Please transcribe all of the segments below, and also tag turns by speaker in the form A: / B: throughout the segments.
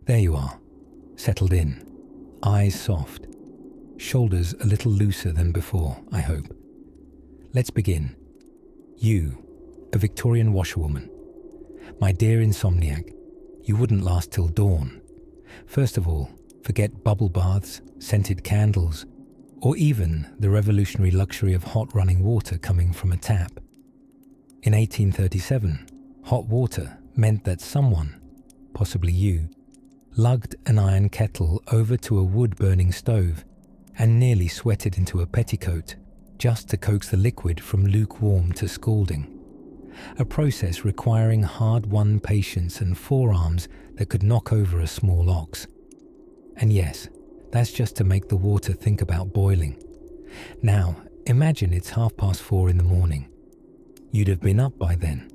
A: There you are, settled in, eyes soft, shoulders a little looser than before, I hope. Let's begin. You, a Victorian washerwoman. My dear insomniac, you wouldn't last till dawn. First of all, forget bubble baths, scented candles, or even the revolutionary luxury of hot running water coming from a tap. In 1837, hot water meant that someone, possibly you, lugged an iron kettle over to a wood-burning stove and nearly sweated into a petticoat just to coax the liquid from lukewarm to scalding. A process requiring hard-won patience and forearms that could knock over a small ox. And yes, that's just to make the water think about boiling. Now, imagine it's 4:30 in the morning. You'd have been up by then.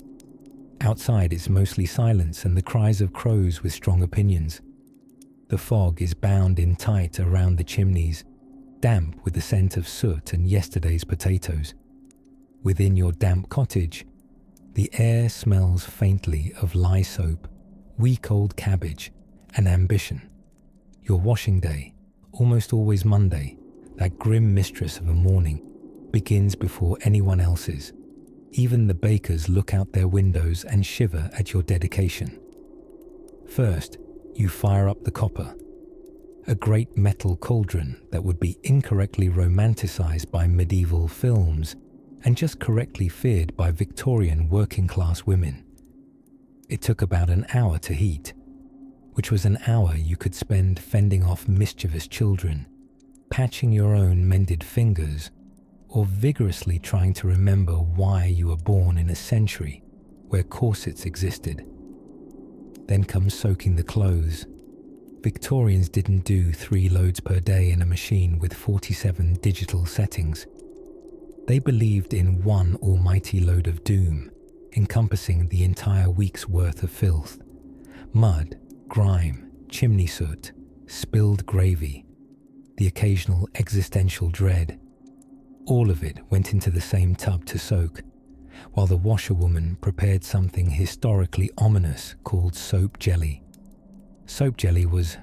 A: Outside it's mostly silence and the cries of crows with strong opinions. The fog is bound in tight around the chimneys, damp with the scent of soot and yesterday's potatoes. Within your damp cottage, the air smells faintly of lye soap, week-old cabbage, and ambition. Your washing day, almost always Monday, that grim mistress of a morning, begins before anyone else's. Even the bakers look out their windows and shiver at your dedication. First, you fire up the copper, a great metal cauldron that would be incorrectly romanticized by medieval films and just correctly feared by Victorian working-class women. It took about an hour to heat, which was an hour you could spend fending off mischievous children, patching your own mended fingers, or vigorously trying to remember why you were born in a century where corsets existed. Then comes soaking the clothes. Victorians didn't do 3 loads per day in a machine with 47 digital settings. They believed in one almighty load of doom, encompassing the entire week's worth of filth. Mud, grime, chimney soot, spilled gravy, the occasional existential dread. All of it went into the same tub to soak, while the washerwoman prepared something historically ominous called soap jelly. Soap jelly was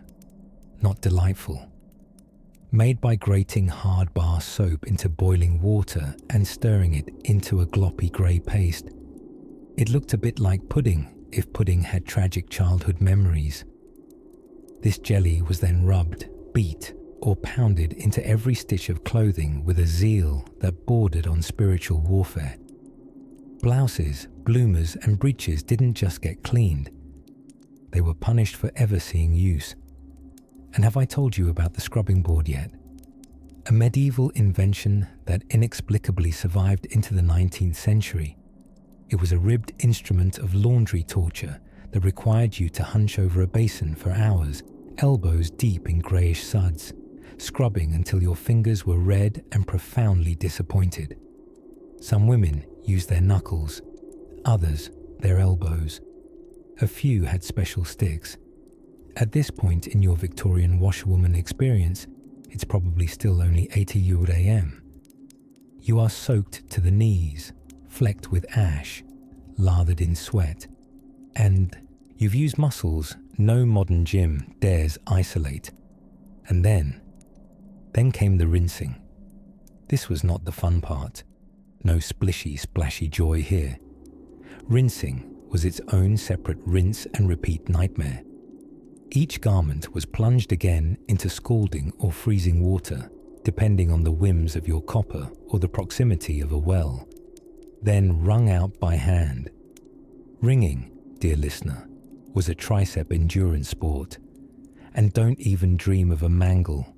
A: not delightful. Made by grating hard bar soap into boiling water and stirring it into a gloppy grey paste. It looked a bit like pudding if pudding had tragic childhood memories. This jelly was then rubbed, beat, or pounded into every stitch of clothing with a zeal that bordered on spiritual warfare. Blouses, bloomers, and breeches didn't just get cleaned. They were punished for ever seeing use. And have I told you about the scrubbing board yet? A medieval invention that inexplicably survived into the 19th century. It was a ribbed instrument of laundry torture that required you to hunch over a basin for hours, elbows deep in greyish suds, scrubbing until your fingers were red and profoundly disappointed. Some women used their knuckles, others their elbows. A few had special sticks. At this point in your Victorian washerwoman experience, it's probably still only 80 Euro AM. You are soaked to the knees, flecked with ash, lathered in sweat, and you've used muscles no modern gym dares isolate. And then came the rinsing. This was not the fun part. No splishy, splashy joy here. Rinsing was its own separate rinse and repeat nightmare. Each garment was plunged again into scalding or freezing water, depending on the whims of your copper or the proximity of a well, then wrung out by hand. Wringing, dear listener, was a tricep endurance sport. And don't even dream of a mangle.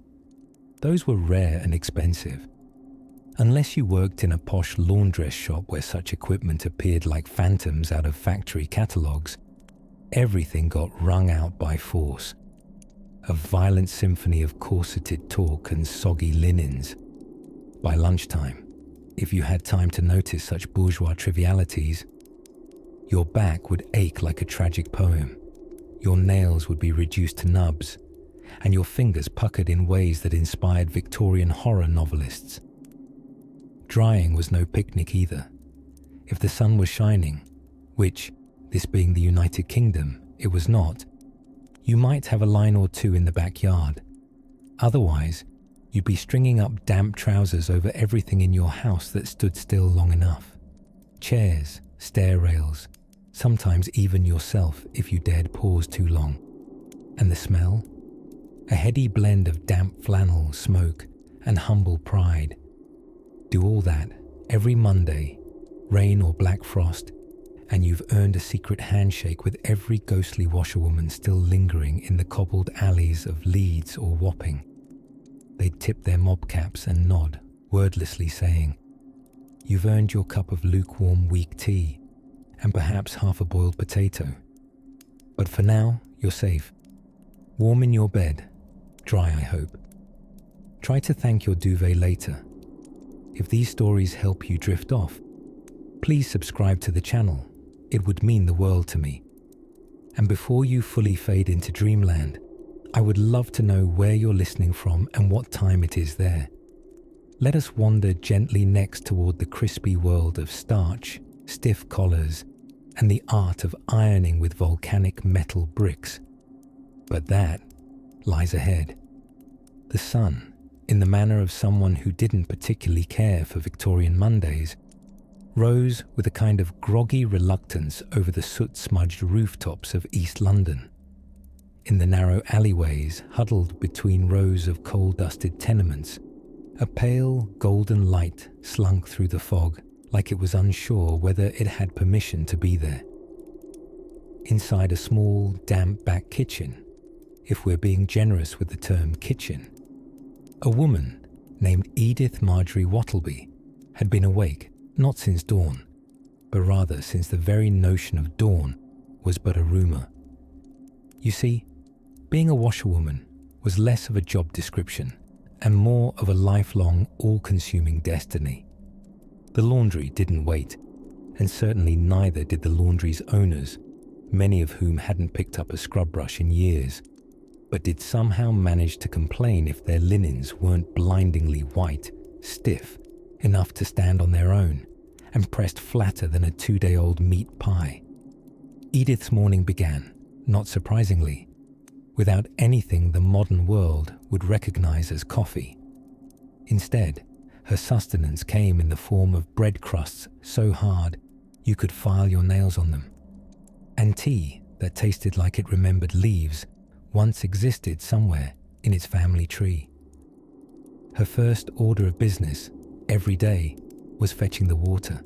A: Those were rare and expensive. Unless you worked in a posh laundress shop where such equipment appeared like phantoms out of factory catalogues, everything got wrung out by force. A violent symphony of corseted talk and soggy linens. By lunchtime, if you had time to notice such bourgeois trivialities, your back would ache like a tragic poem, your nails would be reduced to nubs, and your fingers puckered in ways that inspired Victorian horror novelists. Drying was no picnic either. If the sun was shining, which, this being the United Kingdom, it was not, You might have a line or two in the backyard. Otherwise, you'd be stringing up damp trousers over everything in your house that stood still long enough. Chairs, stair rails, sometimes even yourself if you dared pause too long. And the smell? A heady blend of damp flannel, smoke, and humble pride. Do all that every Monday, rain or black frost, and you've earned a secret handshake with every ghostly washerwoman still lingering in the cobbled alleys of Leeds or Wapping. They'd tip their mob caps and nod, wordlessly saying, "You've earned your cup of lukewarm weak tea, and perhaps half a boiled potato. But for now, you're safe. Warm in your bed, dry I hope. Try to thank your duvet later. If these stories help you drift off, please subscribe to the channel. It would mean the world to me. And before you fully fade into dreamland, I would love to know where you're listening from and what time it is there. Let us wander gently next toward the crispy world of starch, stiff collars, and the art of ironing with volcanic metal bricks. But that lies ahead. The sun, in the manner of someone who didn't particularly care for Victorian Mondays, rose with a kind of groggy reluctance over the soot-smudged rooftops of East London. In the narrow alleyways huddled between rows of coal-dusted tenements, a pale golden light slunk through the fog like it was unsure whether it had permission to be there. Inside a small, damp back kitchen, if we're being generous with the term kitchen, a woman named Edith Marjorie Wattleby had been awake not since dawn, but rather since the very notion of dawn was but a rumour. You see, being a washerwoman was less of a job description and more of a lifelong, all-consuming destiny. The laundry didn't wait, and certainly neither did the laundry's owners, many of whom hadn't picked up a scrub brush in years, but did somehow manage to complain if their linens weren't blindingly white, stiff, enough to stand on their own, and pressed flatter than a 2-day-old meat pie. Edith's morning began, not surprisingly, without anything the modern world would recognize as coffee. Instead, her sustenance came in the form of bread crusts so hard you could file your nails on them, and tea that tasted like it remembered leaves once existed somewhere in its family tree. Her first order of business, every day, was fetching the water.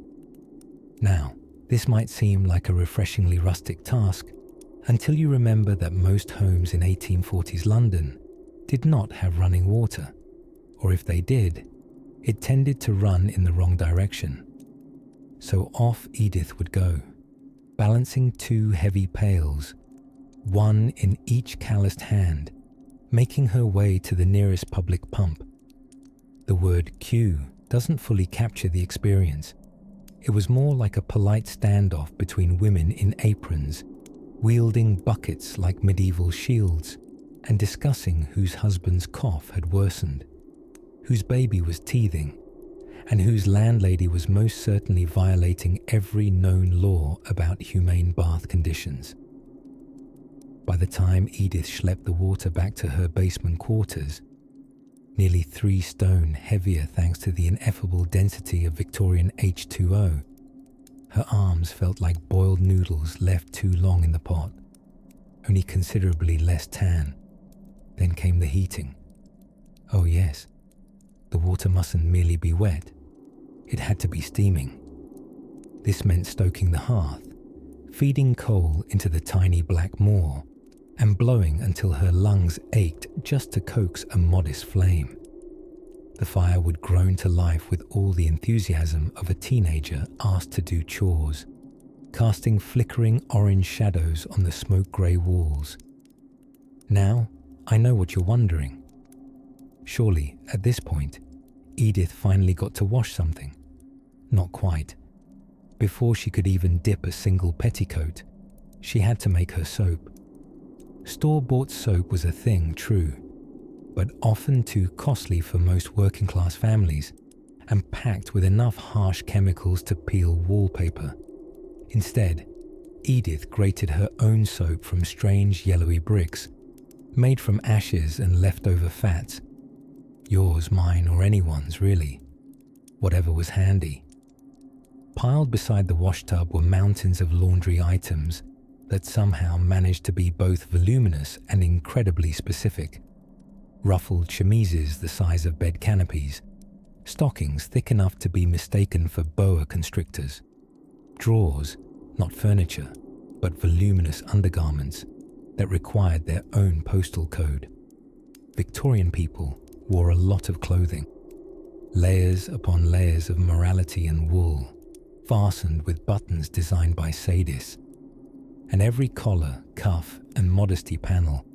A: Now, this might seem like a refreshingly rustic task until you remember that most homes in 1840s London did not have running water, or if they did, it tended to run in the wrong direction. So off Edith would go, balancing 2 heavy pails, one in each calloused hand, making her way to the nearest public pump. The word queue doesn't fully capture the experience. It was more like a polite standoff between women in aprons, wielding buckets like medieval shields, and discussing whose husband's cough had worsened, whose baby was teething, and whose landlady was most certainly violating every known law about humane bath conditions. By the time Edith schlepped the water back to her basement quarters, nearly 3 stone heavier thanks to the ineffable density of Victorian H2O, her arms felt like boiled noodles left too long in the pot, only considerably less tan. Then came the heating. Oh yes, the water mustn't merely be wet, it had to be steaming. This meant stoking the hearth, feeding coal into the tiny black maw, and blowing until her lungs ached just to coax a modest flame. The fire would groan to life with all the enthusiasm of a teenager asked to do chores, casting flickering orange shadows on the smoke-grey walls. Now, I know what you're wondering. Surely, at this point, Edith finally got to wash something. Not quite. Before she could even dip a single petticoat, she had to make her soap. Store-bought soap was a thing, true, but often too costly for most working-class families and packed with enough harsh chemicals to peel wallpaper. Instead, Edith grated her own soap from strange yellowy bricks, made from ashes and leftover fats. Yours, mine, or anyone's, really. Whatever was handy. Piled beside the washtub were mountains of laundry items that somehow managed to be both voluminous and incredibly specific. Ruffled chemises the size of bed canopies, stockings thick enough to be mistaken for boa constrictors, drawers, not furniture, but voluminous undergarments that required their own postal code. Victorian people wore a lot of clothing, layers upon layers of morality and wool, fastened with buttons designed by sadists, and every collar, cuff, and modesty panel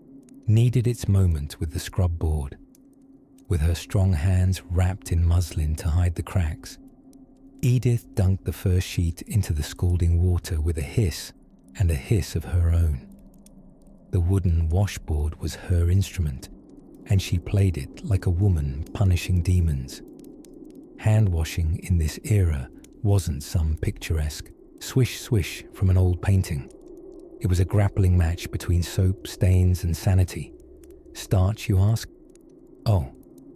A: needed its moment with the scrub board. With her strong hands wrapped in muslin to hide the cracks, Edith dunked the first sheet into the scalding water with a hiss and a hiss of her own. The wooden washboard was her instrument, and she played it like a woman punishing demons. Hand washing in this era wasn't some picturesque swish-swish from an old painting. It was a grappling match between soap, stains, and sanity. Starch, you ask? Oh,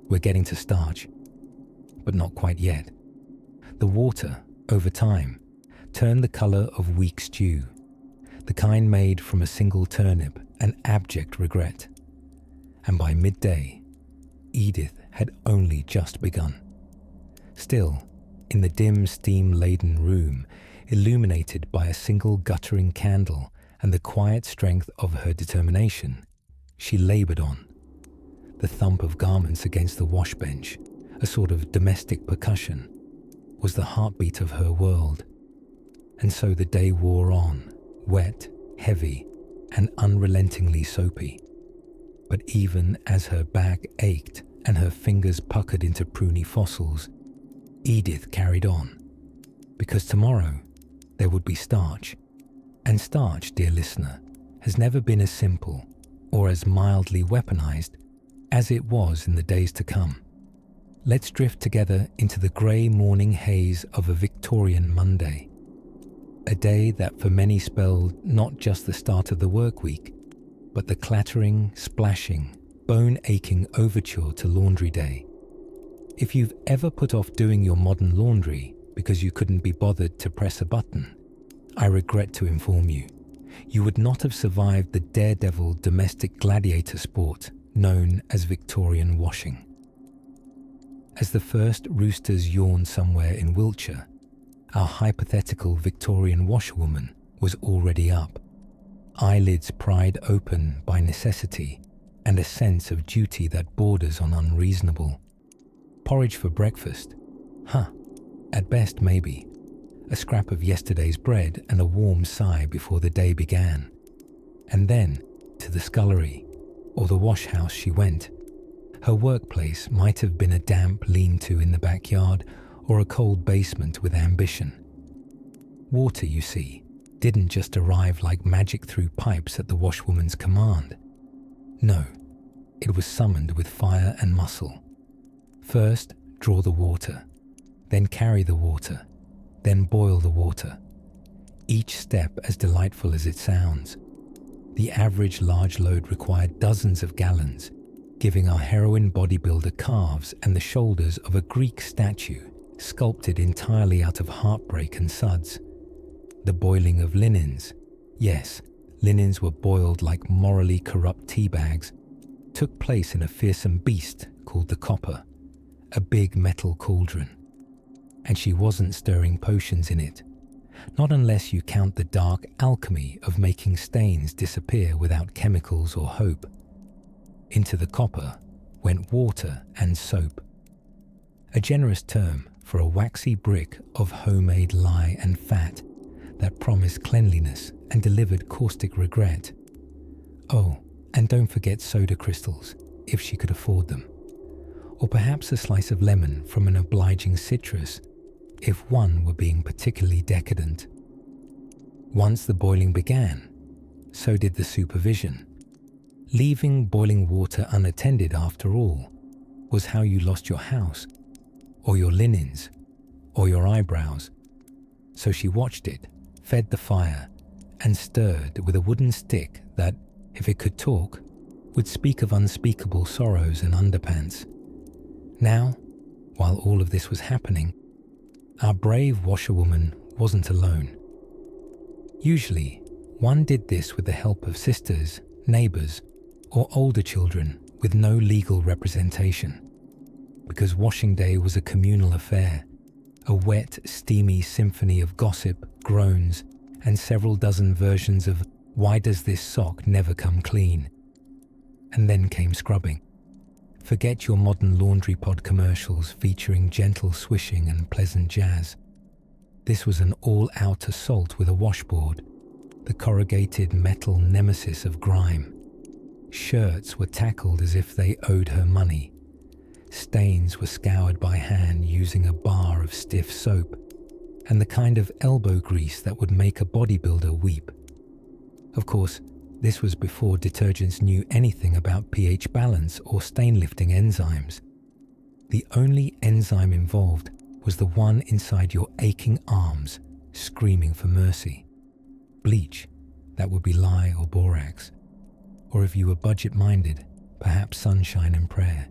A: we're getting to starch. But not quite yet. The water, over time, turned the colour of weak stew, the kind made from a single turnip and abject regret. And by midday, Edith had only just begun. Still, in the dim steam-laden room, illuminated by a single guttering candle and the quiet strength of her determination, she laboured on. The thump of garments against the wash bench, a sort of domestic percussion, was the heartbeat of her world. And so the day wore on, wet, heavy, and unrelentingly soapy. But even as her back ached and her fingers puckered into pruny fossils, Edith carried on. Because tomorrow there would be starch. And starch, dear listener, has never been as simple or as mildly weaponized as it was in the days to come. Let's drift together into the grey morning haze of a Victorian Monday. A day that for many spelled not just the start of the work week, but the clattering, splashing, bone-aching overture to laundry day. If you've ever put off doing your modern laundry because you couldn't be bothered to press a button, I regret to inform you, you would not have survived the daredevil domestic gladiator sport known as Victorian washing. As the first roosters yawned somewhere in Wiltshire, our hypothetical Victorian washerwoman was already up, eyelids pried open by necessity and a sense of duty that borders on unreasonable. Porridge for breakfast? At best maybe. A scrap of yesterday's bread and a warm sigh before the day began. And then, to the scullery, or the wash house she went. Her workplace might have been a damp lean-to in the backyard or a cold basement with ambition. Water, you see, didn't just arrive like magic through pipes at the washwoman's command. No, it was summoned with fire and muscle. First, draw the water, then carry the water, then boil the water. Each step as delightful as it sounds. The average large load required dozens of gallons, giving our heroine bodybuilder calves and the shoulders of a Greek statue sculpted entirely out of heartbreak and suds. The boiling of linens, yes, linens were boiled like morally corrupt tea bags, took place in a fearsome beast called the copper, a big metal cauldron. And she wasn't stirring potions in it, not unless you count the dark alchemy of making stains disappear without chemicals or hope. Into the copper went water and soap, a generous term for a waxy brick of homemade lye and fat that promised cleanliness and delivered caustic regret. Oh, and don't forget soda crystals, if she could afford them. Or perhaps a slice of lemon from an obliging citrus, if one were being particularly decadent. Once the boiling began, so did the supervision. Leaving boiling water unattended, after all, was how you lost your house, or your linens, or your eyebrows. So she watched it, fed the fire, and stirred with a wooden stick that, if it could talk, would speak of unspeakable sorrows and underpants. Now, while all of this was happening, our brave washerwoman wasn't alone. Usually, one did this with the help of sisters, neighbours, or older children with no legal representation. Because washing day was a communal affair, a wet, steamy symphony of gossip, groans, and several dozen versions of "Why does this sock never come clean?" And then came scrubbing. Forget your modern laundry pod commercials featuring gentle swishing and pleasant jazz. This was an all-out assault with a washboard, the corrugated metal nemesis of grime. Shirts were tackled as if they owed her money. Stains were scoured by hand using a bar of stiff soap, and the kind of elbow grease that would make a bodybuilder weep. Of course, this was before detergents knew anything about pH balance or stain-lifting enzymes. The only enzyme involved was the one inside your aching arms, screaming for mercy. Bleach, that would be lye or borax. Or if you were budget-minded, perhaps sunshine and prayer.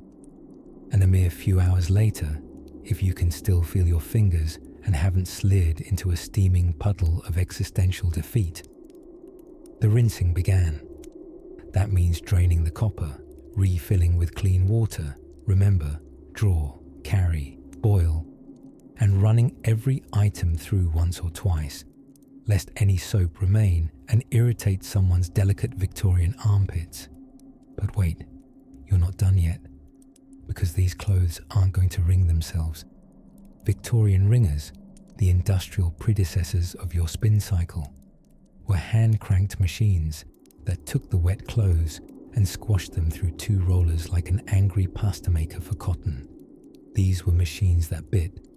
A: And a mere few hours later, if you can still feel your fingers and haven't slid into a steaming puddle of existential defeat, the rinsing began. That means draining the copper, refilling with clean water, remember, draw, carry, boil, and running every item through once or twice, lest any soap remain and irritate someone's delicate Victorian armpits. But wait, you're not done yet, because these clothes aren't going to wring themselves. Victorian wringers, the industrial predecessors of your spin cycle, were hand-cranked machines that took the wet clothes and squashed them through two rollers like an angry pasta maker for cotton. These were machines that bit.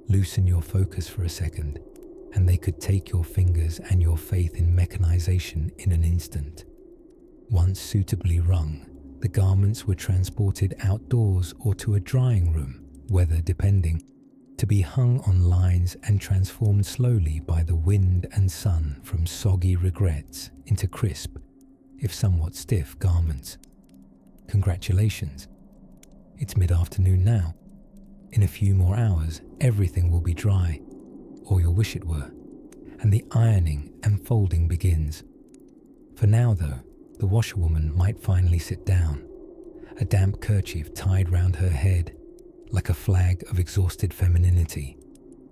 A: Loosen your focus for a second, and they could take your fingers and your faith in mechanization in an instant. Once suitably wrung, the garments were transported outdoors or to a drying room, weather depending, to be hung on lines and transformed slowly by the wind and sun from soggy regrets into crisp, if somewhat stiff, garments. Congratulations. It's mid-afternoon now. In a few more hours, everything will be dry, or you'll wish it were, and the ironing and folding begins. For now, though, the washerwoman might finally sit down, a damp kerchief tied round her head, like a flag of exhausted femininity,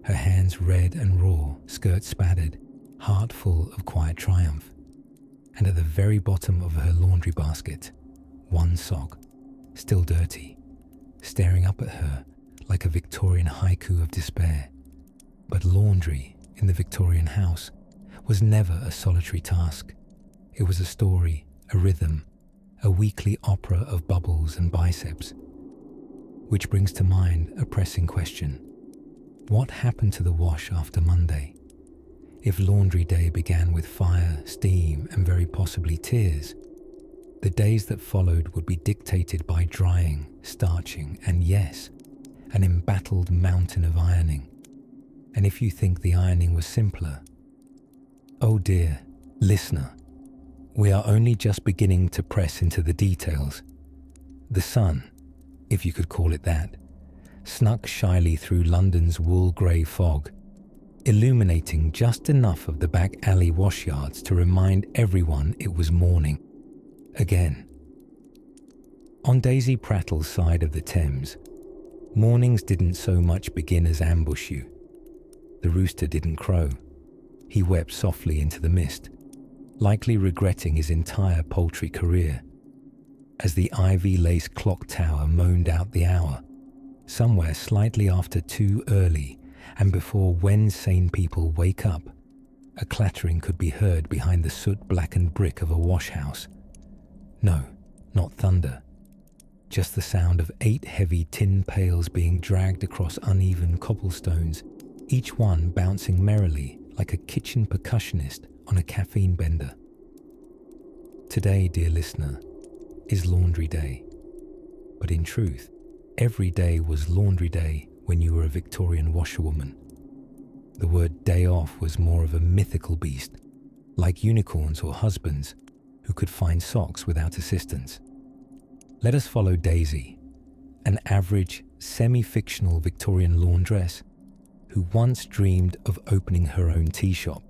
A: her hands red and raw, skirt spattered, heart full of quiet triumph. And at the very bottom of her laundry basket, one sock, still dirty, staring up at her like a Victorian haiku of despair. But laundry in the Victorian house was never a solitary task. It was a story, a rhythm, a weekly opera of bubbles and biceps. Which brings to mind a pressing question. What happened to the wash after Monday? If laundry day began with fire, steam, and very possibly tears, the days that followed would be dictated by drying, starching, and yes, an embattled mountain of ironing. And if you think the ironing was simpler, oh dear, listener, we are only just beginning to press into the details. The sun, if you could call it that, snuck shyly through London's wool-grey fog, illuminating just enough of the back alley washyards to remind everyone it was morning. Again. On Daisy Prattle's side of the Thames, mornings didn't so much begin as ambush you. The rooster didn't crow. He wept softly into the mist, likely regretting his entire poultry career. As the ivy-laced clock tower moaned out the hour, somewhere slightly after 2 early and before when sane people wake up, a clattering could be heard behind the soot-blackened brick of a wash-house. No, not thunder. Just the sound of 8 heavy tin pails being dragged across uneven cobblestones, each one bouncing merrily like a kitchen percussionist on a caffeine bender. Today, dear listener, is laundry day. But in truth, every day was laundry day when you were a Victorian washerwoman. The word day off was more of a mythical beast, like unicorns or husbands who could find socks without assistance. Let us follow Daisy, an average, semi-fictional Victorian laundress who once dreamed of opening her own tea shop,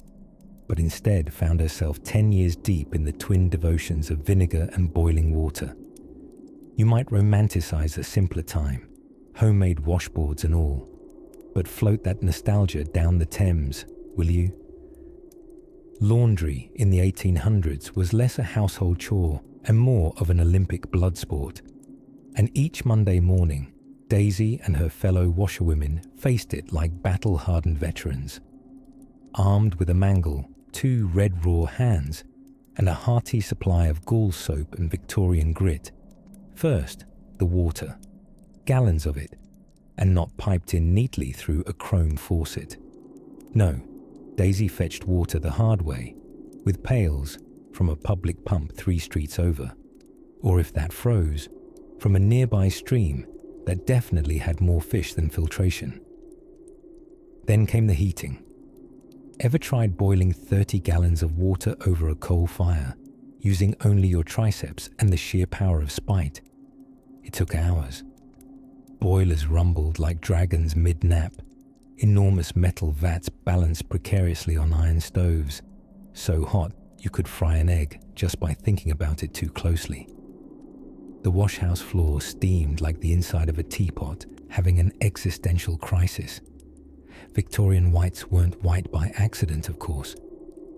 A: but instead found herself 10 years deep in the twin devotions of vinegar and boiling water. You might romanticize a simpler time, homemade washboards and all, but float that nostalgia down the Thames, will you? Laundry in the 1800s was less a household chore and more of an Olympic blood sport. And each Monday morning, Daisy and her fellow washerwomen faced it like battle-hardened veterans. Armed with a mangle, 2 red raw hands, and a hearty supply of gall soap and Victorian grit. First, the water, gallons of it, and not piped in neatly through a chrome faucet. No, Daisy fetched water the hard way, with pails from a public pump 3 streets over, or if that froze, from a nearby stream that definitely had more fish than filtration. Then came the heating. Ever tried boiling 30 gallons of water over a coal fire, using only your triceps and the sheer power of spite? It took hours. Boilers rumbled like dragons mid-nap. Enormous metal vats balanced precariously on iron stoves, so hot you could fry an egg just by thinking about it too closely. The washhouse floor steamed like the inside of a teapot having an existential crisis. Victorian whites weren't white by accident, of course.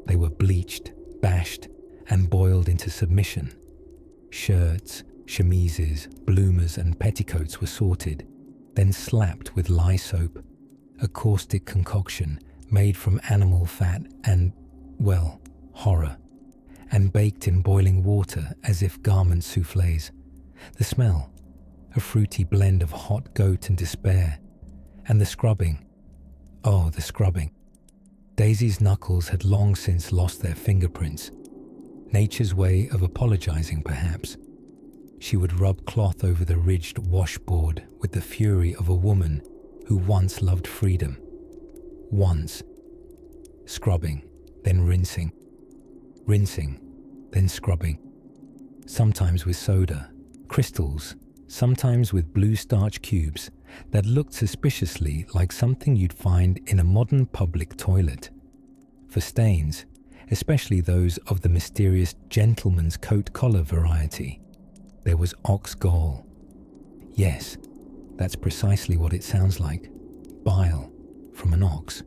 A: They were bleached, bashed, and boiled into submission. Shirts, chemises, bloomers, and petticoats were sorted, then slapped with lye soap, a caustic concoction made from animal fat and, well, horror, and baked in boiling water as if garment soufflés. The smell, a fruity blend of hot goat and despair, and the scrubbing. Oh, the scrubbing. Daisy's knuckles had long since lost their fingerprints. Nature's way of apologizing, perhaps. She would rub cloth over the ridged washboard with the fury of a woman who once loved freedom. Once. Scrubbing, then rinsing. Rinsing, then scrubbing. Sometimes with soda, crystals, sometimes with blue starch cubes that looked suspiciously like something you'd find in a modern public toilet. For stains, especially those of the mysterious gentleman's coat collar variety, there was ox gall. Yes, that's precisely what it sounds like. Bile from an ox.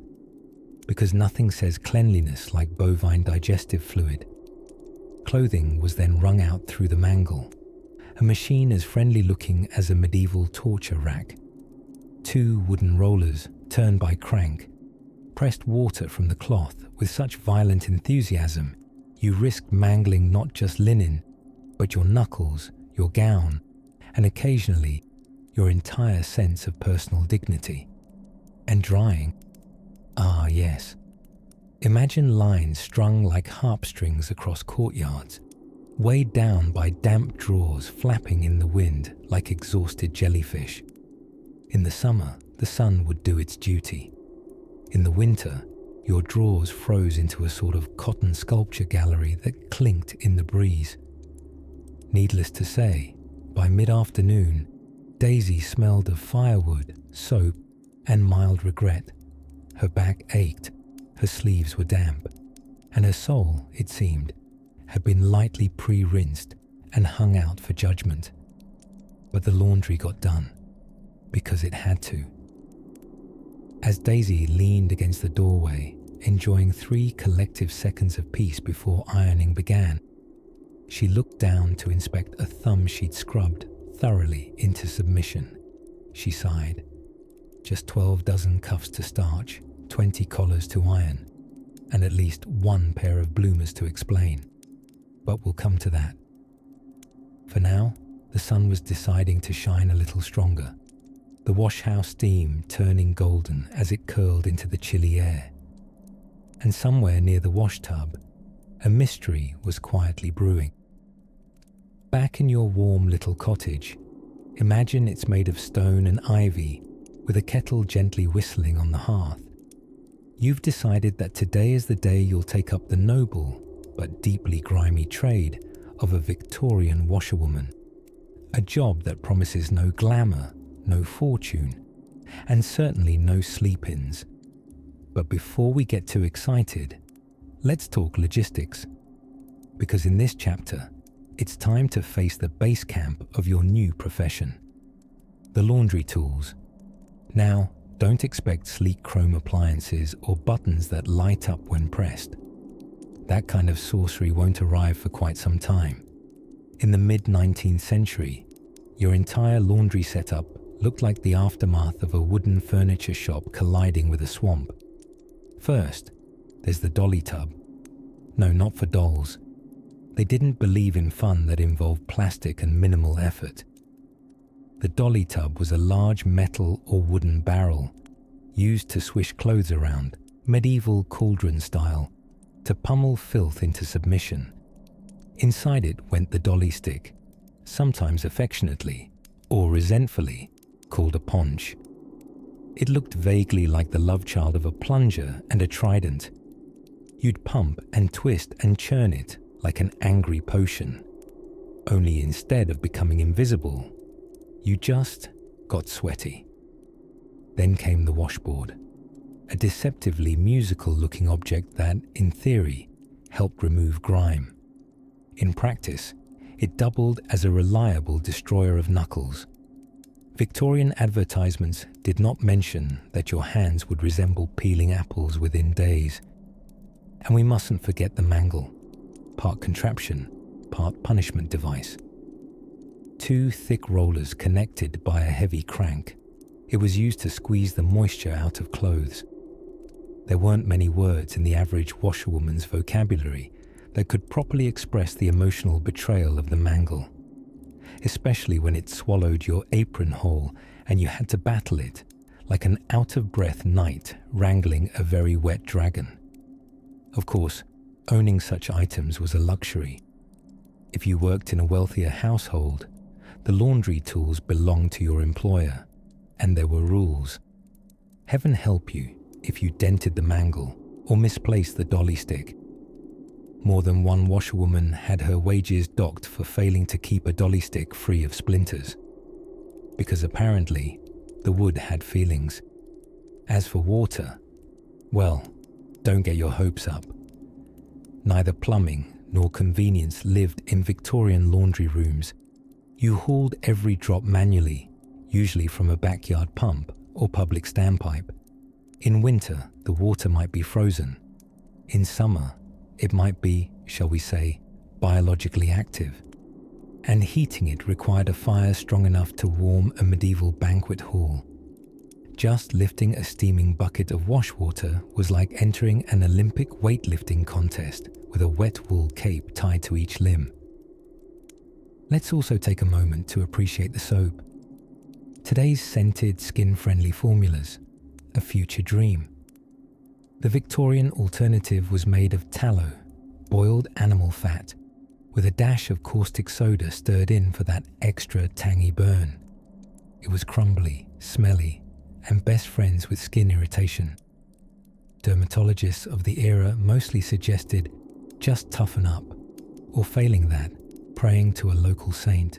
A: Because nothing says cleanliness like bovine digestive fluid. Clothing was then wrung out through the mangle, a machine as friendly looking as a medieval torture rack. 2 wooden rollers, turned by crank, pressed water from the cloth with such violent enthusiasm you risked mangling not just linen, but your knuckles, your gown, and occasionally your entire sense of personal dignity. And drying. Ah, yes. Imagine lines strung like harp strings across courtyards, weighed down by damp drawers flapping in the wind like exhausted jellyfish. In the summer, the sun would do its duty. In the winter, your drawers froze into a sort of cotton sculpture gallery that clinked in the breeze. Needless to say, by mid-afternoon, Daisy smelled of firewood, soap, and mild regret. Her back ached, her sleeves were damp, and her soul, it seemed, had been lightly pre-rinsed and hung out for judgment. But the laundry got done, because it had to. As Daisy leaned against the doorway, enjoying 3 collective seconds of peace before ironing began, she looked down to inspect a thumb she'd scrubbed thoroughly into submission. She sighed. Just 12 dozen cuffs to starch, 20 collars to iron, and at least 1 pair of bloomers to explain. But we'll come to that. For now, the sun was deciding to shine a little stronger, the washhouse steam turning golden as it curled into the chilly air. And somewhere near the washtub, a mystery was quietly brewing. Back in your warm little cottage, imagine it's made of stone and ivy, with a kettle gently whistling on the hearth. You've decided that today is the day you'll take up the noble but deeply grimy trade of a Victorian washerwoman, a job that promises no glamour, no fortune, and certainly no sleep-ins. But before we get too excited, let's talk logistics, because in this chapter, it's time to face the base camp of your new profession, the laundry tools. Now, don't expect sleek chrome appliances or buttons that light up when pressed. That kind of sorcery won't arrive for quite some time. In the mid-19th century, your entire laundry setup looked like the aftermath of a wooden furniture shop colliding with a swamp. First, there's the dolly tub. No, not for dolls. They didn't believe in fun that involved plastic and minimal effort. The dolly tub was a large metal or wooden barrel used to swish clothes around, medieval cauldron style, to pummel filth into submission. Inside it went the dolly stick, sometimes affectionately or resentfully called a paunch. It looked vaguely like the love child of a plunger and a trident. You'd pump and twist and churn it like an angry potion, only instead of becoming invisible, you just got sweaty. Then came the washboard, a deceptively musical-looking object that, in theory, helped remove grime. In practice, it doubled as a reliable destroyer of knuckles. Victorian advertisements did not mention that your hands would resemble peeling apples within days. And we mustn't forget the mangle, part contraption, part punishment device. Two thick rollers connected by a heavy crank. It was used to squeeze the moisture out of clothes. There weren't many words in the average washerwoman's vocabulary that could properly express the emotional betrayal of the mangle, especially when it swallowed your apron whole and you had to battle it like an out-of-breath knight wrangling a very wet dragon. Of course, owning such items was a luxury. If you worked in a wealthier household, the laundry tools belonged to your employer, and there were rules. Heaven help you if you dented the mangle or misplaced the dolly stick. More than one washerwoman had her wages docked for failing to keep a dolly stick free of splinters, because apparently the wood had feelings. As for water, well, don't get your hopes up. Neither plumbing nor convenience lived in Victorian laundry rooms. You hauled every drop manually, usually from a backyard pump or public standpipe. In winter, the water might be frozen. In summer, it might be, shall we say, biologically active. And heating it required a fire strong enough to warm a medieval banquet hall. Just lifting a steaming bucket of wash water was like entering an Olympic weightlifting contest with a wet wool cape tied to each limb. Let's also take a moment to appreciate the soap. Today's scented, skin-friendly formulas, a future dream. The Victorian alternative was made of tallow, boiled animal fat, with a dash of caustic soda stirred in for that extra tangy burn. It was crumbly, smelly, and best friends with skin irritation. Dermatologists of the era mostly suggested just toughen up, or failing that, praying to a local saint.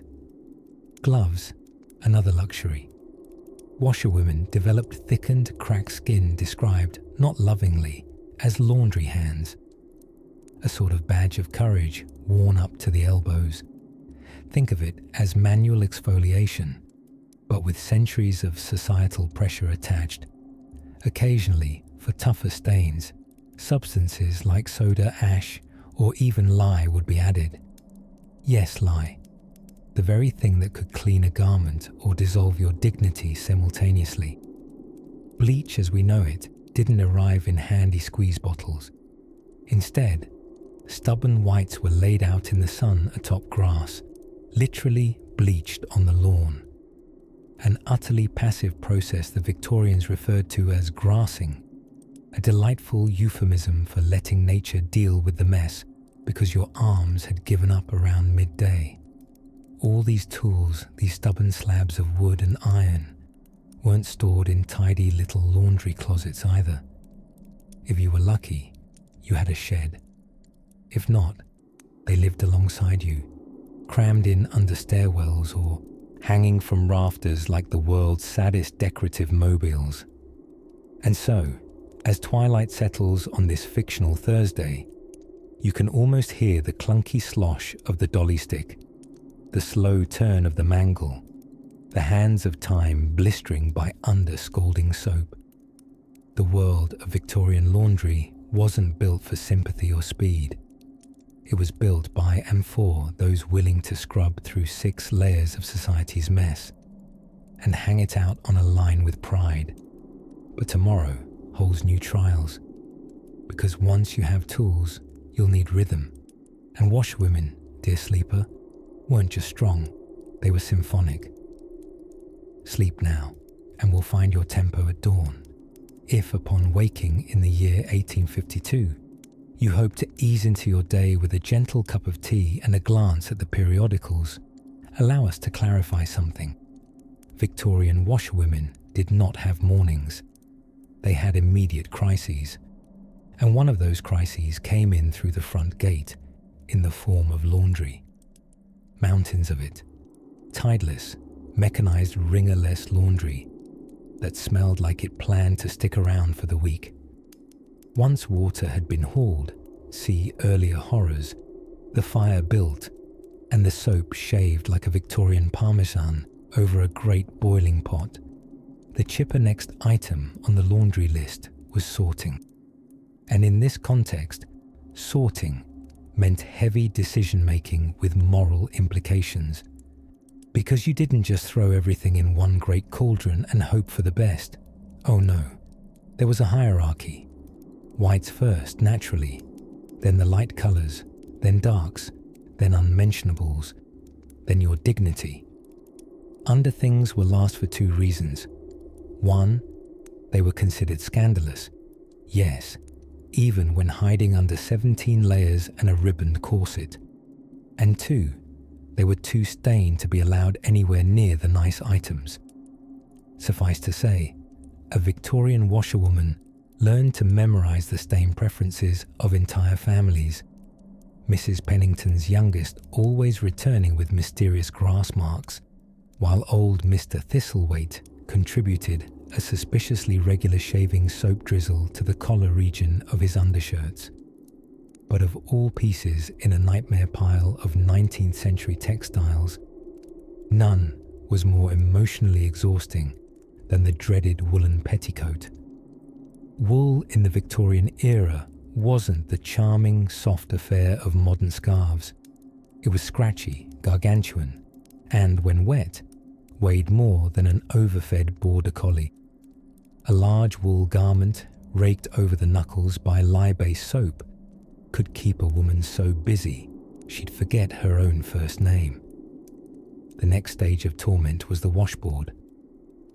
A: Gloves, another luxury. Washerwomen developed thickened, cracked skin described, not lovingly, as laundry hands, a sort of badge of courage worn up to the elbows. Think of it as manual exfoliation, but with centuries of societal pressure attached. Occasionally, for tougher stains, substances like soda ash or even lye would be added. Yes, lye, the very thing that could clean a garment or dissolve your dignity simultaneously. Bleach as we know it didn't arrive in handy squeeze bottles. Instead, stubborn whites were laid out in the sun atop grass, literally bleached on the lawn. An utterly passive process the Victorians referred to as grassing, a delightful euphemism for letting nature deal with the mess because your arms had given up around midday. All these tools, these stubborn slabs of wood and iron, weren't stored in tidy little laundry closets either. If you were lucky, you had a shed. If not, they lived alongside you, crammed in under stairwells or hanging from rafters like the world's saddest decorative mobiles. And so, as twilight settles on this fictional Thursday, you can almost hear the clunky slosh of the dolly stick, the slow turn of the mangle, the hands of time blistering by under-scalding soap. The world of Victorian laundry wasn't built for sympathy or speed. It was built by and for those willing to scrub through 6 layers of society's mess and hang it out on a line with pride. But tomorrow holds new trials, because once you have tools, you'll need rhythm. And washerwomen, dear sleeper, weren't just strong, they were symphonic. Sleep now, and we'll find your tempo at dawn. If upon waking in the year 1852, you hope to ease into your day with a gentle cup of tea and a glance at the periodicals, allow us to clarify something. Victorian washerwomen did not have mornings. They had immediate crises. And one of those crises came in through the front gate in the form of laundry. Mountains of it. Tideless, mechanized wringer-less laundry that smelled like it planned to stick around for the week. Once water had been hauled, see earlier horrors, the fire built, and the soap shaved like a Victorian parmesan over a great boiling pot. The chipper next item on the laundry list was sorting. And in this context, sorting meant heavy decision-making with moral implications. Because you didn't just throw everything in one great cauldron and hope for the best. Oh no, there was a hierarchy. Whites first, naturally, then the light colours, then darks, then unmentionables, then your dignity. Underthings were last for 2 reasons. 1, they were considered scandalous. Yes, even when hiding under 17 layers and a ribboned corset. And 2, they were too stained to be allowed anywhere near the nice items. Suffice to say, a Victorian washerwoman learned to memorize the stain preferences of entire families, Mrs. Pennington's youngest always returning with mysterious grass marks, while old Mr. Thistlethwaite contributed a suspiciously regular shaving soap drizzle to the collar region of his undershirts. But of all pieces in a nightmare pile of 19th century textiles, none was more emotionally exhausting than the dreaded woolen petticoat. Wool in the Victorian era wasn't the charming, soft affair of modern scarves. It was scratchy, gargantuan, and when wet, weighed more than an overfed border collie. A large wool garment, raked over the knuckles by lye-based soap, could keep a woman so busy she'd forget her own first name. The next stage of torment was the washboard,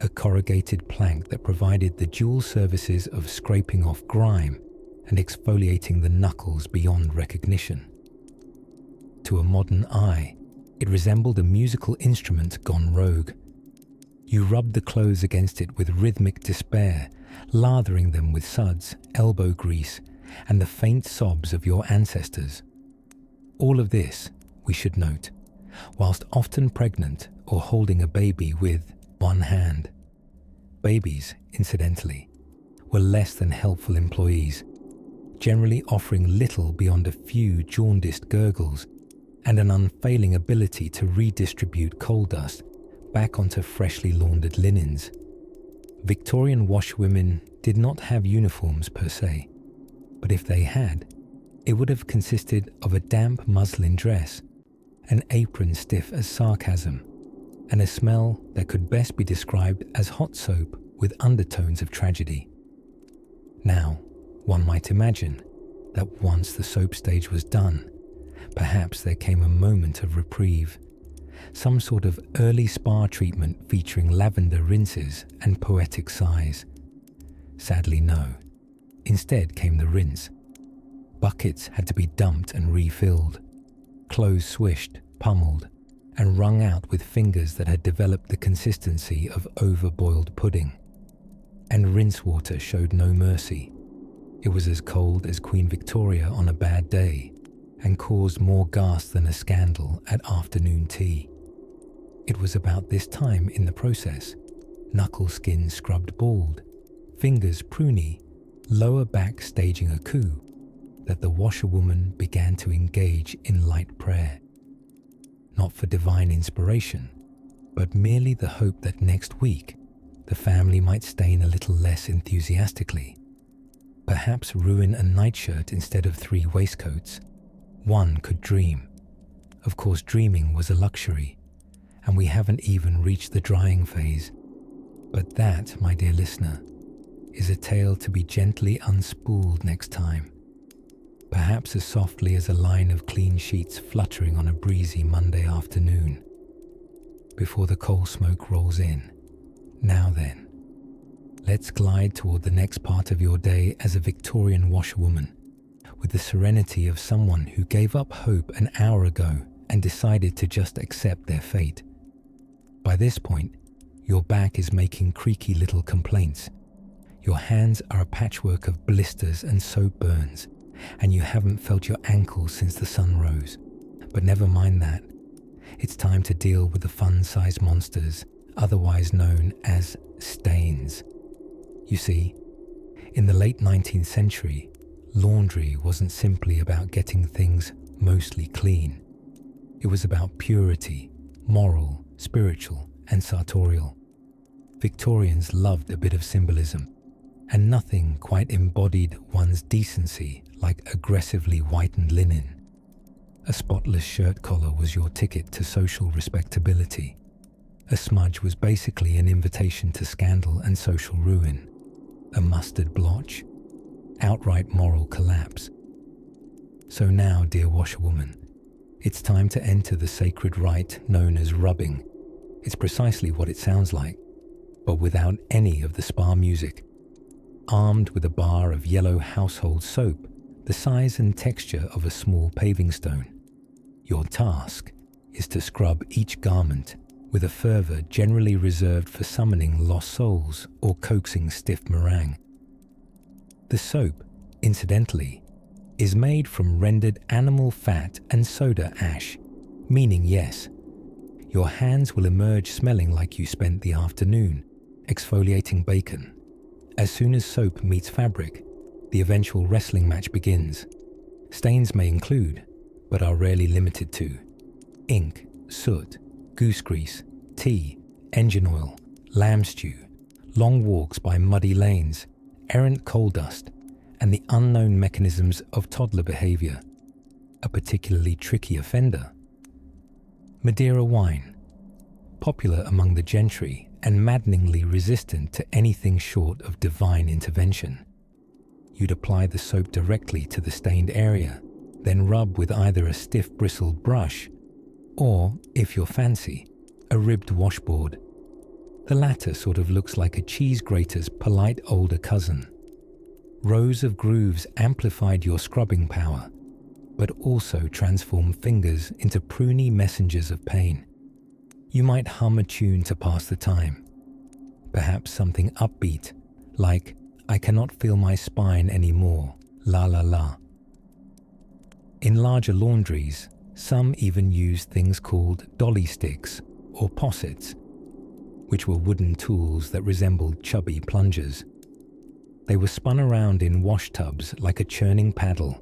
A: a corrugated plank that provided the dual services of scraping off grime and exfoliating the knuckles beyond recognition. To a modern eye, it resembled a musical instrument gone rogue. You rubbed the clothes against it with rhythmic despair, lathering them with suds, elbow grease, and the faint sobs of your ancestors. All of this, we should note, whilst often pregnant or holding a baby with one hand. Babies, incidentally, were less than helpful employees, generally offering little beyond a few jaundiced gurgles and an unfailing ability to redistribute coal dust back onto freshly laundered linens. Victorian washwomen did not have uniforms per se, but if they had, it would have consisted of a damp muslin dress, an apron stiff as sarcasm, and a smell that could best be described as hot soap with undertones of tragedy. Now, one might imagine that once the soap stage was done, perhaps there came a moment of reprieve, some sort of early spa treatment featuring lavender rinses and poetic sighs. Sadly, no. Instead came the rinse. Buckets had to be dumped and refilled, clothes swished, pummeled, and wrung out with fingers that had developed the consistency of over-boiled pudding. And rinse water showed no mercy. It was as cold as Queen Victoria on a bad day and caused more gas than a scandal at afternoon tea. It was about this time in the process, knuckle skin scrubbed bald, fingers pruny, lower back staging a coup, that the washerwoman began to engage in light prayer. Not for divine inspiration, but merely the hope that next week the family might stain a little less enthusiastically. Perhaps ruin a nightshirt instead of 3 waistcoats. One could dream. Of course, dreaming was a luxury, and we haven't even reached the drying phase. But that, my dear listener, is a tale to be gently unspooled next time. Perhaps as softly as a line of clean sheets fluttering on a breezy Monday afternoon, before the coal smoke rolls in. Now then, let's glide toward the next part of your day as a Victorian washerwoman, with the serenity of someone who gave up hope an hour ago and decided to just accept their fate. By this point, your back is making creaky little complaints. Your hands are a patchwork of blisters and soap burns, and you haven't felt your ankles since the sun rose. But never mind that. It's time to deal with the fun-sized monsters, otherwise known as stains. You see, in the late 19th century, laundry wasn't simply about getting things mostly clean. It was about purity, moral, spiritual, and sartorial. Victorians loved a bit of symbolism, and nothing quite embodied one's decency like aggressively whitened linen. A spotless shirt collar was your ticket to social respectability. A smudge was basically an invitation to scandal and social ruin. A mustard blotch, outright moral collapse. So now, dear washerwoman, it's time to enter the sacred rite known as rubbing. It's precisely what it sounds like, but without any of the spa music. Armed with a bar of yellow household soap, the size and texture of a small paving stone, your task is to scrub each garment with a fervour generally reserved for summoning lost souls or coaxing stiff meringue. The soap, incidentally, is made from rendered animal fat and soda ash, meaning yes, your hands will emerge smelling like you spent the afternoon exfoliating bacon. As soon as soap meets fabric, the eventual wrestling match begins. Stains may include, but are rarely limited to, ink, soot, goose grease, tea, engine oil, lamb stew, long walks by muddy lanes, errant coal dust, and the unknown mechanisms of toddler behaviour. A particularly tricky offender. Madeira wine, popular among the gentry and maddeningly resistant to anything short of divine intervention. You'd apply the soap directly to the stained area, then rub with either a stiff bristled brush or, if you're fancy, a ribbed washboard. The latter sort of looks like a cheese grater's polite older cousin. Rows of grooves amplified your scrubbing power, but also transformed fingers into pruny messengers of pain. You might hum a tune to pass the time, perhaps something upbeat, like "I cannot feel my spine anymore, la la la." In larger laundries, some even used things called dolly sticks or possets, which were wooden tools that resembled chubby plungers. They were spun around in wash tubs like a churning paddle,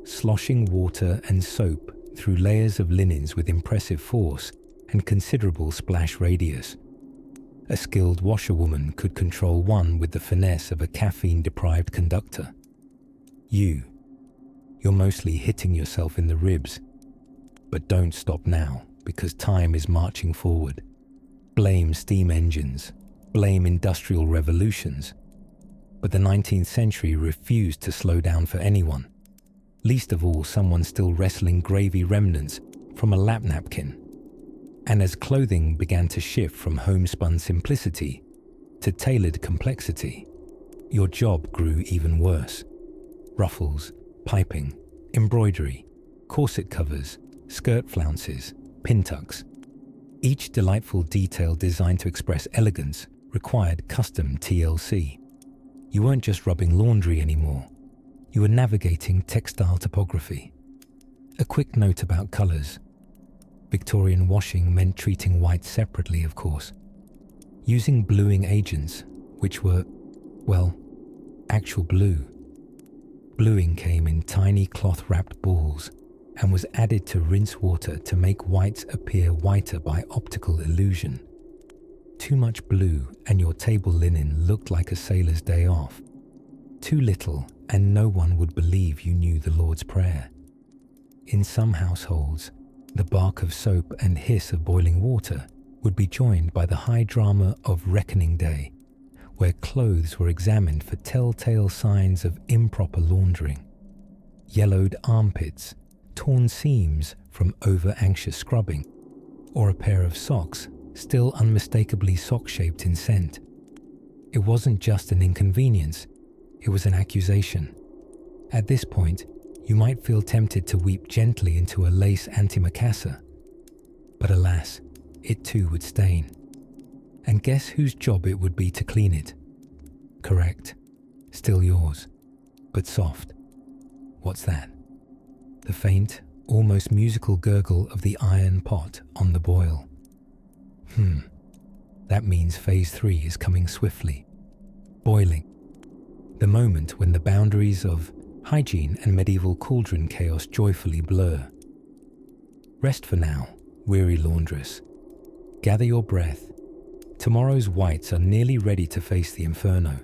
A: sloshing water and soap through layers of linens with impressive force and considerable splash radius. A skilled washerwoman could control one with the finesse of a caffeine-deprived conductor. You're mostly hitting yourself in the ribs. But don't stop now, because time is marching forward. Blame steam engines, blame industrial revolutions. But the 19th century refused to slow down for anyone, least of all someone still wrestling gravy remnants from a lap napkin. And as clothing began to shift from homespun simplicity to tailored complexity, your job grew even worse. Ruffles, piping, embroidery, corset covers, skirt flounces, pin tucks. Each delightful detail designed to express elegance required custom TLC. You weren't just rubbing laundry anymore. you were navigating textile topography. A quick note about colours. Victorian washing meant treating white separately, of course. Using bluing agents, which were, well, actual blue. Bluing came in tiny cloth-wrapped balls and was added to rinse water to make whites appear whiter by optical illusion. Too much blue and your table linen looked like a sailor's day off. Too little and no one would believe you knew the Lord's Prayer. In some households, the bark of soap and hiss of boiling water would be joined by the high drama of Reckoning Day, where clothes were examined for telltale signs of improper laundering. Yellowed armpits, torn seams from over-anxious scrubbing, or a pair of socks still unmistakably sock-shaped in scent. It wasn't just an inconvenience, it was an accusation. At this point, you might feel tempted to weep gently into a lace antimacassar. But alas, it too would stain. And guess whose job it would be to clean it? Correct. Still yours, but soft. What's that? The faint, almost musical gurgle of the iron pot on the boil. That means phase 3 is coming swiftly. Boiling. The moment when the boundaries of hygiene and medieval cauldron chaos joyfully blur. Rest for now, weary laundress. Gather your breath. Tomorrow's whites are nearly ready to face the inferno.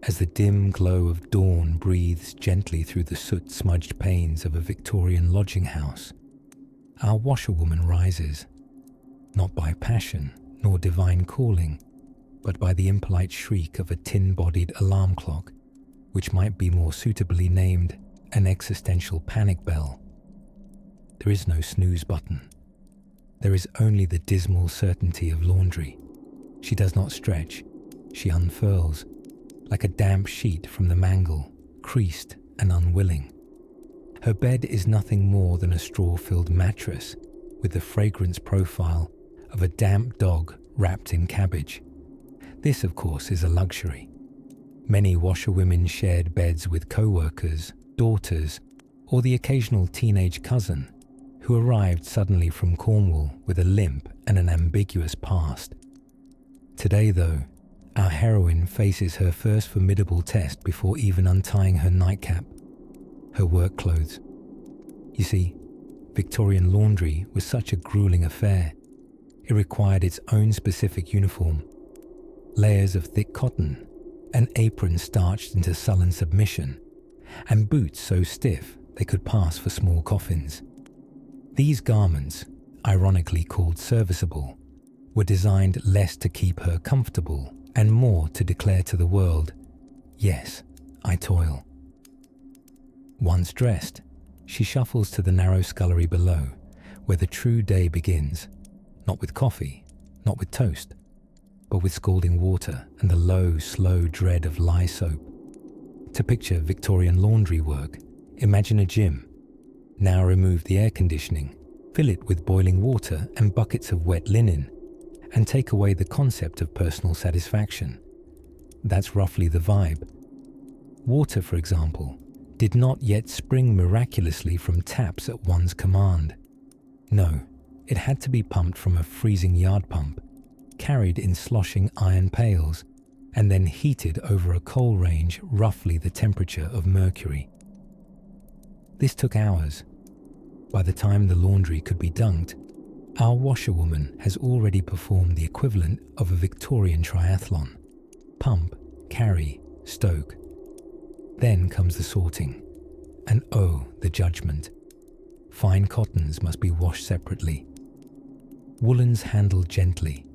A: As the dim glow of dawn breathes gently through the soot-smudged panes of a Victorian lodging house, our washerwoman rises, not by passion nor divine calling, but by the impolite shriek of a tin-bodied alarm clock, which might be more suitably named an existential panic bell. There is no snooze button. There is only the dismal certainty of laundry. She does not stretch, she unfurls, like a damp sheet from the mangle, creased and unwilling. Her bed is nothing more than a straw-filled mattress with the fragrance profile of a damp dog wrapped in cabbage. This, of course, is a luxury. Many washerwomen shared beds with co-workers, daughters, or the occasional teenage cousin who arrived suddenly from Cornwall with a limp and an ambiguous past. Today, though, our heroine faces her first formidable test before even untying her nightcap, her work clothes. You see, Victorian laundry was such a grueling affair. It required its own specific uniform, layers of thick cotton, an apron starched into sullen submission, and boots so stiff they could pass for small coffins. These garments, ironically called serviceable, were designed less to keep her comfortable and more to declare to the world, yes, I toil. Once dressed, she shuffles to the narrow scullery below, where the true day begins, not with coffee, not with toast, but with scalding water and the low, slow dread of lye soap. To picture Victorian laundry work, imagine a gym. Now remove the air conditioning, fill it with boiling water and buckets of wet linen, and take away the concept of personal satisfaction. That's roughly the vibe. Water, for example, did not yet spring miraculously from taps at one's command. No, it had to be pumped from a freezing yard pump, carried in sloshing iron pails, and then heated over a coal range roughly the temperature of mercury. This took hours. By the time the laundry could be dunked, our washerwoman has already performed the equivalent of a Victorian triathlon. Pump, carry, stoke. Then comes the sorting. And oh, the judgment. Fine cottons must be washed separately. Woolens handled gently.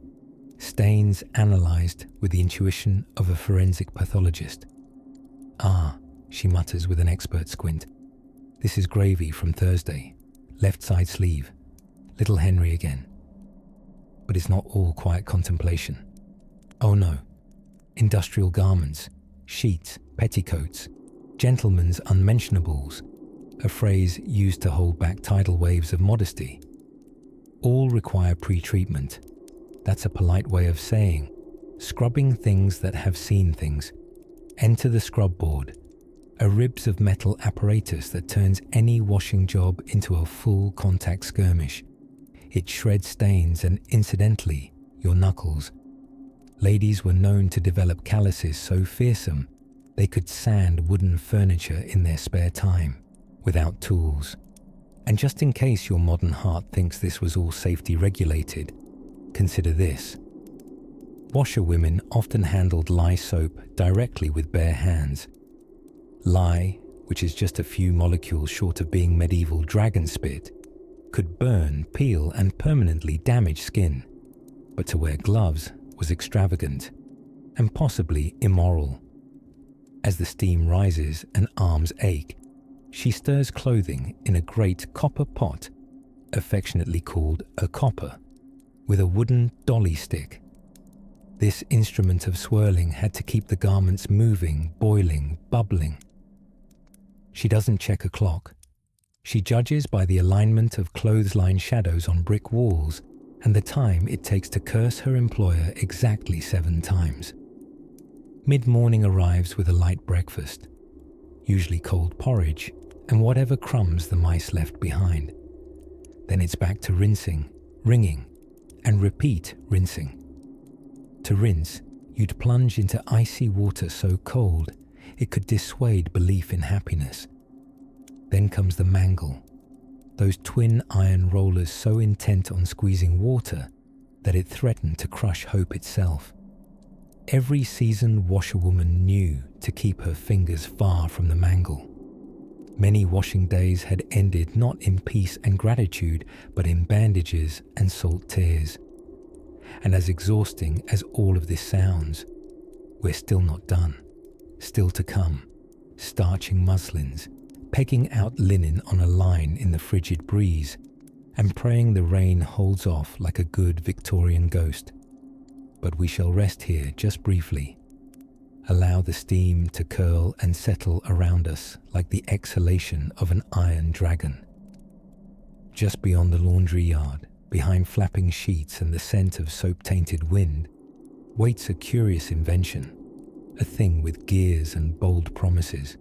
A: Stains analysed with the intuition of a forensic pathologist. Ah, she mutters with an expert squint. This is gravy from Thursday. Left side sleeve. Little Henry again. But it's not all quiet contemplation. Oh no. Industrial garments, sheets, petticoats, gentlemen's unmentionables, a phrase used to hold back tidal waves of modesty. All require pre-treatment. That's a polite way of saying, scrubbing things that have seen things. Enter the scrub board. a ribs of metal apparatus that turns any washing job into a full contact skirmish. It shreds stains and, incidentally, your knuckles. Ladies were known to develop calluses so fearsome they could sand wooden furniture in their spare time, without tools. And just in case your modern heart thinks this was all safety regulated, consider this. Washerwomen often handled lye soap directly with bare hands. Lye, which is just a few molecules short of being medieval dragon spit, could burn, peel, and permanently damage skin. But to wear gloves was extravagant and possibly immoral. As the steam rises and arms ache, she stirs clothing in a great copper pot, affectionately called a copper, with a wooden dolly stick. This instrument of swirling had to keep the garments moving, boiling, bubbling. She doesn't check a clock. She judges by the alignment of clothesline shadows on brick walls and the time it takes to curse her employer exactly 7 times. Mid-morning arrives with a light breakfast, usually cold porridge and whatever crumbs the mice left behind. Then it's back to rinsing, wringing, and repeat rinsing. To rinse, you'd plunge into icy water so cold it could dissuade belief in happiness. Then comes the mangle, those twin iron rollers so intent on squeezing water that it threatened to crush hope itself. Every seasoned washerwoman knew to keep her fingers far from the mangle. Many washing days had ended not in peace and gratitude, but in bandages and salt tears. And as exhausting as all of this sounds, we're still not done. Still to come, starching muslins, pegging out linen on a line in the frigid breeze, and praying the rain holds off like a good Victorian ghost. But we shall rest here just briefly. Allow the steam to curl and settle around us like the exhalation of an iron dragon. Just beyond the laundry yard, behind flapping sheets and the scent of soap-tainted wind, waits a curious invention, a thing with gears and bold promises.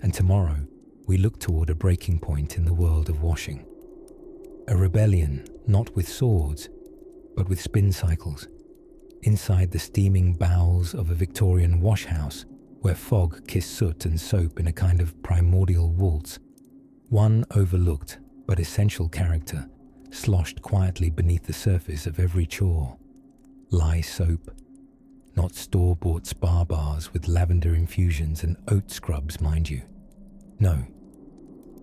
A: And tomorrow, we look toward a breaking point in the world of washing. A rebellion, not with swords, but with spin cycles. Inside the steaming bowels of a Victorian washhouse, where fog kissed soot and soap in a kind of primordial waltz, one overlooked but essential character sloshed quietly beneath the surface of every chore. Lye soap. Not store-bought spa bars with lavender infusions and oat scrubs, mind you. No.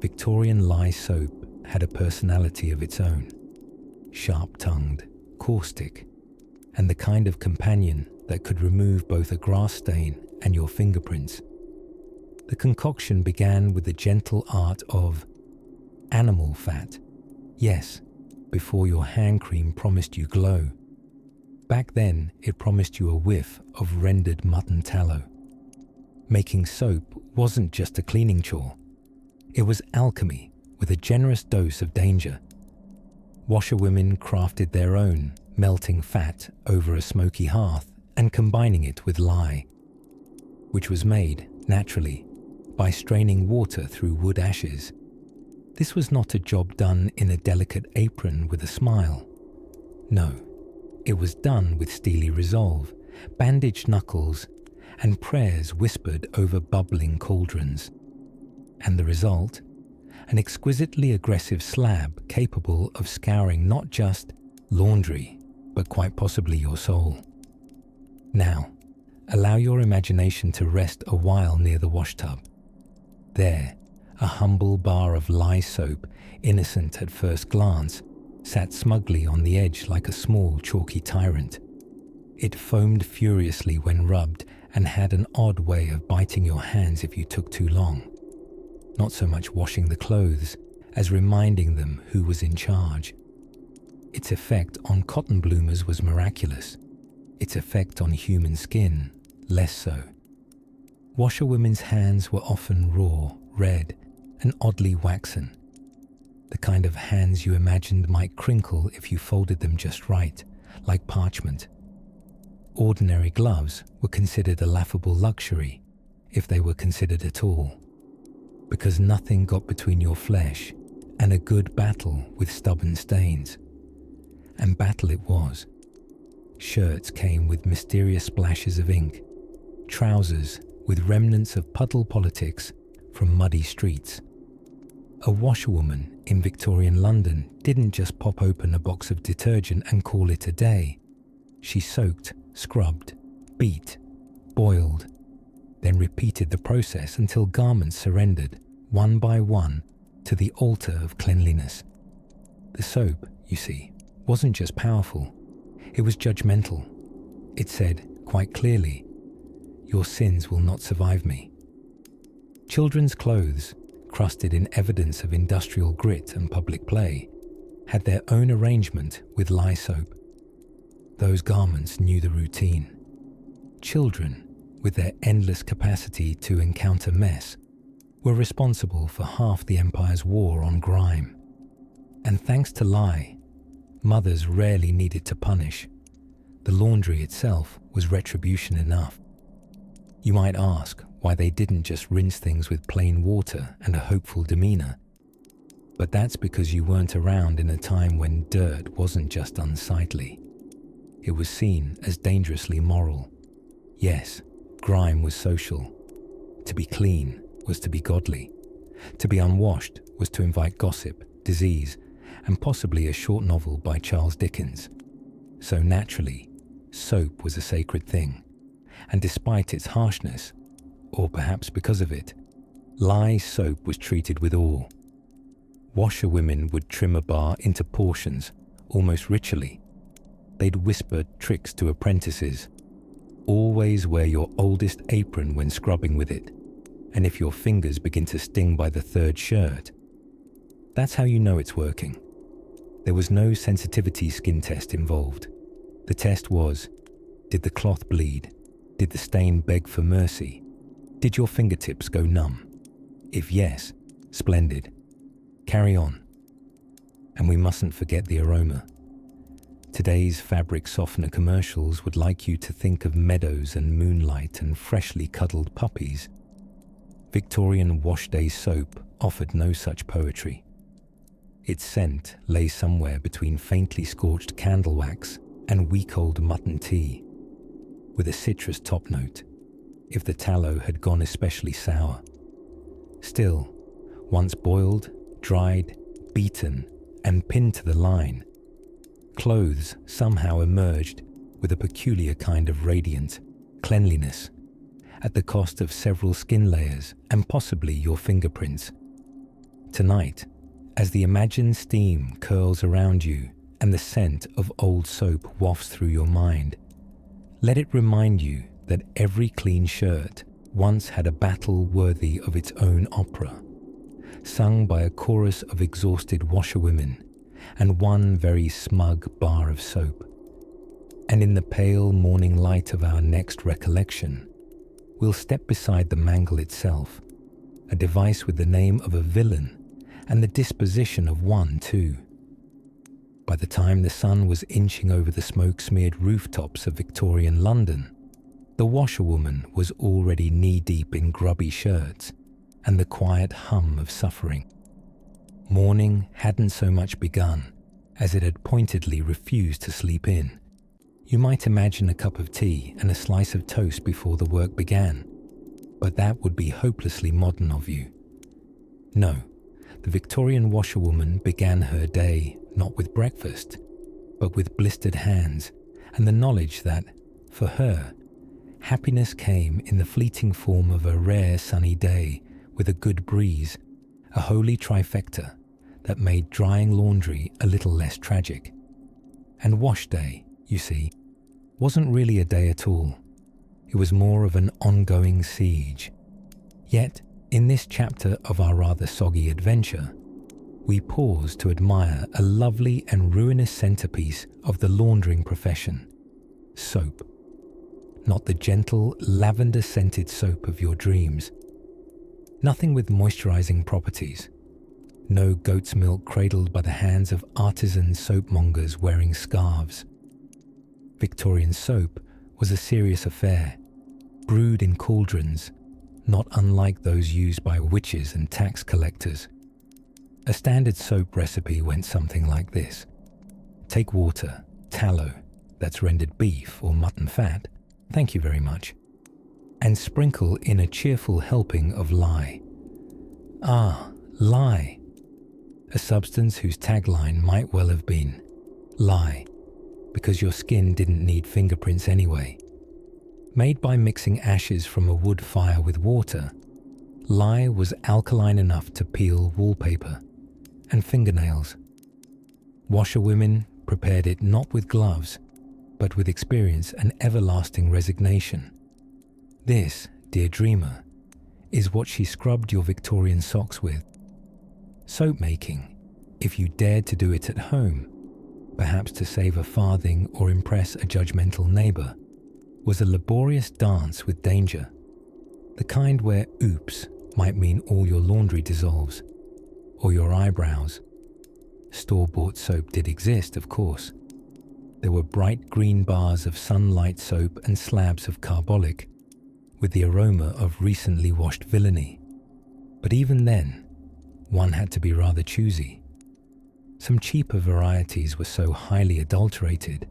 A: Victorian lye soap had a personality of its own. Sharp-tongued, caustic, and the kind of companion that could remove both a grass stain and your fingerprints. The concoction began with the gentle art of animal fat. Yes, before your hand cream promised you glow. Back then, it promised you a whiff of rendered mutton tallow. Making soap wasn't just a cleaning chore. It was alchemy with a generous dose of danger. Washerwomen crafted their own, melting fat over a smoky hearth and combining it with lye, which was made, naturally, by straining water through wood ashes. This was not a job done in a delicate apron with a smile. No, it was done with steely resolve, bandaged knuckles, and prayers whispered over bubbling cauldrons. And the result? An exquisitely aggressive slab capable of scouring not just laundry, but quite possibly your soul. Now, allow your imagination to rest a while near the washtub. There, a humble bar of lye soap, innocent at first glance, sat smugly on the edge like a small chalky tyrant. It foamed furiously when rubbed and had an odd way of biting your hands if you took too long. Not so much washing the clothes as reminding them who was in charge. Its effect on cotton bloomers was miraculous. Its effect on human skin, less so. Washerwomen's hands were often raw, red, and oddly waxen. The kind of hands you imagined might crinkle if you folded them just right, like parchment. Ordinary gloves were considered a laughable luxury. if they were considered at all, because nothing got between your flesh and a good battle with stubborn stains. And battle it was. Shirts came with mysterious splashes of ink, trousers with remnants of puddle politics from muddy streets. A washerwoman in Victorian London didn't just pop open a box of detergent and call it a day. She soaked, scrubbed, beat, boiled, then repeated the process until garments surrendered, one by one, to the altar of cleanliness. The soap, you see, wasn't just powerful, it was judgmental. It said, quite clearly, "Your sins will not survive me." Children's clothes, crusted in evidence of industrial grit and public play, had their own arrangement with lye soap. Those garments knew the routine. Children, with their endless capacity to encounter mess, were responsible for half the empire's war on grime. And thanks to lye, mothers rarely needed to punish. The laundry itself was retribution enough. You might ask why they didn't just rinse things with plain water and a hopeful demeanor. But that's because you weren't around in a time when dirt wasn't just unsightly. It was seen as dangerously moral. Yes, grime was social. To be clean was to be godly. To be unwashed was to invite gossip, disease, and possibly a short novel by Charles Dickens. So naturally, soap was a sacred thing. And despite its harshness, or perhaps because of it, lye soap was treated with awe. Washerwomen would trim a bar into portions, almost ritually. They'd whisper tricks to apprentices. Always wear your oldest apron when scrubbing with it, and if your fingers begin to sting by the third shirt, that's how you know it's working. There was no sensitivity skin test involved. The test was, did the cloth bleed? Did the stain beg for mercy? Did your fingertips go numb? If yes, splendid. Carry on. And we mustn't forget the aroma. Today's fabric softener commercials would like you to think of meadows and moonlight and freshly cuddled puppies. Victorian wash day soap offered no such poetry. Its scent lay somewhere between faintly scorched candle wax and week-old mutton tea, with a citrus top note, if the tallow had gone especially sour. Still, once boiled, dried, beaten, and pinned to the line, clothes somehow emerged with a peculiar kind of radiant cleanliness, at the cost of several skin layers and possibly your fingerprints. Tonight, as the imagined steam curls around you and the scent of old soap wafts through your mind, let it remind you that every clean shirt once had a battle worthy of its own opera, sung by a chorus of exhausted washerwomen and one very smug bar of soap. And in the pale morning light of our next recollection, we'll step beside the mangle itself, a device with the name of a villain and the disposition of one too. By the time the sun was inching over the smoke-smeared rooftops of Victorian London, the washerwoman was already knee-deep in grubby shirts and the quiet hum of suffering. Morning hadn't so much begun as it had pointedly refused to sleep in. You might imagine a cup of tea and a slice of toast before the work began, but that would be hopelessly modern of you. No, the Victorian washerwoman began her day not with breakfast, but with blistered hands and the knowledge that, for her, happiness came in the fleeting form of a rare sunny day with a good breeze, a holy trifecta that made drying laundry a little less tragic. And wash day, you see, wasn't really a day at all. It was more of an ongoing siege. Yet, in this chapter of our rather soggy adventure, we pause to admire a lovely and ruinous centerpiece of the laundering profession, soap. Not the gentle, lavender-scented soap of your dreams. Nothing with moisturizing properties. No goat's milk cradled by the hands of artisan soapmongers wearing scarves. Victorian soap was a serious affair, brewed in cauldrons, not unlike those used by witches and tax collectors. A standard soap recipe went something like this. Take water, tallow, that's rendered beef or mutton fat, thank you very much, and sprinkle in a cheerful helping of lye. Ah, lye! A substance whose tagline might well have been, lye, because your skin didn't need fingerprints anyway. Made by mixing ashes from a wood fire with water, lye was alkaline enough to peel wallpaper and fingernails. Washerwomen prepared it not with gloves, but with experience and everlasting resignation. This, dear dreamer, is what she scrubbed your Victorian socks with. Soap making, if you dared to do it at home, perhaps to save a farthing or impress a judgmental neighbour, was a laborious dance with danger, the kind where oops might mean all your laundry dissolves, or your eyebrows. Store-bought soap did exist, of course. There were bright green bars of sunlight soap and slabs of carbolic, with the aroma of recently washed villainy. But even then, one had to be rather choosy. Some cheaper varieties were so highly adulterated,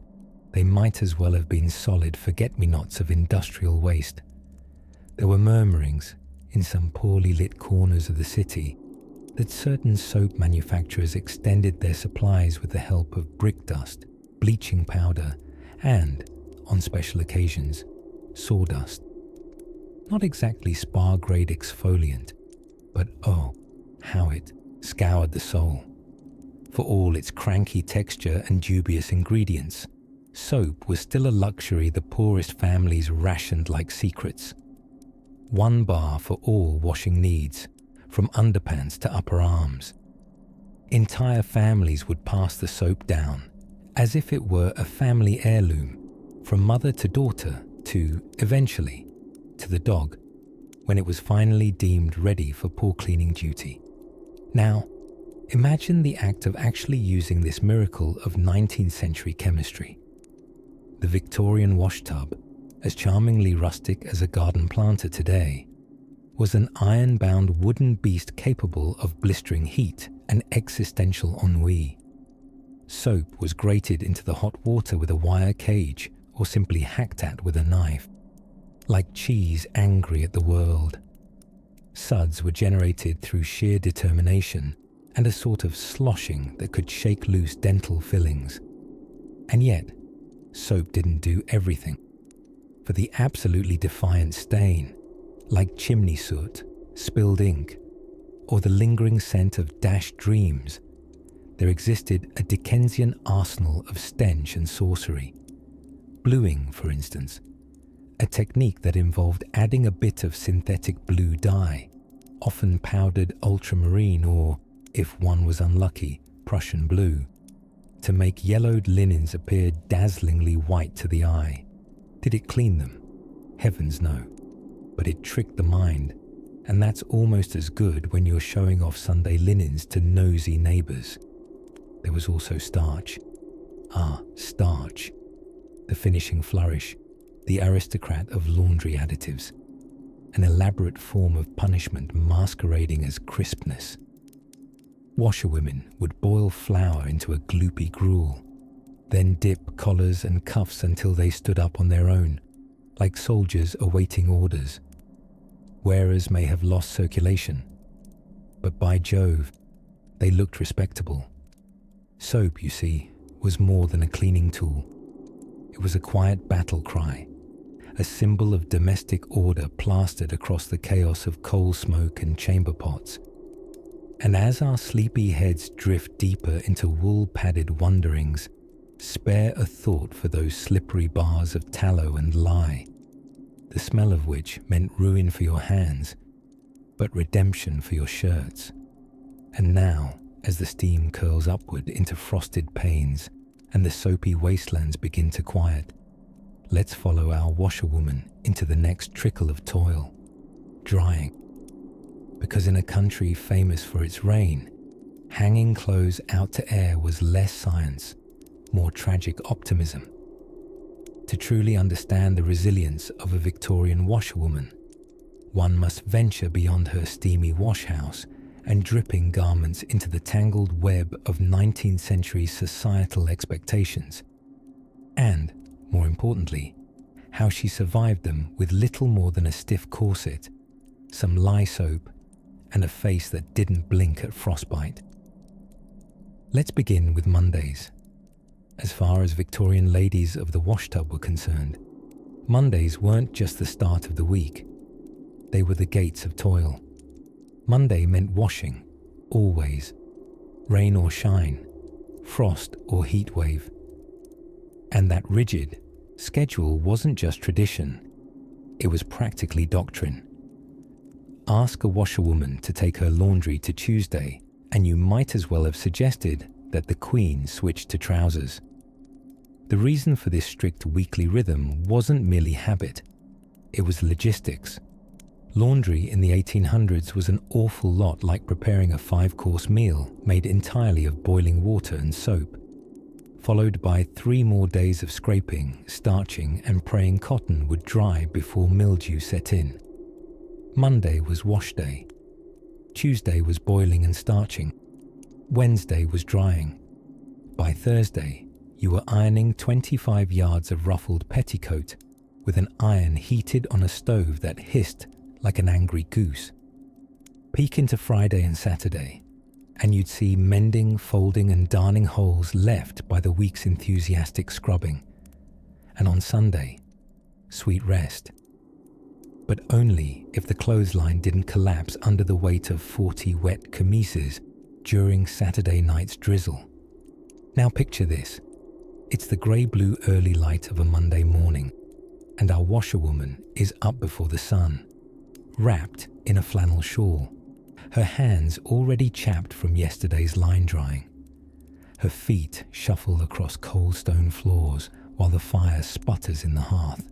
A: they might as well have been solid forget-me-nots of industrial waste. There were murmurings in some poorly lit corners of the city that certain soap manufacturers extended their supplies with the help of brick dust, bleaching powder, and, on special occasions, sawdust. Not exactly spa-grade exfoliant, but oh, how it scoured the soul. For all its cranky texture and dubious ingredients, soap was still a luxury the poorest families rationed like secrets. 1 bar for all washing needs, from underpants to upper arms. Entire families would pass the soap down, as if it were a family heirloom, from mother to daughter to, eventually, to the dog, when it was finally deemed ready for paw cleaning duty. Now, imagine the act of actually using this miracle of 19th century chemistry. The Victorian washtub, as charmingly rustic as a garden planter today, was an iron-bound wooden beast capable of blistering heat and existential ennui. Soap was grated into the hot water with a wire cage or simply hacked at with a knife, like cheese angry at the world. Suds were generated through sheer determination and a sort of sloshing that could shake loose dental fillings. And yet, soap didn't do everything. For the absolutely defiant stain, like chimney soot, spilled ink, or the lingering scent of dashed dreams, there existed a Dickensian arsenal of stench and sorcery. Bluing, for instance, a technique that involved adding a bit of synthetic blue dye, often powdered ultramarine or, if one was unlucky, Prussian blue, to make yellowed linens appear dazzlingly white to the eye. Did it clean them? Heavens no. But it tricked the mind, and that's almost as good when you're showing off Sunday linens to nosy neighbours. There was also starch. Ah, starch. The finishing flourish, the aristocrat of laundry additives. An elaborate form of punishment masquerading as crispness. Washerwomen would boil flour into a gloopy gruel, then dip collars and cuffs until they stood up on their own, like soldiers awaiting orders. Wearers may have lost circulation, but by Jove, they looked respectable. Soap, you see, was more than a cleaning tool. It was a quiet battle cry, a symbol of domestic order plastered across the chaos of coal smoke and chamber pots. And as our sleepy heads drift deeper into wool-padded wonderings, spare a thought for those slippery bars of tallow and lye, the smell of which meant ruin for your hands, but redemption for your shirts. And now, as the steam curls upward into frosted panes and the soapy wastelands begin to quiet, let's follow our washerwoman into the next trickle of toil, drying. Because in a country famous for its rain, hanging clothes out to air was less science, more tragic optimism. To truly understand the resilience of a Victorian washerwoman, one must venture beyond her steamy washhouse and dripping garments into the tangled web of 19th century societal expectations. And, more importantly, how she survived them with little more than a stiff corset, some lye soap, and a face that didn't blink at frostbite. Let's begin with Mondays. As far as Victorian ladies of the washtub were concerned, Mondays weren't just the start of the week. They were the gates of toil. Monday meant washing, always, rain or shine, frost or heat wave. And that rigid schedule wasn't just tradition, it was practically doctrine. Ask a washerwoman to take her laundry to Tuesday, and you might as well have suggested that the Queen switched to trousers. The reason for this strict weekly rhythm wasn't merely habit, it was logistics. Laundry in the 1800s was an awful lot like preparing a 5-course meal made entirely of boiling water and soap, followed by 3 more days of scraping, starching, and praying cotton would dry before mildew set in. Monday was wash day. Tuesday was boiling and starching. Wednesday was drying. By Thursday, you were ironing 25 yards of ruffled petticoat with an iron heated on a stove that hissed like an angry goose. Peek into Friday and Saturday, and you'd see mending, folding, and darning holes left by the week's enthusiastic scrubbing. And on Sunday, sweet rest. But only if the clothesline didn't collapse under the weight of 40 wet chemises during Saturday night's drizzle. Now picture this. It's the grey-blue early light of a Monday morning, and our washerwoman is up before the sun, wrapped in a flannel shawl, her hands already chapped from yesterday's line drying. Her feet shuffle across cold stone floors while the fire sputters in the hearth,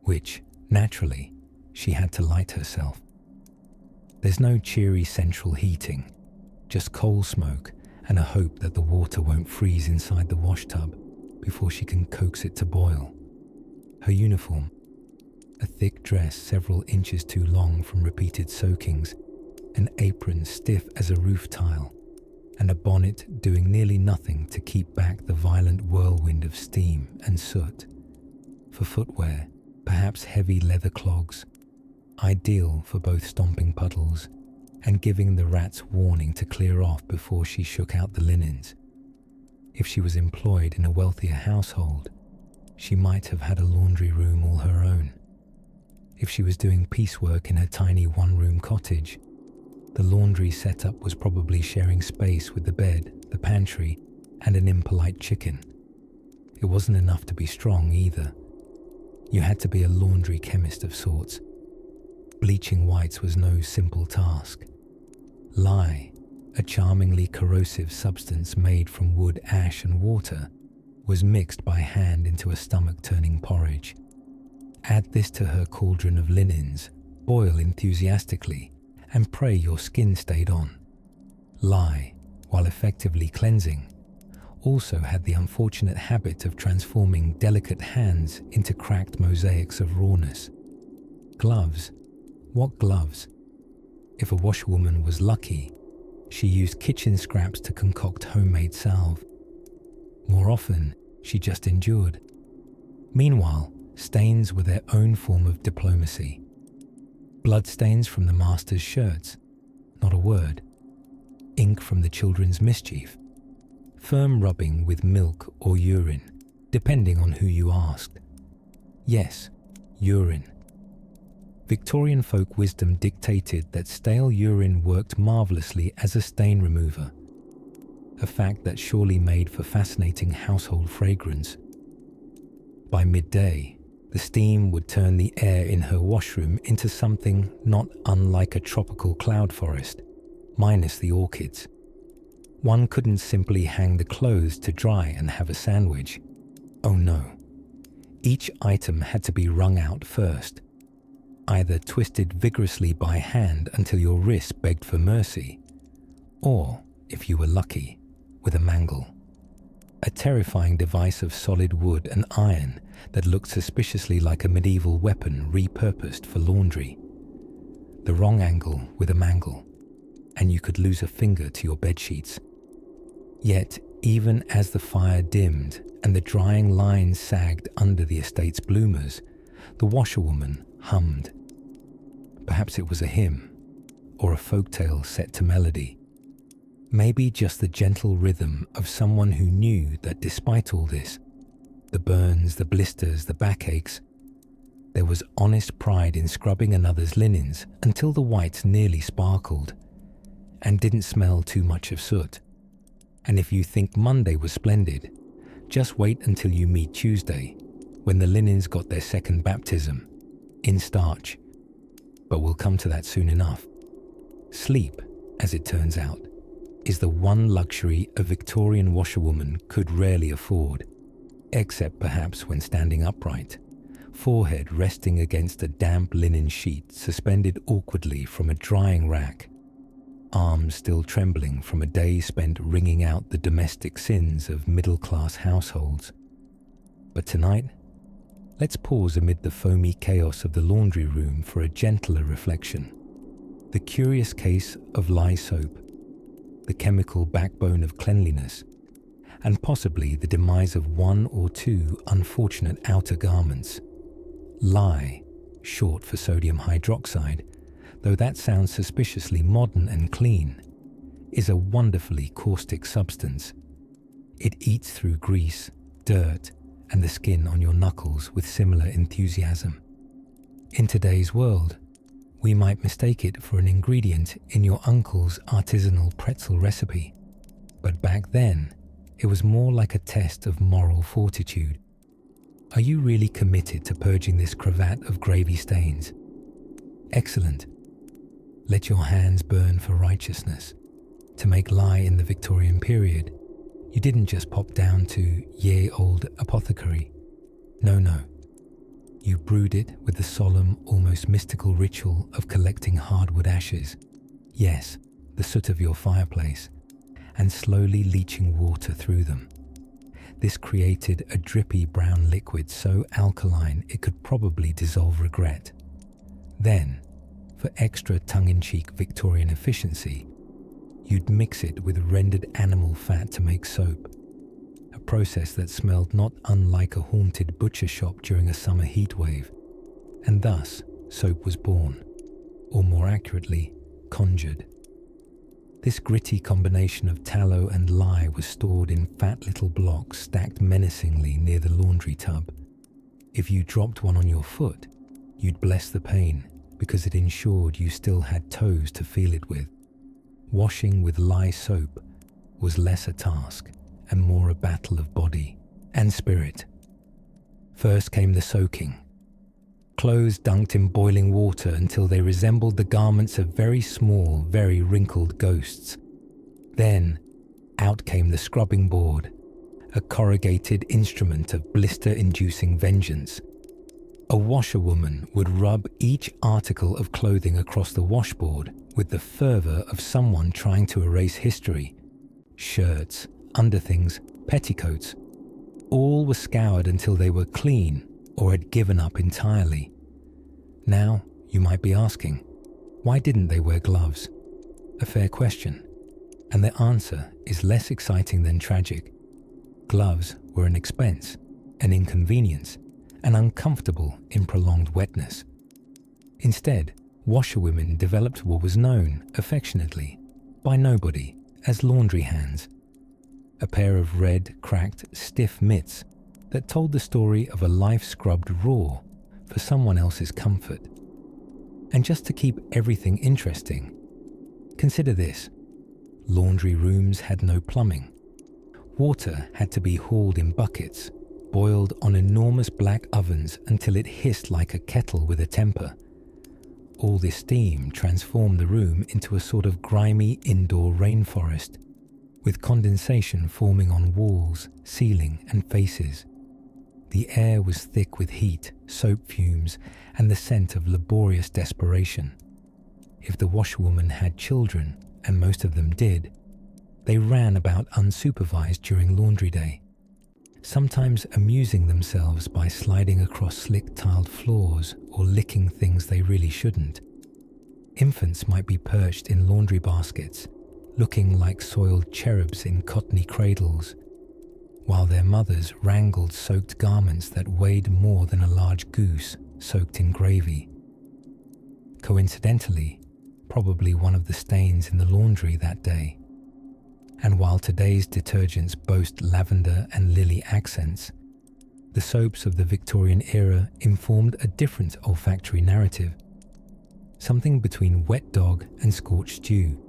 A: which, naturally, she had to light herself. There's no cheery central heating, just coal smoke and a hope that the water won't freeze inside the washtub before she can coax it to boil. Her uniform, a thick dress several inches too long from repeated soakings, an apron stiff as a roof tile, and a bonnet doing nearly nothing to keep back the violent whirlwind of steam and soot. For footwear, perhaps heavy leather clogs, ideal for both stomping puddles and giving the rats warning to clear off before she shook out the linens. If she was employed in a wealthier household, she might have had a laundry room all her own. If she was doing piecework in her tiny one-room cottage, the laundry setup was probably sharing space with the bed, the pantry, and an impolite chicken. It wasn't enough to be strong either. You had to be a laundry chemist of sorts. Bleaching whites was no simple task. Lye, a charmingly corrosive substance made from wood, ash, and water, was mixed by hand into a stomach-turning porridge. Add this to her cauldron of linens, boil enthusiastically, and pray your skin stayed on. Lye, while effectively cleansing, also had the unfortunate habit of transforming delicate hands into cracked mosaics of rawness. Gloves. What gloves? If a washerwoman was lucky, she used kitchen scraps to concoct homemade salve. More often, she just endured. Meanwhile, stains were their own form of diplomacy. Bloodstains from the master's shirts, not a word. Ink from the children's mischief. Firm rubbing with milk or urine, depending on who you asked. Yes, urine. Victorian folk wisdom dictated that stale urine worked marvellously as a stain remover, a fact that surely made for fascinating household fragrance. By midday, the steam would turn the air in her washroom into something not unlike a tropical cloud forest, minus the orchids. One couldn't simply hang the clothes to dry and have a sandwich. Oh no. Each item had to be wrung out first, either twisted vigorously by hand until your wrist begged for mercy, or, if you were lucky, with a mangle. A terrifying device of solid wood and iron that looked suspiciously like a medieval weapon repurposed for laundry. the wrong angle with a mangle, and you could lose a finger to your bedsheets. Yet, even as the fire dimmed and the drying lines sagged under the estate's bloomers, the washerwoman hummed. Perhaps it was a hymn, or a folktale set to melody. Maybe just the gentle rhythm of someone who knew that despite all this, the burns, the blisters, the backaches, there was honest pride in scrubbing another's linens until the whites nearly sparkled and didn't smell too much of soot. And if you think Monday was splendid, just wait until you meet Tuesday, when the linens got their second baptism, in starch. But we'll come to that soon enough. Sleep, as it turns out, is the one luxury a Victorian washerwoman could rarely afford, except perhaps when standing upright, forehead resting against a damp linen sheet suspended awkwardly from a drying rack, arms still trembling from a day spent wringing out the domestic sins of middle-class households. But tonight, let's pause amid the foamy chaos of the laundry room for a gentler reflection. The curious case of lye soap, the chemical backbone of cleanliness, and possibly the demise of one or two unfortunate outer garments. Lye, short for sodium hydroxide, though that sounds suspiciously modern and clean, is a wonderfully caustic substance. It eats through grease, dirt, and the skin on your knuckles with similar enthusiasm. In today's world, we might mistake it for an ingredient in your uncle's artisanal pretzel recipe, but back then, it was more like a test of moral fortitude. Are you really committed to purging this cravat of gravy stains? Excellent. Let your hands burn for righteousness. To make lye in the Victorian period, you didn't just pop down to ye old apothecary. No. You brewed it with the solemn, almost mystical ritual of collecting hardwood ashes. Yes, the soot of your fireplace, and slowly leaching water through them. This created a drippy brown liquid so alkaline it could probably dissolve regret. Then, for extra tongue-in-cheek Victorian efficiency, you'd mix it with rendered animal fat to make soap, a process that smelled not unlike a haunted butcher shop during a summer heatwave, and thus soap was born, or more accurately, conjured. This gritty combination of tallow and lye was stored in fat little blocks stacked menacingly near the laundry tub. If you dropped one on your foot, you'd bless the pain because it ensured you still had toes to feel it with. Washing with lye soap was less a task and more a battle of body and spirit. First came the soaking. Clothes dunked in boiling water until they resembled the garments of very small, very wrinkled ghosts. Then, out came the scrubbing board, a corrugated instrument of blister-inducing vengeance. A washerwoman would rub each article of clothing across the washboard with the fervour of someone trying to erase history. Shirts, underthings, petticoats, all were scoured until they were clean or had given up entirely. Now, you might be asking, why didn't they wear gloves? A fair question, and the answer is less exciting than tragic. Gloves were an expense, an inconvenience, and uncomfortable in prolonged wetness. Instead, washerwomen developed what was known, affectionately, by nobody, as laundry hands. A pair of red, cracked, stiff mitts that told the story of a life scrubbed raw for someone else's comfort. And just to keep everything interesting, consider this. Laundry rooms had no plumbing. Water had to be hauled in buckets, boiled on enormous black ovens until it hissed like a kettle with a temper. All this steam transformed the room into a sort of grimy indoor rainforest, with condensation forming on walls, ceiling, and faces. The air was thick with heat, soap fumes, and the scent of laborious desperation. If the washerwoman had children, and most of them did, they ran about unsupervised during laundry day, sometimes amusing themselves by sliding across slick tiled floors or licking things they really shouldn't. Infants might be perched in laundry baskets, looking like soiled cherubs in cottony cradles, while their mothers wrangled soaked garments that weighed more than a large goose soaked in gravy. Coincidentally, probably one of the stains in the laundry that day. And while today's detergents boast lavender and lily accents, the soaps of the Victorian era informed a different olfactory narrative, something between wet dog and scorched stew.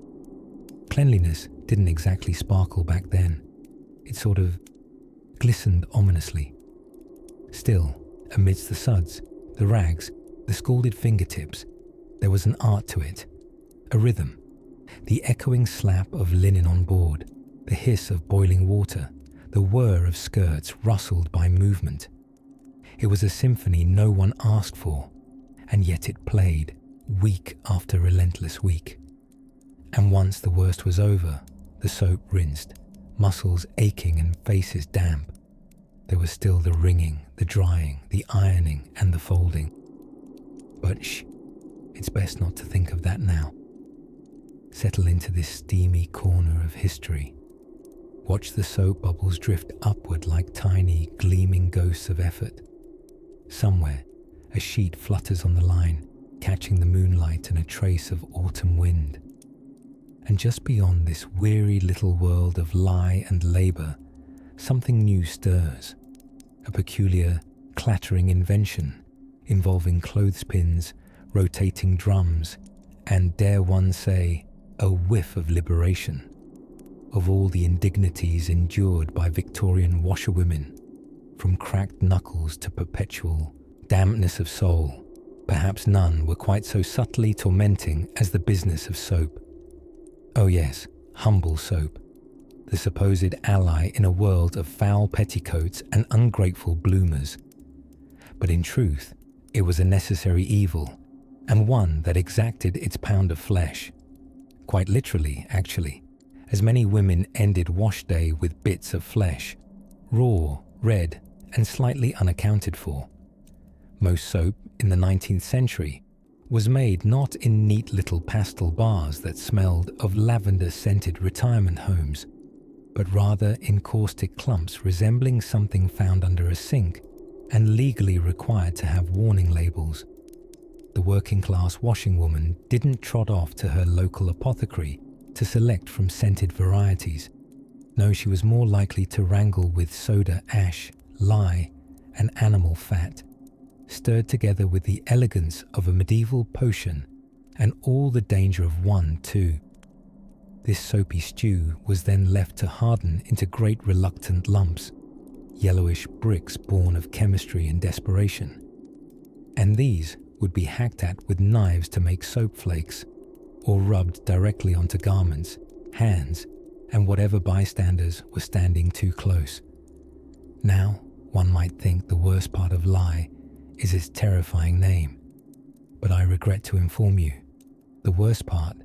A: Cleanliness didn't exactly sparkle back then. It sort of glistened ominously. Still, amidst the suds, the rags, the scalded fingertips, there was an art to it, a rhythm, the echoing slap of linen on board, the hiss of boiling water, the whir of skirts rustled by movement. It was a symphony no one asked for, and yet it played, week after relentless week. And once the worst was over, the soap rinsed, muscles aching and faces damp, there was still the wringing, the drying, the ironing and the folding. But shh, it's best not to think of that now. Settle into this steamy corner of history. Watch the soap bubbles drift upward like tiny, gleaming ghosts of effort. Somewhere, a sheet flutters on the line, catching the moonlight and a trace of autumn wind. And just beyond this weary little world of lie and labour, something new stirs, a peculiar, clattering invention involving clothespins, rotating drums, and, dare one say, a whiff of liberation, of all the indignities endured by Victorian washerwomen, from cracked knuckles to perpetual dampness of soul. Perhaps none were quite so subtly tormenting as the business of soap. Oh yes, humble soap, the supposed ally in a world of foul petticoats and ungrateful bloomers. But in truth, it was a necessary evil, and one that exacted its pound of flesh. Quite literally, actually, as many women ended wash day with bits of flesh, raw, red, and slightly unaccounted for. Most soap in the 19th century was made not in neat little pastel bars that smelled of lavender-scented retirement homes, but rather in caustic clumps resembling something found under a sink and legally required to have warning labels. The working-class washing-woman didn't trot off to her local apothecary to select from scented varieties. No, she was more likely to wrangle with soda ash, lye, and animal fat, stirred together with the elegance of a medieval potion, and all the danger of one too. This soapy stew was then left to harden into great reluctant lumps, yellowish bricks born of chemistry and desperation. And these would be hacked at with knives to make soap flakes, or rubbed directly onto garments, hands, and whatever bystanders were standing too close. Now, one might think the worst part of lye is its terrifying name, but I regret to inform you, the worst part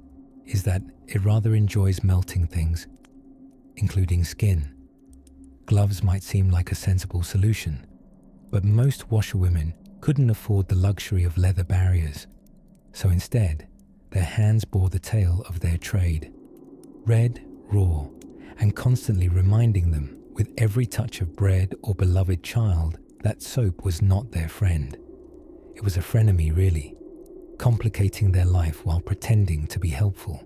A: is that it rather enjoys melting things, including skin. Gloves might seem like a sensible solution, but most washerwomen couldn't afford the luxury of leather barriers, so instead, their hands bore the tale of their trade, red, raw, and constantly reminding them with every touch of bread or beloved child that soap was not their friend. It was a frenemy, really, complicating their life while pretending to be helpful.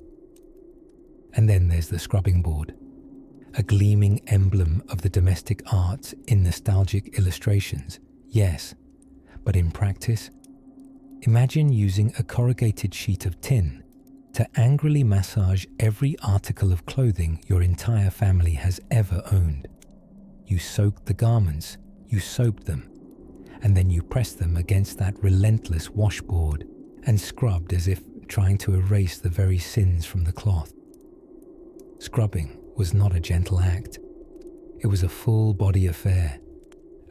A: And then there's the scrubbing board, a gleaming emblem of the domestic arts in nostalgic illustrations, yes, but in practice, imagine using a corrugated sheet of tin to angrily massage every article of clothing your entire family has ever owned. You soaked the garments, you soaped them, and then you pressed them against that relentless washboard and scrubbed as if trying to erase the very sins from the cloth. Scrubbing was not a gentle act. It was a full-body affair,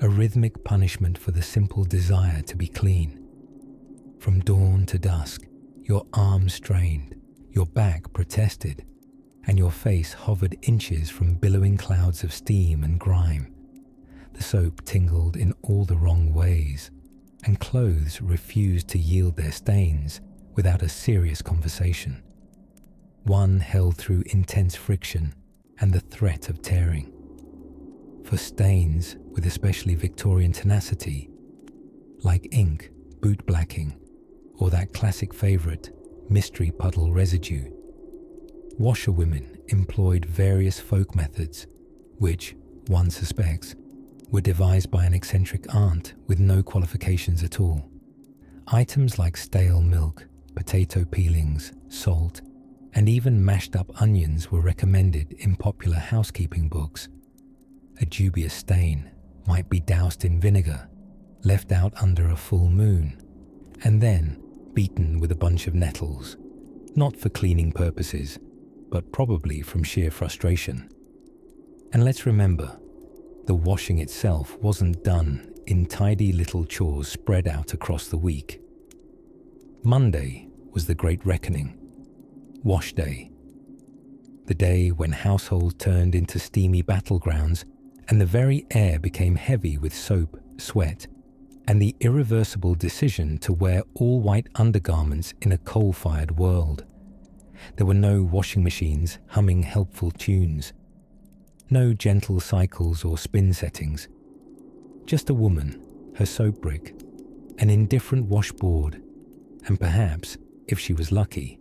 A: a rhythmic punishment for the simple desire to be clean. From dawn to dusk, your arms strained, your back protested, and your face hovered inches from billowing clouds of steam and grime. The soap tingled in all the wrong ways, and clothes refused to yield their stains without a serious conversation. One held through intense friction and the threat of tearing. For stains with especially Victorian tenacity, like ink, boot blacking, or that classic favourite, mystery puddle residue, washerwomen employed various folk methods which, one suspects, were devised by an eccentric aunt with no qualifications at all. Items like stale milk, potato peelings, salt, and even mashed up onions were recommended in popular housekeeping books. A dubious stain might be doused in vinegar, left out under a full moon, and then beaten with a bunch of nettles, not for cleaning purposes, but probably from sheer frustration. And let's remember, the washing itself wasn't done in tidy little chores spread out across the week. Monday was the great reckoning, wash day, the day when households turned into steamy battlegrounds and the very air became heavy with soap, sweat, and the irreversible decision to wear all white undergarments in a coal-fired world. There were no washing machines humming helpful tunes, no gentle cycles or spin settings, just a woman, her soap brick, an indifferent washboard, and perhaps, if she was lucky,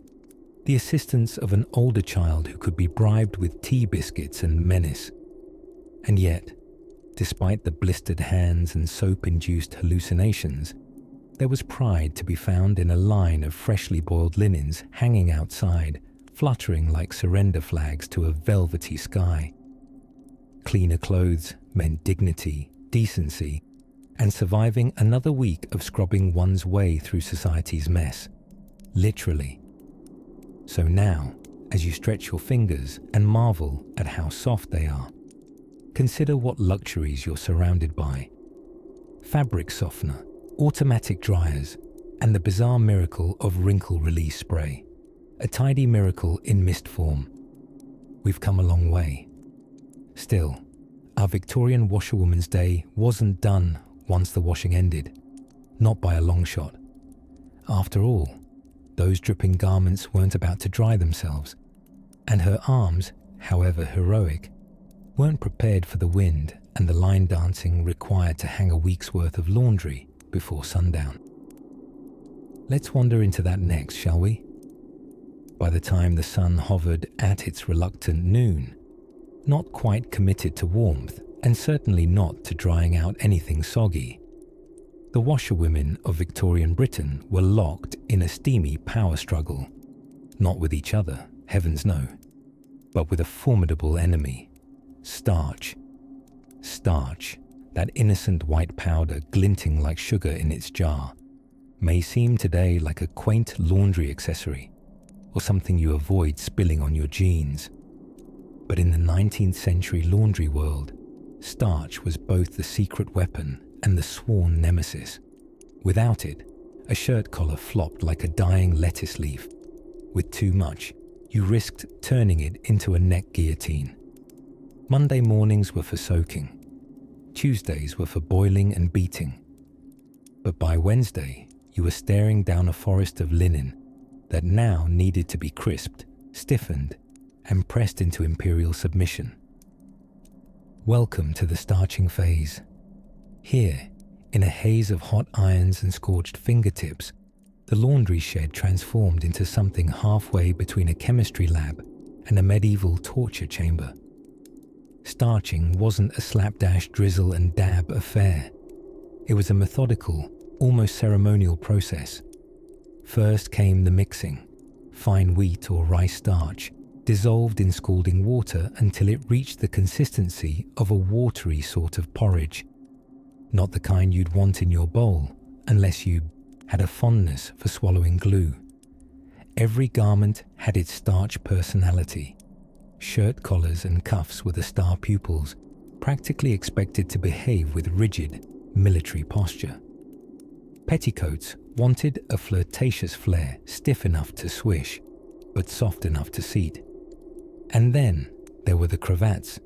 A: the assistance of an older child who could be bribed with tea biscuits and menace. And yet, despite the blistered hands and soap-induced hallucinations, there was pride to be found in a line of freshly boiled linens hanging outside, fluttering like surrender flags to a velvety sky. Cleaner clothes meant dignity, decency, and surviving another week of scrubbing one's way through society's mess, literally. So now, as you stretch your fingers and marvel at how soft they are, consider what luxuries you're surrounded by. Fabric softener, automatic dryers, and the bizarre miracle of wrinkle release spray, a tidy miracle in mist form. We've come a long way. Still, our Victorian washerwoman's day wasn't done once the washing ended, not by a long shot. After all, those dripping garments weren't about to dry themselves, and her arms, however heroic, weren't prepared for the wind and the line dancing required to hang a week's worth of laundry before sundown. Let's wander into that next, shall we? By the time the sun hovered at its reluctant noon, not quite committed to warmth and certainly not to drying out anything soggy, the washerwomen of Victorian Britain were locked in a steamy power struggle, not with each other, heavens no, but with a formidable enemy, starch. Starch, that innocent white powder glinting like sugar in its jar, may seem today like a quaint laundry accessory or something you avoid spilling on your jeans. But in the 19th century laundry world, starch was both the secret weapon and the sworn nemesis. Without it, a shirt collar flopped like a dying lettuce leaf. With too much, you risked turning it into a neck guillotine. Monday mornings were for soaking. Tuesdays were for boiling and beating. But by Wednesday, you were staring down a forest of linen that now needed to be crisped, stiffened, and pressed into imperial submission. Welcome to the starching phase. Here, in a haze of hot irons and scorched fingertips, the laundry shed transformed into something halfway between a chemistry lab and a medieval torture chamber. Starching wasn't a slapdash drizzle and dab affair. It was a methodical, almost ceremonial process. First came the mixing, fine wheat or rice starch, dissolved in scalding water until it reached the consistency of a watery sort of porridge. Not the kind you'd want in your bowl, unless you had a fondness for swallowing glue. Every garment had its starch personality. Shirt collars and cuffs were the star pupils, practically expected to behave with rigid, military posture. Petticoats wanted a flirtatious flair, stiff enough to swish, but soft enough to seat. And then there were the cravats,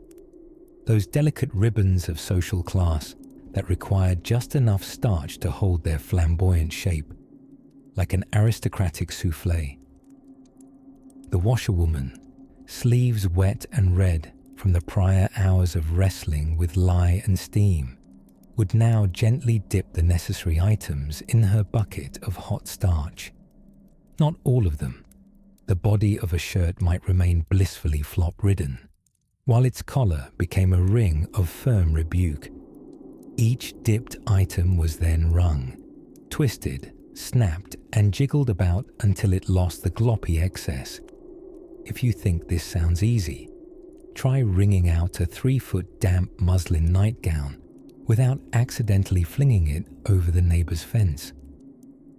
A: those delicate ribbons of social class that required just enough starch to hold their flamboyant shape. like an aristocratic souffle. The washerwoman, sleeves wet and red from the prior hours of wrestling with lye and steam, would now gently dip the necessary items in her bucket of hot starch. Not all of them. The body of a shirt might remain blissfully flop-ridden, while its collar became a ring of firm rebuke. Each dipped item was then wrung, twisted, snapped, and jiggled about until it lost the gloppy excess. If you think this sounds easy, try wringing out a 3-foot damp muslin nightgown without accidentally flinging it over the neighbour's fence,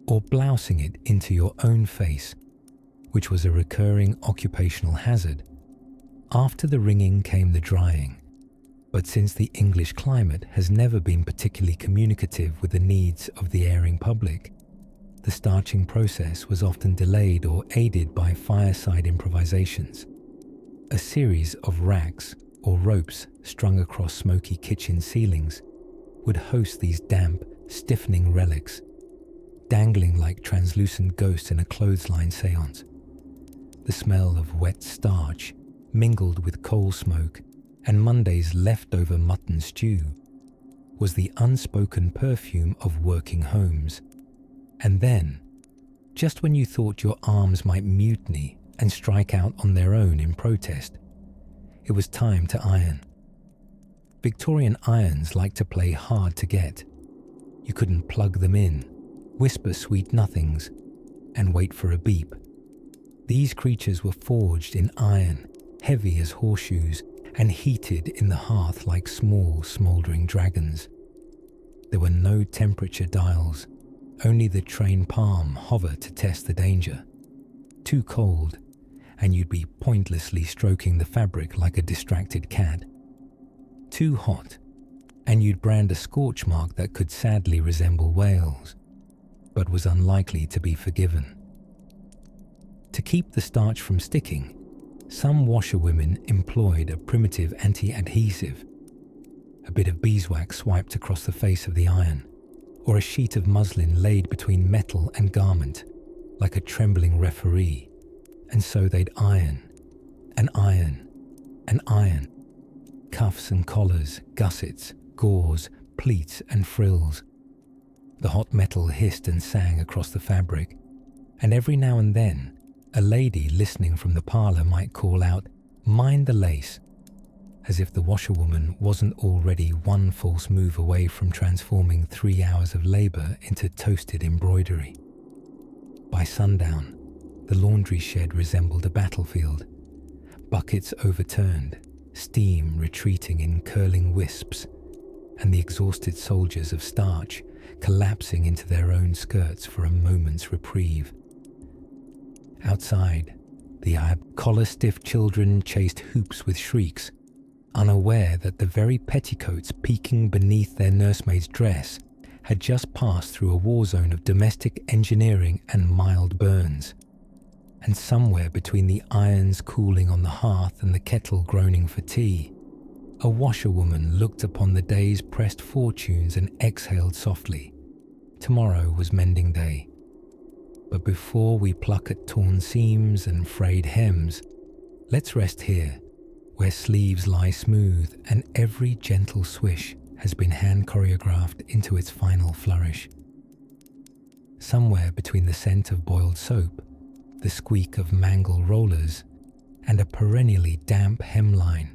A: or blousing it into your own face, which was a recurring occupational hazard. After the wringing came the drying, but since the English climate has never been particularly communicative with the needs of the airing public, the starching process was often delayed or aided by fireside improvisations. A series of racks or ropes strung across smoky kitchen ceilings would host these damp, stiffening relics, dangling like translucent ghosts in a clothesline seance. The smell of wet starch, mingled with coal smoke and Monday's leftover mutton stew, was the unspoken perfume of working homes. And then, just when you thought your arms might mutiny and strike out on their own in protest, it was time to iron. Victorian irons liked to play hard to get. You couldn't plug them in, whisper sweet nothings, and wait for a beep. These creatures were forged in iron, heavy as horseshoes, and heated in the hearth like small, smouldering dragons. There were no temperature dials, only the trained palm hover to test the danger. Too cold, and you'd be pointlessly stroking the fabric like a distracted cat. Too hot, and you'd brand a scorch mark that could sadly resemble whales, but was unlikely to be forgiven. To keep the starch from sticking, some washerwomen employed a primitive anti-adhesive, a bit of beeswax swiped across the face of the iron, or a sheet of muslin laid between metal and garment, like a trembling referee, and so they'd iron, and iron, and iron. Cuffs and collars, gussets, gauze, pleats and frills. The hot metal hissed and sang across the fabric, and every now and then, a lady listening from the parlour might call out, "Mind the lace," as if the washerwoman wasn't already one false move away from transforming 3 hours of labour into toasted embroidery. By sundown, the laundry shed resembled a battlefield. Buckets overturned, steam retreating in curling wisps, and the exhausted soldiers of starch collapsing into their own skirts for a moment's reprieve. Outside, the collar-stiff children chased hoops with shrieks, unaware that the very petticoats peeking beneath their nursemaid's dress had just passed through a war zone of domestic engineering and mild burns. And somewhere between the irons cooling on the hearth and the kettle groaning for tea, a washerwoman looked upon the day's pressed fortunes and exhaled softly. Tomorrow was mending day. But before we pluck at torn seams and frayed hems, let's rest here, where sleeves lie smooth and every gentle swish has been hand choreographed into its final flourish. Somewhere between the scent of boiled soap, the squeak of mangle rollers, and a perennially damp hemline,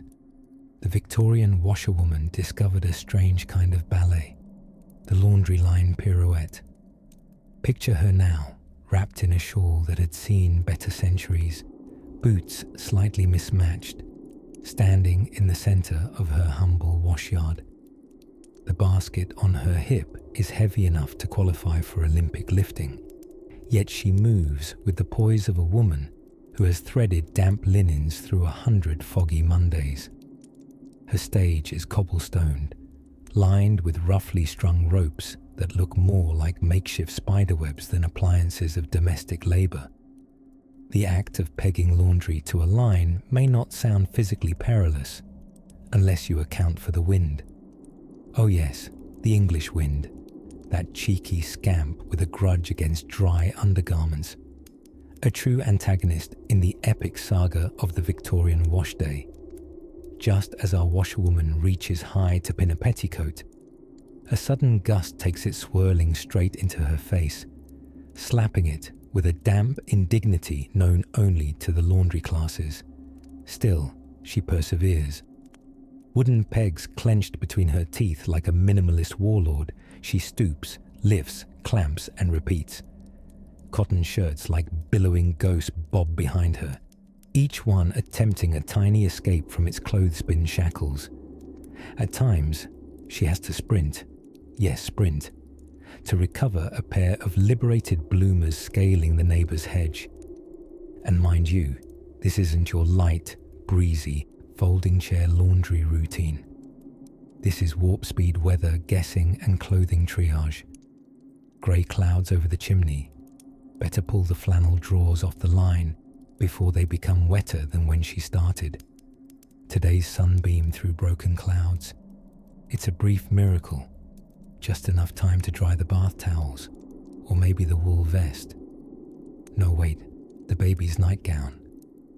A: the Victorian washerwoman discovered a strange kind of ballet, the laundry line pirouette. Picture her now, wrapped in a shawl that had seen better centuries, boots slightly mismatched, standing in the centre of her humble washyard. The basket on her hip is heavy enough to qualify for Olympic lifting, yet she moves with the poise of a woman who has threaded damp linens through 100 foggy Mondays. Her stage is cobblestoned, lined with roughly strung ropes that look more like makeshift spiderwebs than appliances of domestic labour. The act of pegging laundry to a line may not sound physically perilous, unless you account for the wind. Oh yes, the English wind, that cheeky scamp with a grudge against dry undergarments, a true antagonist in the epic saga of the Victorian wash day. Just as our washerwoman reaches high to pin a petticoat, a sudden gust takes it swirling straight into her face, slapping it with a damp indignity known only to the laundry classes. Still, she perseveres. Wooden pegs clenched between her teeth like a minimalist warlord, she stoops, lifts, clamps, and repeats. Cotton shirts like billowing ghosts bob behind her, each one attempting a tiny escape from its clothespin shackles. At times, she has to sprint, yes, sprint, to recover a pair of liberated bloomers scaling the neighbour's hedge. And mind you, this isn't your light, breezy, folding chair laundry routine. This is warp speed weather guessing and clothing triage. Grey clouds over the chimney. Better pull the flannel drawers off the line before they become wetter than when she started. Today's sunbeam through broken clouds. It's a brief miracle. Just enough time to dry the bath towels, or maybe the wool vest. No, wait, the baby's nightgown,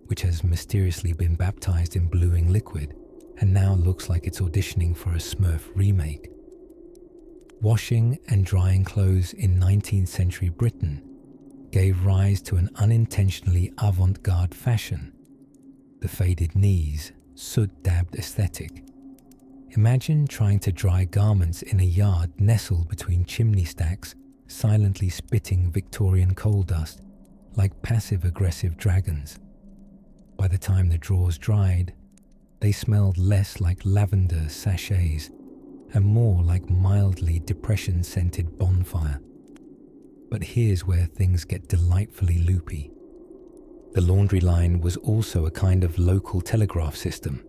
A: which has mysteriously been baptized in bluing liquid and now looks like it's auditioning for a Smurf remake. Washing and drying clothes in 19th century Britain gave rise to an unintentionally avant-garde fashion, the faded knees, soot-dabbed aesthetic. Imagine trying to dry garments in a yard nestled between chimney stacks, silently spitting Victorian coal dust like passive-aggressive dragons. By the time the drawers dried, they smelled less like lavender sachets and more like mildly depression-scented bonfire. But here's where things get delightfully loopy. The laundry line was also a kind of local telegraph system.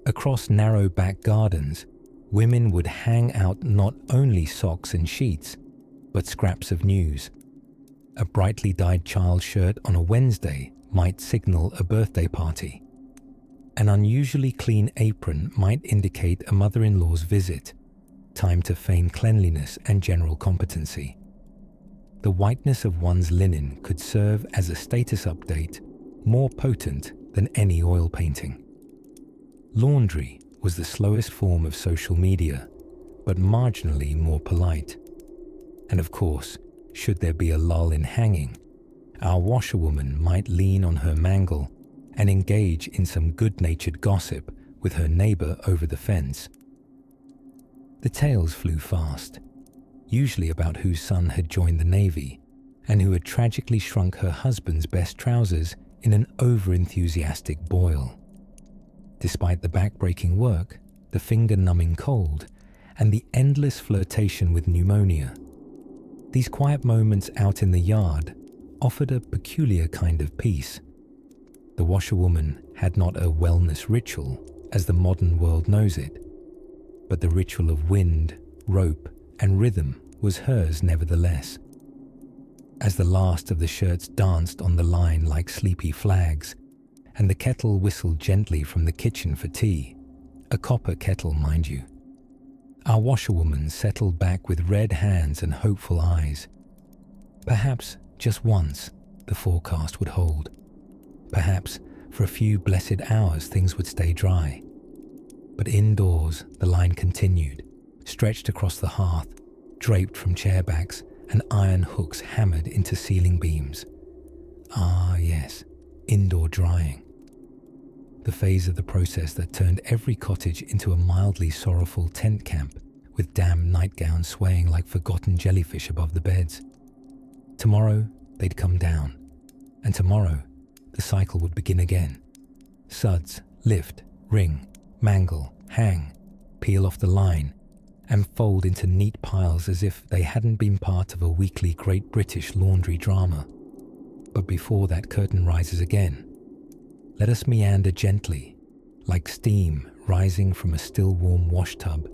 A: Across narrow back gardens, women would hang out not only socks and sheets, but scraps of news. A brightly dyed child shirt on a Wednesday might signal a birthday party. An unusually clean apron might indicate a mother-in-law's visit, time to feign cleanliness and general competency. The whiteness of one's linen could serve as a status update more potent than any oil painting. Laundry was the slowest form of social media, but marginally more polite. And of course, should there be a lull in hanging, our washerwoman might lean on her mangle and engage in some good-natured gossip with her neighbour over the fence. The tales flew fast, usually about whose son had joined the Navy and who had tragically shrunk her husband's best trousers in an over-enthusiastic boil. Despite the back-breaking work, the finger-numbing cold, and the endless flirtation with pneumonia, these quiet moments out in the yard offered a peculiar kind of peace. The washerwoman had not a wellness ritual, as the modern world knows it, but the ritual of wind, rope, and rhythm was hers nevertheless. As the last of the shirts danced on the line like sleepy flags, and the kettle whistled gently from the kitchen for tea, a copper kettle, mind you, our washerwoman settled back with red hands and hopeful eyes. Perhaps just once the forecast would hold. Perhaps for a few blessed hours things would stay dry. But indoors the line continued, stretched across the hearth, draped from chair backs and iron hooks hammered into ceiling beams. Ah yes, indoor drying. The phase of the process that turned every cottage into a mildly sorrowful tent camp, with damp nightgowns swaying like forgotten jellyfish above the beds. Tomorrow they'd come down, and tomorrow the cycle would begin again. Suds, lift, wring, mangle, hang, peel off the line, and fold into neat piles as if they hadn't been part of a weekly Great British laundry drama. But before that curtain rises again, let us meander gently, like steam rising from a still warm wash tub,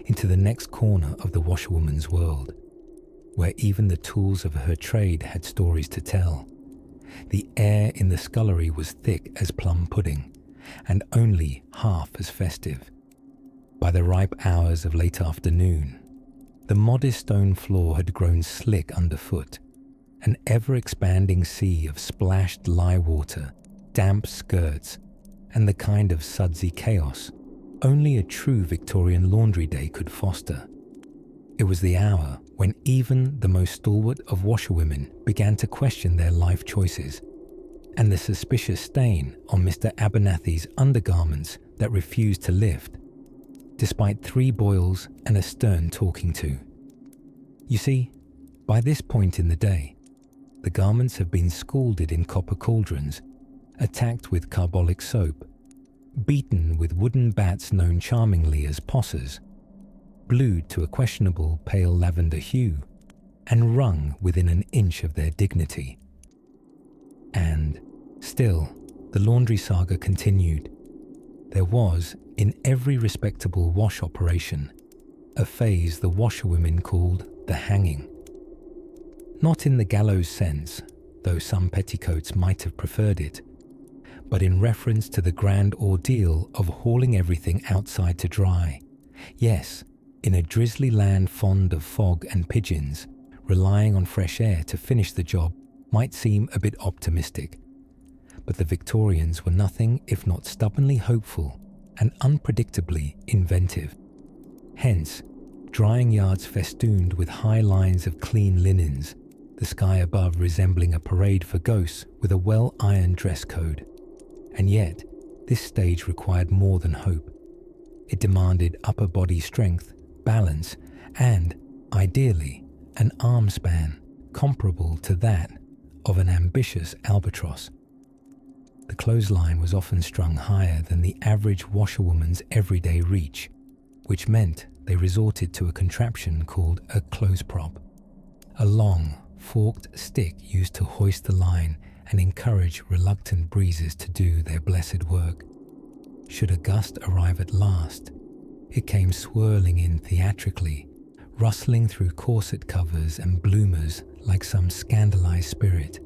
A: into the next corner of the washerwoman's world, where even the tools of her trade had stories to tell. The air in the scullery was thick as plum pudding, and only half as festive. By the ripe hours of late afternoon, The modest stone floor had grown slick underfoot, an ever-expanding sea of splashed lye water, damp skirts, and the kind of sudsy chaos only a true Victorian laundry day could foster. It was the hour when even the most stalwart of washerwomen began to question their life choices, and the suspicious stain on Mr. Abernathy's undergarments that refused to lift, despite 3 boils and a stern talking to. You see, by this point in the day, the garments have been scalded in copper cauldrons, attacked with carbolic soap, beaten with wooden bats known charmingly as possers, blued to a questionable pale lavender hue, and wrung within an inch of their dignity. And still, the laundry saga continued. There was, in every respectable wash operation, a phase the washerwomen called the hanging. Not in the gallows sense, though some petticoats might have preferred it, but in reference to the grand ordeal of hauling everything outside to dry. Yes, in a drizzly land fond of fog and pigeons, relying on fresh air to finish the job might seem a bit optimistic. But the Victorians were nothing if not stubbornly hopeful and unpredictably inventive. Hence, drying yards festooned with high lines of clean linens, the sky above resembling a parade for ghosts with a well-ironed dress code. And yet, this stage required more than hope. It demanded upper body strength, balance, and, ideally, an arm span comparable to that of an ambitious albatross. The clothesline was often strung higher than the average washerwoman's everyday reach, which meant they resorted to a contraption called a clothes prop, a long, forked stick used to hoist the line and encourage reluctant breezes to do their blessed work. Should a gust arrive at last, it came swirling in theatrically, rustling through corset covers and bloomers like some scandalized spirit.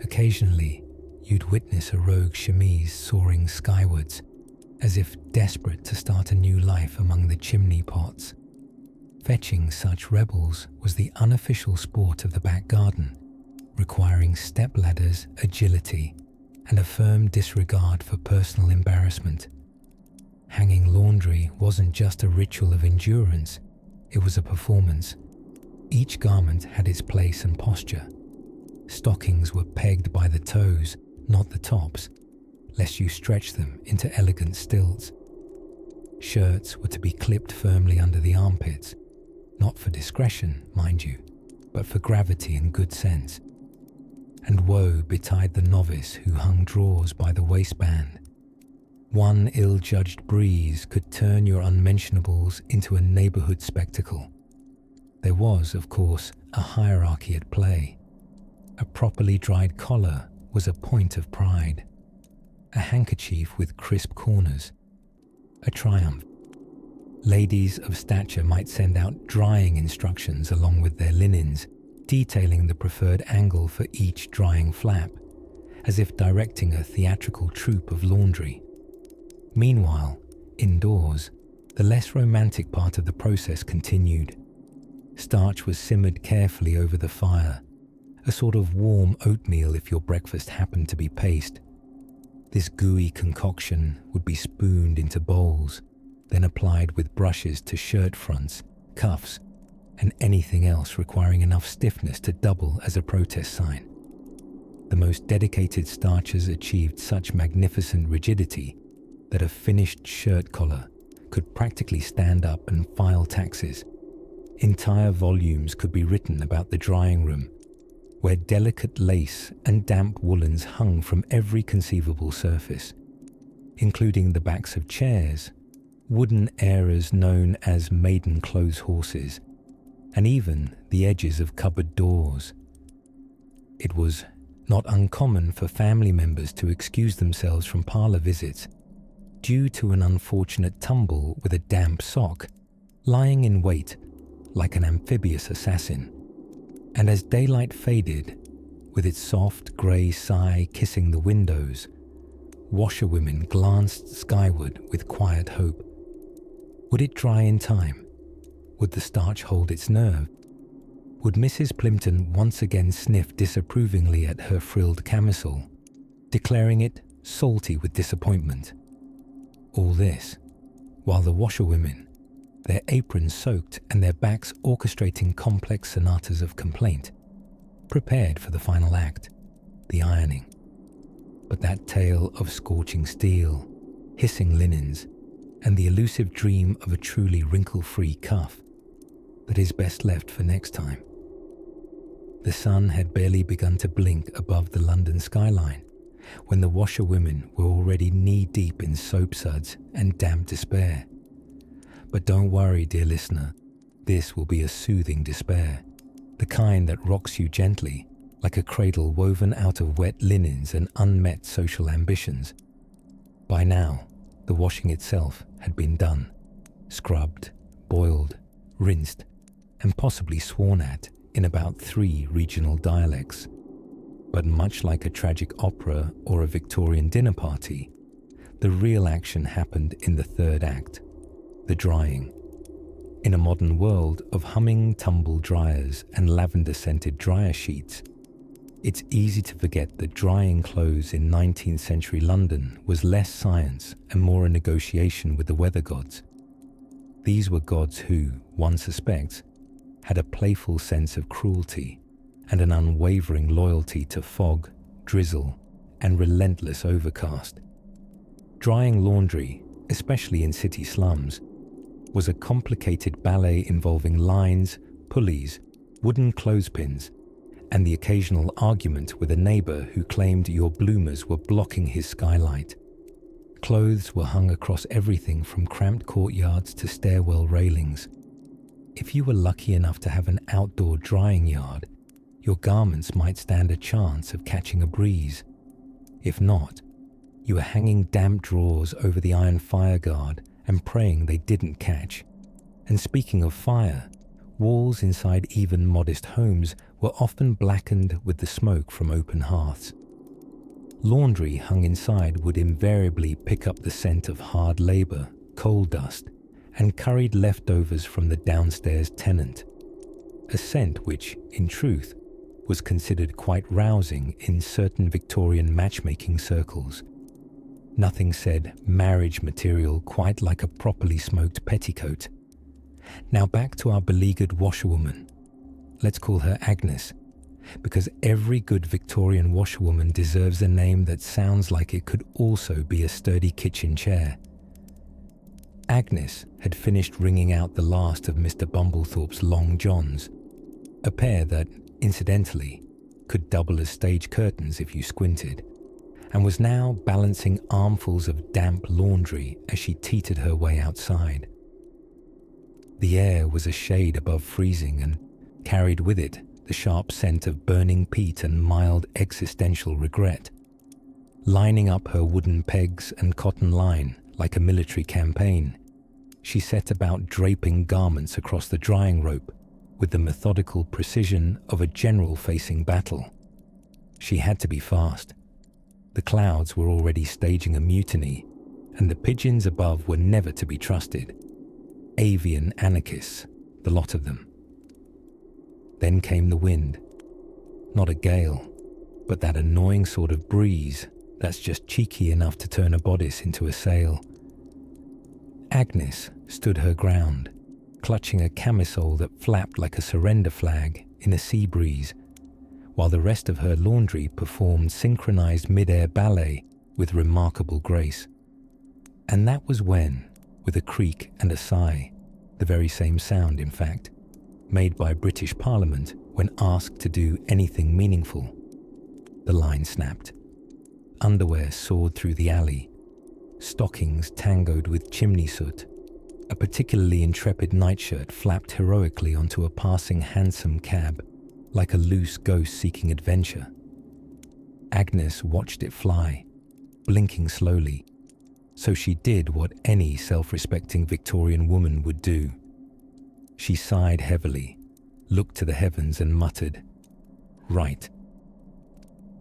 A: Occasionally, you'd witness a rogue chemise soaring skywards, as if desperate to start a new life among the chimney pots. Fetching such rebels was the unofficial sport of the back garden, requiring stepladders, agility, and a firm disregard for personal embarrassment. Hanging laundry wasn't just a ritual of endurance, it was a performance. Each garment had its place and posture. Stockings were pegged by the toes, not the tops, lest you stretch them into elegant stilts. Shirts were to be clipped firmly under the armpits, not for discretion, mind you, but for gravity and good sense. And woe betide the novice who hung drawers by the waistband. One ill-judged breeze could turn your unmentionables into a neighborhood spectacle. There was, of course, a hierarchy at play. A properly dried collar was a point of pride. A handkerchief with crisp corners, a triumph. Ladies of stature might send out drying instructions along with their linens, detailing the preferred angle for each drying flap, as if directing a theatrical troupe of laundry. Meanwhile, indoors, the less romantic part of the process continued. Starch was simmered carefully over the fire, a sort of warm oatmeal if your breakfast happened to be paste. This gooey concoction would be spooned into bowls, then applied with brushes to shirt fronts, cuffs, and anything else requiring enough stiffness to double as a protest sign. The most dedicated starchers achieved such magnificent rigidity that a finished shirt collar could practically stand up and file taxes. Entire volumes could be written about the drying room, where delicate lace and damp woolens hung from every conceivable surface, including the backs of chairs, wooden eras known as maiden clothes horses, and even the edges of cupboard doors. It was not uncommon for family members to excuse themselves from parlour visits due to an unfortunate tumble with a damp sock, lying in wait like an amphibious assassin. And as daylight faded, with its soft grey sigh kissing the windows, washerwomen glanced skyward with quiet hope. Would it dry in time? Would the starch hold its nerve? Would Mrs. Plimpton once again sniff disapprovingly at her frilled camisole, declaring it salty with disappointment? All this, while the washerwomen, their aprons soaked and their backs orchestrating complex sonatas of complaint, prepared for the final act, the ironing. But that tale of scorching steel, hissing linens, and the elusive dream of a truly wrinkle-free cuff that is best left for next time. The sun had barely begun to blink above the London skyline when the washerwomen were already knee-deep in soap suds and damp despair. But don't worry, dear listener, this will be a soothing despair, the kind that rocks you gently like a cradle woven out of wet linens and unmet social ambitions. By now, the washing itself had been done, scrubbed, boiled, rinsed, and possibly sworn at in about 3 regional dialects. But much like a tragic opera or a Victorian dinner party, the real action happened in the third act, the drying. In a modern world of humming tumble dryers and lavender-scented dryer sheets, it's easy to forget that drying clothes in 19th century London was less science and more a negotiation with the weather gods. These were gods who, one suspects, had a playful sense of cruelty and an unwavering loyalty to fog, drizzle, and relentless overcast. Drying laundry, especially in city slums, was a complicated ballet involving lines, pulleys, wooden clothespins, and the occasional argument with a neighbour who claimed your bloomers were blocking his skylight. Clothes were hung across everything from cramped courtyards to stairwell railings. If you were lucky enough to have an outdoor drying yard, your garments might stand a chance of catching a breeze. If not, you were hanging damp drawers over the iron fire guard and praying they didn't catch. And speaking of fire, walls inside even modest homes were often blackened with the smoke from open hearths. Laundry hung inside would invariably pick up the scent of hard labour, coal dust, and curried leftovers from the downstairs tenant, a scent which, in truth, was considered quite rousing in certain Victorian matchmaking circles. Nothing said marriage material quite like a properly smoked petticoat. Now back to our beleaguered washerwoman. Let's call her Agnes, because every good Victorian washerwoman deserves a name that sounds like it could also be a sturdy kitchen chair. Agnes had finished wringing out the last of Mr. Bumblethorpe's long johns, a pair that, incidentally, could double as stage curtains if you squinted, and was now balancing armfuls of damp laundry as she teetered her way outside. The air was a shade above freezing and carried with it the sharp scent of burning peat and mild existential regret. Lining up her wooden pegs and cotton line like a military campaign, she set about draping garments across the drying rope with the methodical precision of a general facing battle. She had to be fast. The clouds were already staging a mutiny, and the pigeons above were never to be trusted. Avian anarchists, the lot of them. Then came the wind. Not a gale, but that annoying sort of breeze that's just cheeky enough to turn a bodice into a sail. Agnes stood her ground, clutching a camisole that flapped like a surrender flag in a sea breeze, while the rest of her laundry performed synchronized mid-air ballet with remarkable grace. And that was when, with a creak and a sigh, the very same sound, in fact, made by British Parliament when asked to do anything meaningful, the line snapped. Underwear soared through the alley. Stockings tangoed with chimney soot. A particularly intrepid nightshirt flapped heroically onto a passing hansom cab, like a loose ghost seeking adventure. Agnes watched it fly, blinking slowly, so she did what any self-respecting Victorian woman would do. She sighed heavily, looked to the heavens and muttered, "Right."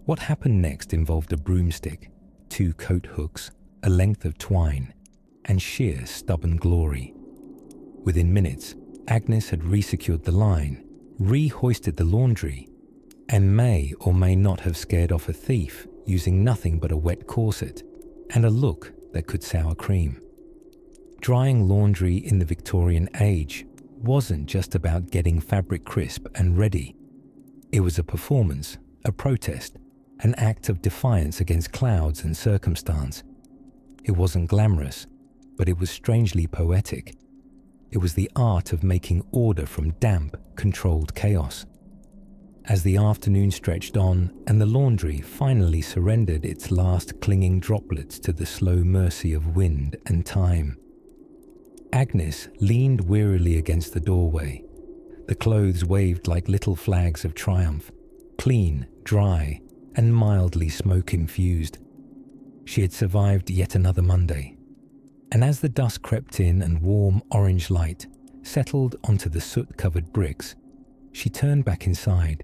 A: What happened next involved a broomstick, 2 coat hooks, a length of twine, and sheer stubborn glory. Within minutes, Agnes had resecured the line, rehoisted the laundry, and may or may not have scared off a thief using nothing but a wet corset and a look that could sour cream. Drying laundry in the Victorian age wasn't just about getting fabric crisp and ready. It was a performance, a protest, an act of defiance against clouds and circumstance. It wasn't glamorous, but it was strangely poetic. It was the art of making order from damp, controlled chaos. As the afternoon stretched on and the laundry finally surrendered its last clinging droplets to the slow mercy of wind and time, Agnes leaned wearily against the doorway. The clothes waved like little flags of triumph, clean, dry, and mildly smoke-infused. She had survived yet another Monday. And as the dusk crept in and warm orange light settled onto the soot-covered bricks, she turned back inside,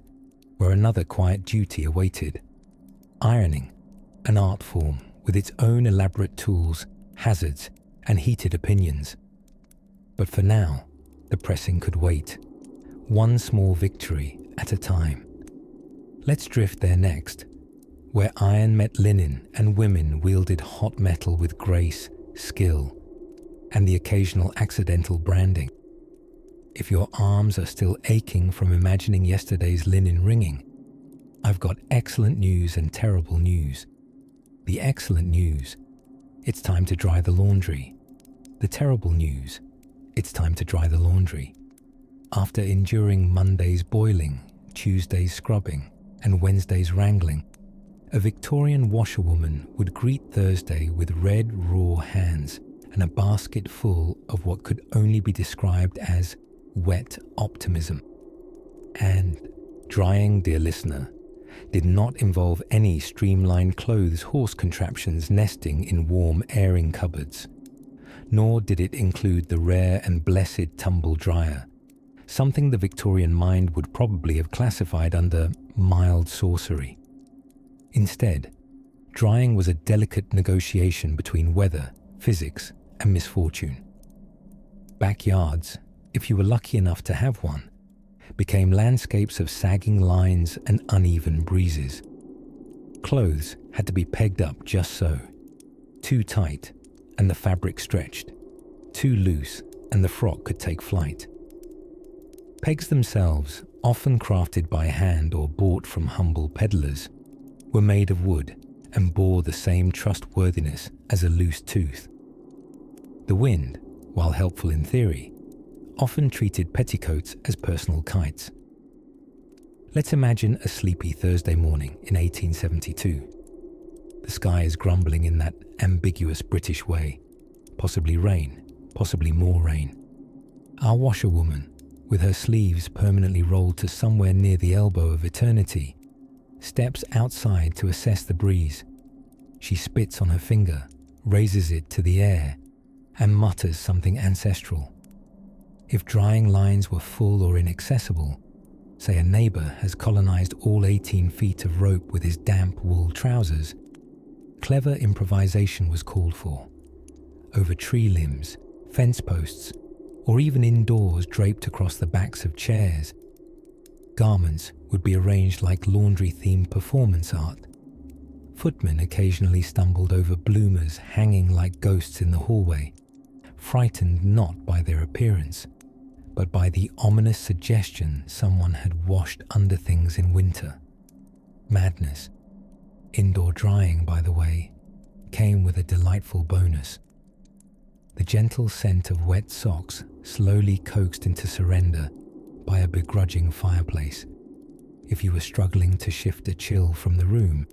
A: where another quiet duty awaited. Ironing, an art form with its own elaborate tools, hazards, and heated opinions. But for now, the pressing could wait. One small victory at a time. Let's drift there next, where iron met linen and women wielded hot metal with grace, skill, and the occasional accidental branding. If your arms are still aching from imagining yesterday's linen wringing, I've got excellent news and terrible news. The excellent news, it's time to dry the laundry. The terrible news, it's time to dry the laundry. After enduring Monday's boiling, Tuesday's scrubbing, and Wednesday's wrangling, a Victorian washerwoman would greet Thursday with red, raw hands and a basket full of what could only be described as wet optimism. And drying, dear listener, did not involve any streamlined clothes horse contraptions nesting in warm airing cupboards, nor did it include the rare and blessed tumble dryer, something the Victorian mind would probably have classified under mild sorcery. Instead, drying was a delicate negotiation between weather, physics, and misfortune. Backyards, if you were lucky enough to have one, became landscapes of sagging lines and uneven breezes. Clothes had to be pegged up just so. Too tight, and the fabric stretched. Too loose, and the frock could take flight. Pegs themselves, often crafted by hand or bought from humble peddlers, were made of wood and bore the same trustworthiness as a loose tooth. The wind, while helpful in theory, often treated petticoats as personal kites. Let's imagine a sleepy Thursday morning in 1872. The sky is grumbling in that ambiguous British way. Possibly rain, possibly more rain. Our washerwoman, with her sleeves permanently rolled to somewhere near the elbow of eternity, steps outside to assess the breeze. She spits on her finger, raises it to the air, and mutters something ancestral. If drying lines were full or inaccessible, say a neighbour has colonized all 18 feet of rope with his damp wool trousers, clever improvisation was called for. Over tree limbs, fence posts, or even indoors draped across the backs of chairs, garments would be arranged like laundry-themed performance art. Footmen occasionally stumbled over bloomers hanging like ghosts in the hallway, frightened not by their appearance, but by the ominous suggestion someone had washed under things in winter. Madness. Indoor drying, by the way, came with a delightful bonus. The gentle scent of wet socks slowly coaxed into surrender by a begrudging fireplace. If you were struggling to shift a chill from the room,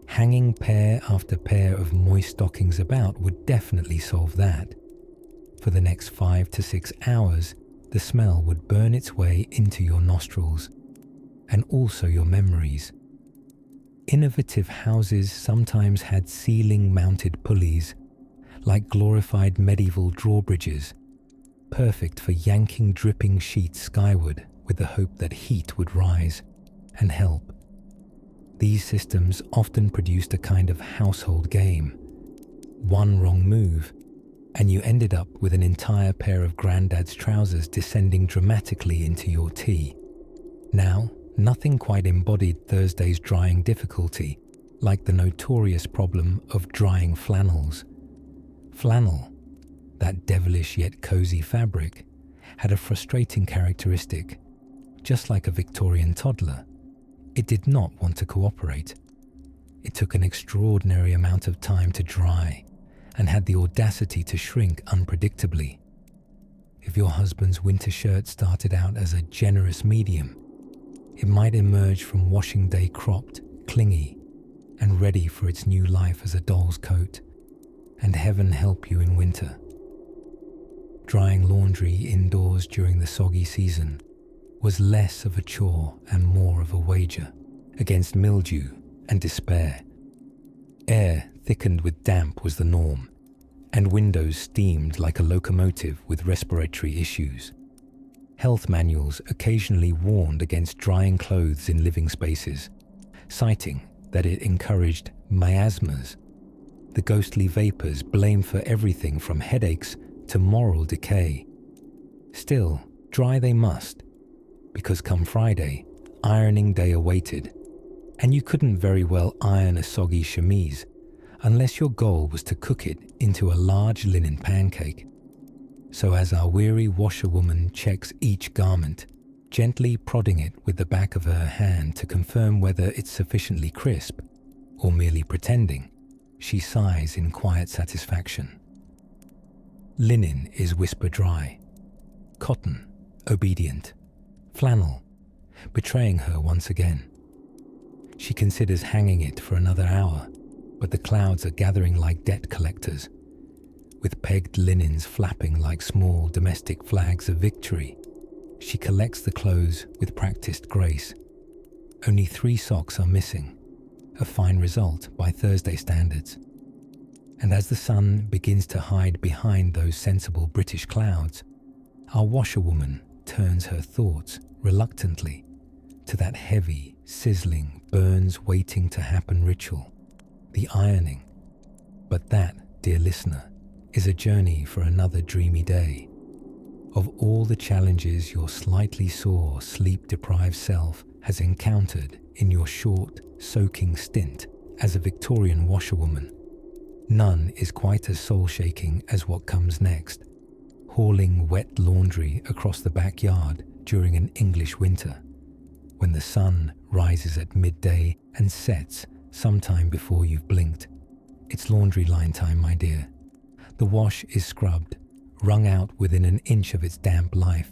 A: hanging pair after pair of moist stockings about would definitely solve that. For the next 5 to 6 hours, the smell would burn its way into your nostrils, and also your memories. Innovative houses sometimes had ceiling-mounted pulleys, like glorified medieval drawbridges, perfect for yanking dripping sheets skyward with the hope that heat would rise and help. These systems often produced a kind of household game. One wrong move, and you ended up with an entire pair of Grandad's trousers descending dramatically into your tea. Now, nothing quite embodied Thursday's drying difficulty like the notorious problem of drying flannels. Flannel, that devilish yet cozy fabric, had a frustrating characteristic. Just like a Victorian toddler, it did not want to cooperate. It took an extraordinary amount of time to dry and had the audacity to shrink unpredictably. If your husband's winter shirt started out as a generous medium, it might emerge from washing day cropped, clingy, and ready for its new life as a doll's coat, and heaven help you in winter. Drying laundry indoors during the soggy season was less of a chore and more of a wager against mildew and despair. Air thickened with damp was the norm, and windows steamed like a locomotive with respiratory issues. Health manuals occasionally warned against drying clothes in living spaces, citing that it encouraged miasmas, the ghostly vapors blamed for everything from headaches to moral decay. Still, dry they must, because come Friday, ironing day awaited, and you couldn't very well iron a soggy chemise unless your goal was to cook it into a large linen pancake. So as our weary washerwoman checks each garment, gently prodding it with the back of her hand to confirm whether it's sufficiently crisp, or merely pretending, she sighs in quiet satisfaction. Linen is whisper dry, cotton, obedient, flannel, betraying her once again. She considers hanging it for another hour, but the clouds are gathering like debt collectors, with pegged linens flapping like small domestic flags of victory. She collects the clothes with practiced grace. Only 3 socks are missing, a fine result by Thursday standards. And as the sun begins to hide behind those sensible British clouds, our washerwoman turns her thoughts reluctantly to that heavy, sizzling, burns waiting to happen ritual, the ironing. But that, dear listener, is a journey for another dreamy day. Of all the challenges your slightly sore, sleep-deprived self has encountered in your short, soaking stint as a Victorian washerwoman, none is quite as soul-shaking as what comes next, hauling wet laundry across the backyard during an English winter, when the sun rises at midday and sets sometime before you've blinked. It's laundry line time, my dear. The wash is scrubbed, wrung out within an inch of its damp life,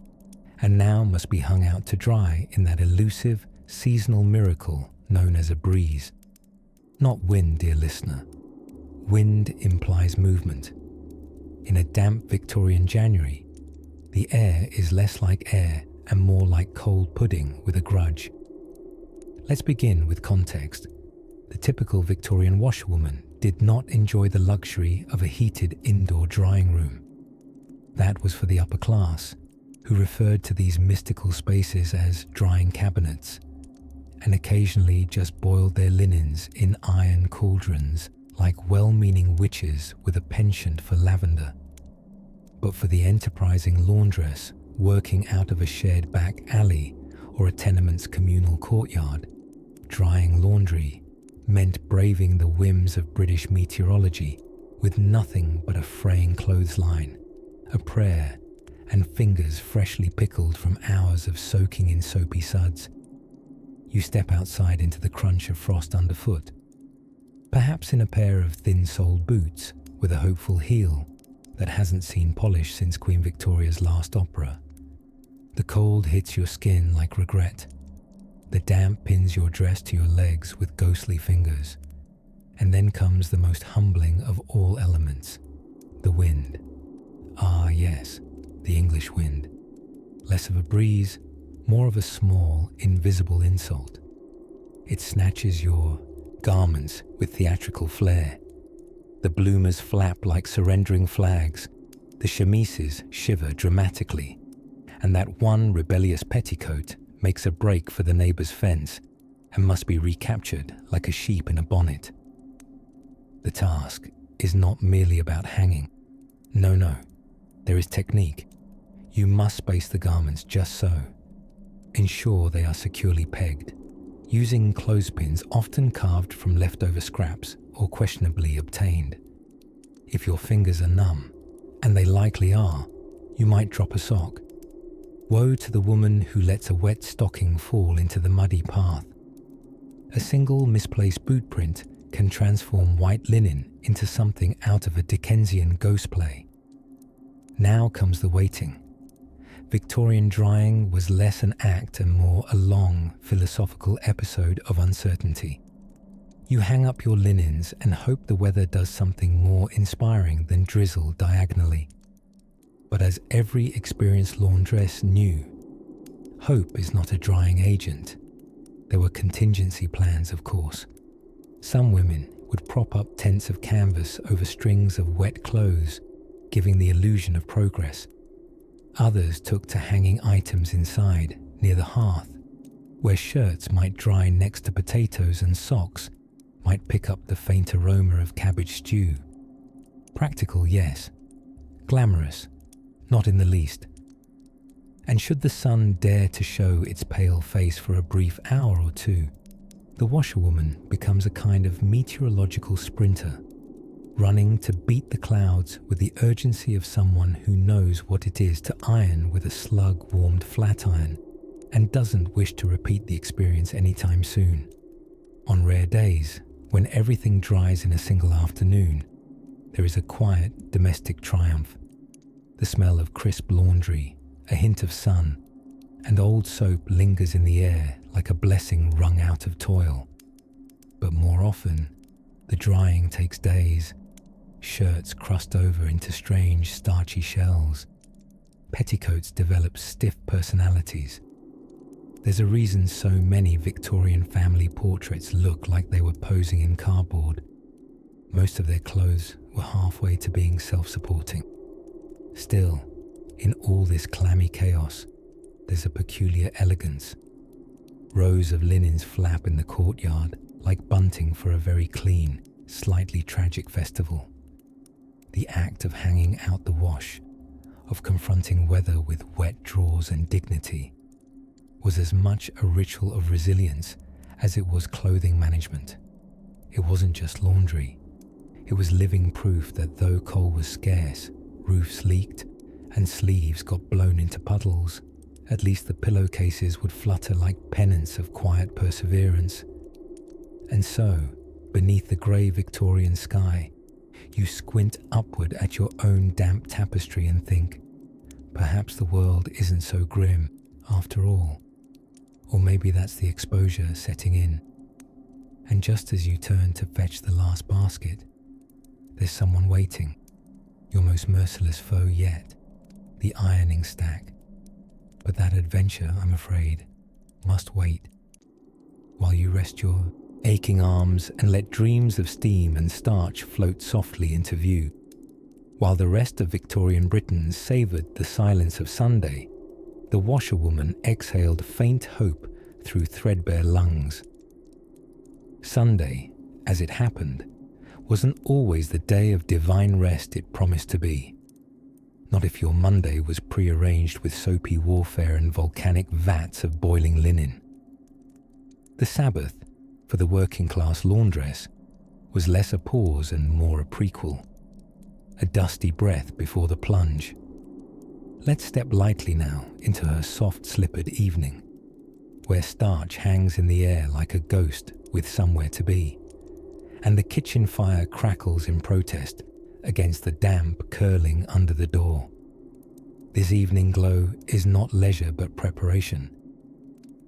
A: and now must be hung out to dry in that elusive, seasonal miracle known as a breeze. Not wind, dear listener. Wind implies movement. In a damp Victorian January, the air is less like air and more like cold pudding with a grudge. Let's begin with context. The typical Victorian washerwoman did not enjoy the luxury of a heated indoor drying room. That was for the upper class, who referred to these mystical spaces as drying cabinets, and occasionally just boiled their linens in iron cauldrons like well-meaning witches with a penchant for lavender. But for the enterprising laundress working out of a shared back alley or a tenement's communal courtyard, drying laundry meant braving the whims of British meteorology with nothing but a fraying clothesline, a prayer, and fingers freshly pickled from hours of soaking in soapy suds. You step outside into the crunch of frost underfoot, perhaps in a pair of thin-soled boots with a hopeful heel that hasn't seen polish since Queen Victoria's last opera. The cold hits your skin like regret. The damp pins your dress to your legs with ghostly fingers. And then comes the most humbling of all elements, the wind. Ah, yes, the English wind. Less of a breeze, more of a small, invisible insult. It snatches your garments with theatrical flair. The bloomers flap like surrendering flags. The chemises shiver dramatically. And that one rebellious petticoat makes a break for the neighbour's fence and must be recaptured like a sheep in a bonnet. The task is not merely about hanging. No. There is technique. You must space the garments just so. Ensure they are securely pegged, using clothespins often carved from leftover scraps or questionably obtained. If your fingers are numb, and they likely are, you might drop a sock. Woe to the woman who lets a wet stocking fall into the muddy path. A single misplaced boot print can transform white linen into something out of a Dickensian ghost play. Now comes the waiting. Victorian drying was less an act and more a long, philosophical episode of uncertainty. You hang up your linens and hope the weather does something more inspiring than drizzle diagonally. But as every experienced laundress knew, hope is not a drying agent. There were contingency plans, of course. Some women would prop up tents of canvas over strings of wet clothes, giving the illusion of progress. Others took to hanging items inside, near the hearth, where shirts might dry next to potatoes and socks might pick up the faint aroma of cabbage stew. Practical, yes. Glamorous, not in the least. And should the sun dare to show its pale face for a brief hour or two, the washerwoman becomes a kind of meteorological sprinter, running to beat the clouds with the urgency of someone who knows what it is to iron with a slug-warmed flat iron and doesn't wish to repeat the experience anytime soon. On rare days, when everything dries in a single afternoon, there is a quiet domestic triumph. The smell of crisp laundry, a hint of sun, and old soap lingers in the air like a blessing wrung out of toil. But more often, the drying takes days. Shirts crust over into strange, starchy shells. Petticoats develop stiff personalities. There's a reason so many Victorian family portraits look like they were posing in cardboard. Most of their clothes were halfway to being self-supporting. Still, in all this clammy chaos, there's a peculiar elegance. Rows of linens flap in the courtyard like bunting for a very clean, slightly tragic festival. The act of hanging out the wash, of confronting weather with wet drawers and dignity, was as much a ritual of resilience as it was clothing management. It wasn't just laundry. It was living proof that though coal was scarce, roofs leaked, and sleeves got blown into puddles, at least the pillowcases would flutter like pennants of quiet perseverance. And so, beneath the grey Victorian sky, you squint upward at your own damp tapestry and think, perhaps the world isn't so grim after all. Or maybe that's the exposure setting in. And just as you turn to fetch the last basket, there's someone waiting, your most merciless foe yet, the ironing stack. But that adventure, I'm afraid, must wait, while you rest your aching arms and let dreams of steam and starch float softly into view. While the rest of Victorian Britain savoured the silence of Sunday, the washerwoman exhaled faint hope through threadbare lungs. Sunday, as it happened, wasn't always the day of divine rest it promised to be. Not if your Monday was prearranged with soapy warfare and volcanic vats of boiling linen. The Sabbath, for the working-class laundress, was less a pause and more a prequel, a dusty breath before the plunge. Let's step lightly now into her soft-slippered evening, where starch hangs in the air like a ghost with somewhere to be, and the kitchen fire crackles in protest against the damp curling under the door. This evening glow is not leisure but preparation.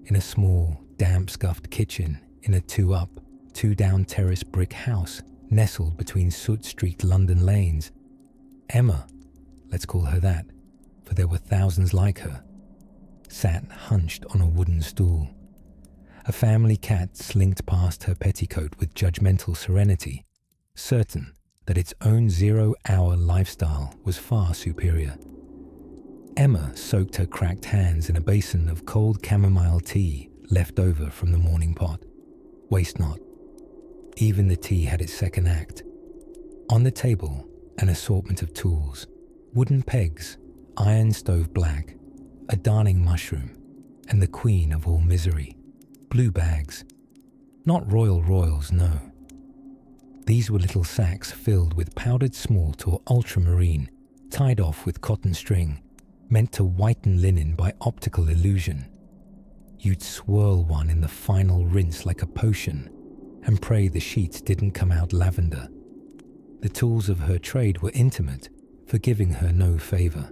A: In a small, damp-scuffed kitchen in a two-up, two-down terrace brick house nestled between soot-streaked London lanes, Emma, let's call her that, for there were thousands like her, sat hunched on a wooden stool. A family cat slinked past her petticoat with judgmental serenity, certain that its own zero-hour lifestyle was far superior. Emma soaked her cracked hands in a basin of cold chamomile tea left over from the morning pot. Waste not. Even the tea had its second act. On the table, an assortment of tools, Wooden pegs, iron stove black, a darning mushroom, and the queen of all misery, blue bags. Not royals, no. These were little sacks filled with powdered smalt or ultramarine, tied off with cotton string, meant to whiten linen by optical illusion. You'd swirl one in the final rinse like a potion and pray the sheets didn't come out lavender. The tools of her trade were intimate, forgiving her no favour.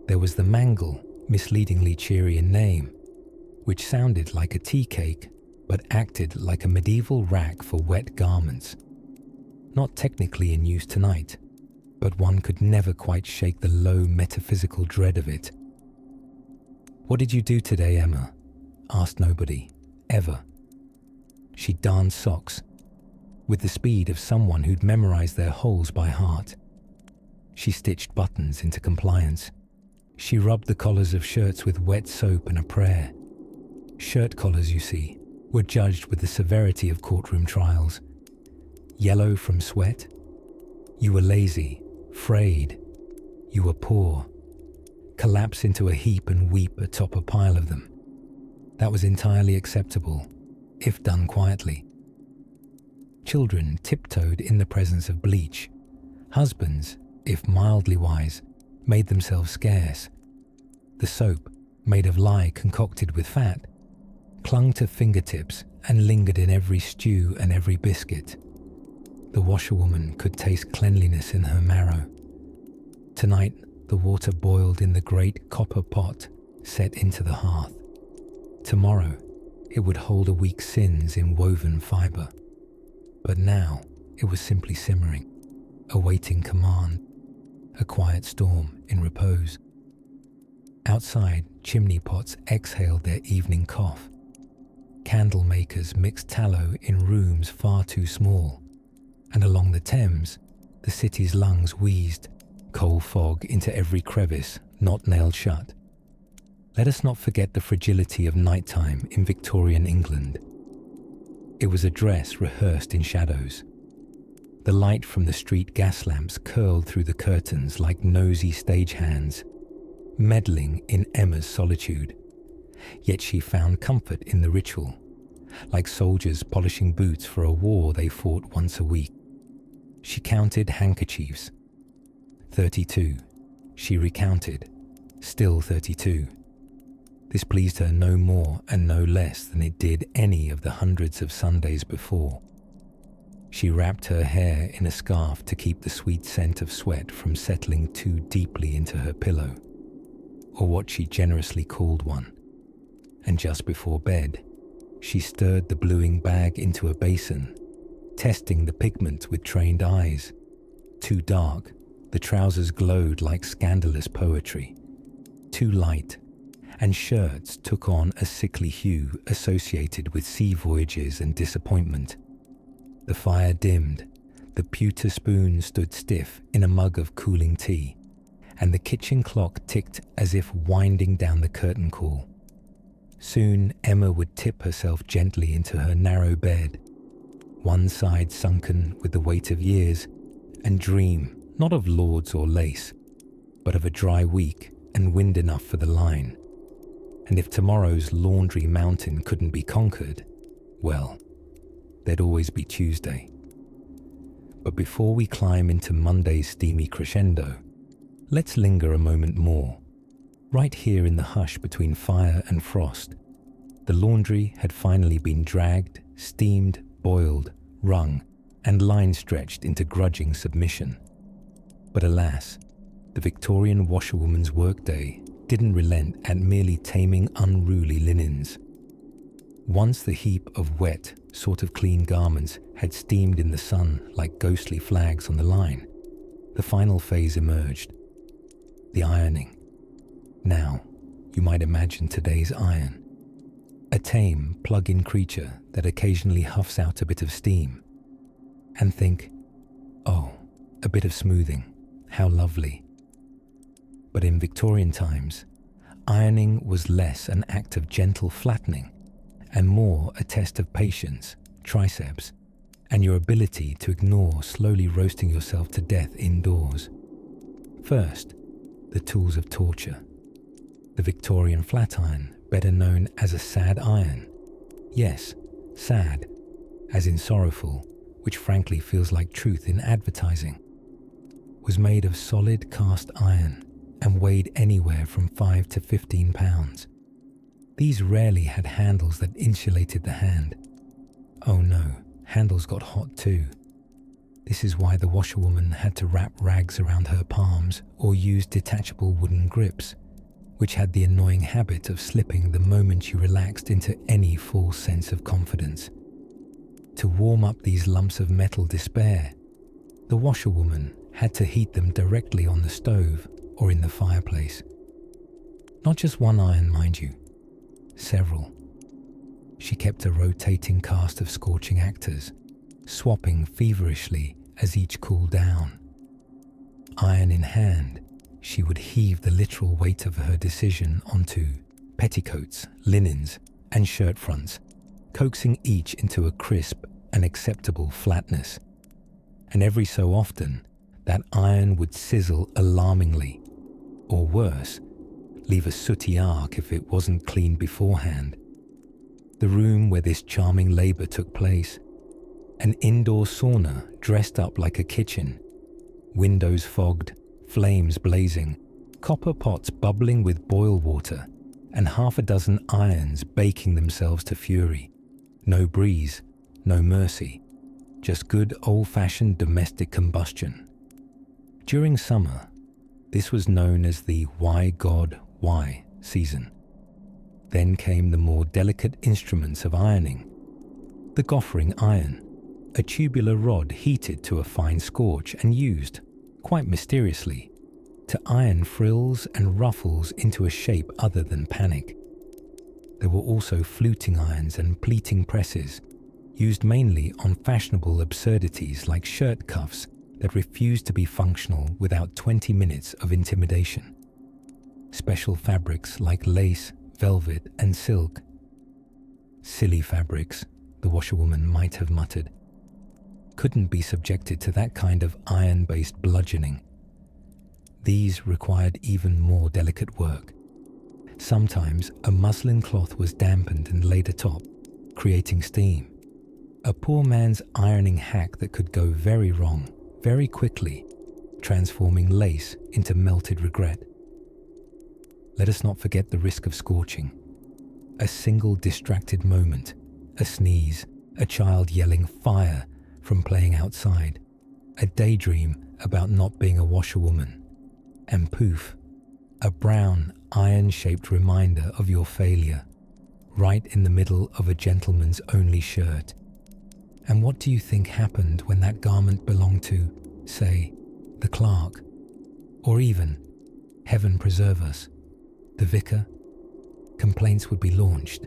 A: There was the mangle, misleadingly cheery in name, which sounded like a tea cake but acted like a medieval rack for wet garments. Not technically in use tonight, but one could never quite shake the low metaphysical dread of it. "What did you do today, Emma?" asked nobody, ever. She darned socks, with the speed of someone who'd memorized their holes by heart. She stitched buttons into compliance. She rubbed the collars of shirts with wet soap and a prayer. Shirt collars, you see, were judged with the severity of courtroom trials. Yellow from sweat? You were lazy, frayed. You were poor. Collapse into a heap and weep atop a pile of them. That was entirely acceptable, if done quietly. Children tiptoed in the presence of bleach. Husbands, if mildly wise, made themselves scarce. The soap, made of lye concocted with fat, clung to fingertips and lingered in every stew and every biscuit. The washerwoman could taste cleanliness in her marrow. Tonight, the water boiled in the great copper pot set into the hearth. Tomorrow, it would hold a week's sins in woven fibre. But now, it was simply simmering, awaiting command, a quiet storm in repose. Outside, chimney pots exhaled their evening cough. Candle makers mixed tallow in rooms far too small, and along the Thames, the city's lungs wheezed, coal fog into every crevice not nailed shut. Let us not forget the fragility of nighttime in Victorian England. It was a dress rehearsed in shadows. The light from the street gas lamps curled through the curtains like nosy stagehands, meddling in Emma's solitude. Yet she found comfort in the ritual, like soldiers polishing boots for a war they fought once a week. She counted handkerchiefs. 32. She recounted. Still 32. This pleased her no more and no less than it did any of the hundreds of Sundays before. She wrapped her hair in a scarf to keep the sweet scent of sweat from settling too deeply into her pillow, or what she generously called one. And just before bed, she stirred the bluing bag into a basin, testing the pigment with trained eyes. Too dark, the trousers glowed like scandalous poetry. Too light, and shirts took on a sickly hue associated with sea voyages and disappointment. The fire dimmed, the pewter spoon stood stiff in a mug of cooling tea, and the kitchen clock ticked as if winding down the curtain call. Soon Emma would tip herself gently into her narrow bed, one side sunken with the weight of years, and dream not of lords or lace, but of a dry week and wind enough for the line. And if tomorrow's laundry mountain couldn't be conquered, well, there'd always be Tuesday. But before we climb into Monday's steamy crescendo, let's linger a moment more. Right here in the hush between fire and frost, the laundry had finally been dragged, steamed, boiled, wrung, and line stretched into grudging submission. But alas, the Victorian washerwoman's workday didn't relent at merely taming unruly linens. Once the heap of wet, sort of clean garments had steamed in the sun like ghostly flags on the line, the final phase emerged. The ironing. Now, you might imagine today's iron. A tame, plug-in creature that occasionally huffs out a bit of steam. And think, oh, a bit of smoothing, how lovely. But in Victorian times, ironing was less an act of gentle flattening and more a test of patience, triceps, and your ability to ignore slowly roasting yourself to death indoors. First, the tools of torture. The Victorian flat iron, better known as a sad iron. Yes, sad, as in sorrowful, which frankly feels like truth in advertising, was made of solid cast iron and weighed anywhere from 5 to 15 pounds. These rarely had handles that insulated the hand. Oh no, handles got hot too. This is why the washerwoman had to wrap rags around her palms or use detachable wooden grips, which had the annoying habit of slipping the moment you relaxed into any false sense of confidence. To warm up these lumps of metal despair, the washerwoman had to heat them directly on the stove or in the fireplace. Not just one iron, mind you, several. She kept a rotating cast of scorching actors, swapping feverishly as each cooled down. Iron in hand, she would heave the literal weight of her decision onto petticoats, linens, and shirt fronts, coaxing each into a crisp and acceptable flatness. And every so often, that iron would sizzle alarmingly, or worse, leave a sooty arc if it wasn't cleaned beforehand. The room where this charming labour took place, an indoor sauna dressed up like a kitchen, windows fogged, flames blazing, copper pots bubbling with boil water, and half a dozen irons baking themselves to fury. No breeze, no mercy, just good old-fashioned domestic combustion. During summer, this was known as the Why God Why season. Then came the more delicate instruments of ironing. The goffering iron, a tubular rod heated to a fine scorch and used, quite mysteriously, to iron frills and ruffles into a shape other than panic. There were also fluting irons and pleating presses, used mainly on fashionable absurdities like shirt cuffs that refused to be functional without 20 minutes of intimidation. Special fabrics like lace, velvet, and silk. Silly fabrics, the washerwoman might have muttered, couldn't be subjected to that kind of iron-based bludgeoning. These required even more delicate work. Sometimes a muslin cloth was dampened and laid atop, creating steam. A poor man's ironing hack that could go very wrong, very quickly, transforming lace into melted regret. Let us not forget the risk of scorching. A single distracted moment, a sneeze, a child yelling fire from playing outside, a daydream about not being a washerwoman, and poof, a brown, iron-shaped reminder of your failure, right in the middle of a gentleman's only shirt. And what do you think happened when that garment belonged to, say, the clerk? Or even, heaven preserve us, the vicar? Complaints would be launched.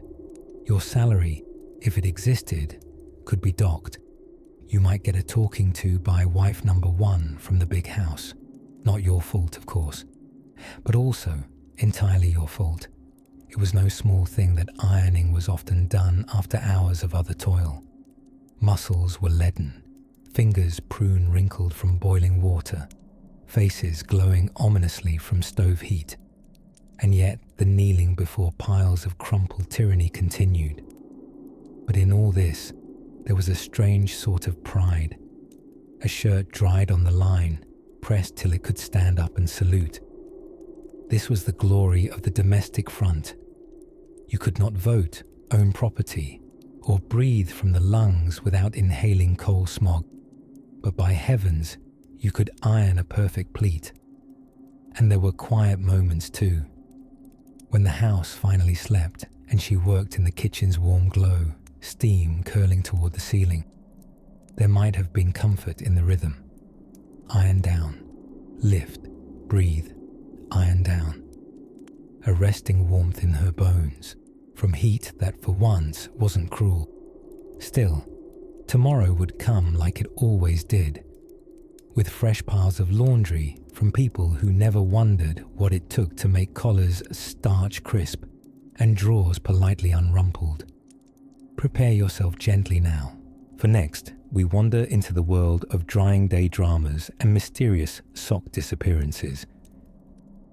A: Your salary, if it existed, could be docked. You might get a talking to by wife number 1 from the big house. Not your fault, of course, but also entirely your fault. It was no small thing that ironing was often done after hours of other toil. Muscles were leaden, fingers prune-wrinkled from boiling water, faces glowing ominously from stove heat. And yet the kneeling before piles of crumpled tyranny continued. But in all this, there was a strange sort of pride. A shirt dried on the line, pressed till it could stand up and salute. This was the glory of the domestic front. You could not vote, own property, or breathe from the lungs without inhaling coal smog. But by heavens, you could iron a perfect pleat. And there were quiet moments too. When the house finally slept and she worked in the kitchen's warm glow, steam curling toward the ceiling, there might have been comfort in the rhythm. Iron down, lift, breathe, iron down. A resting warmth in her bones, from heat that for once wasn't cruel. Still, tomorrow would come like it always did, with fresh piles of laundry from people who never wondered what it took to make collars starch crisp and drawers politely unrumpled. Prepare yourself gently now For next, we wander into the world of drying day dramas and mysterious sock disappearances.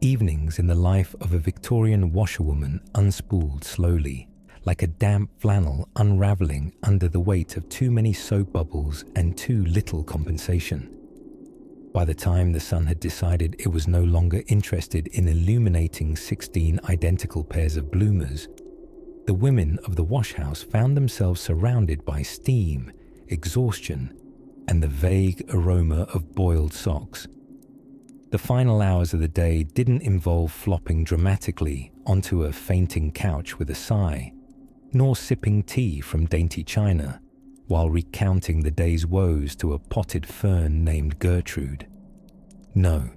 A: Evenings in the life of a Victorian washerwoman unspooled slowly, like a damp flannel unravelling under the weight of too many soap bubbles and too little compensation. By the time the sun had decided it was no longer interested in illuminating 16 identical pairs of bloomers, the women of the washhouse found themselves surrounded by steam, exhaustion, and the vague aroma of boiled socks. The final hours of the day didn't involve flopping dramatically onto a fainting couch with a sigh, nor sipping tea from dainty china, while recounting the day's woes to a potted fern named Gertrude. No,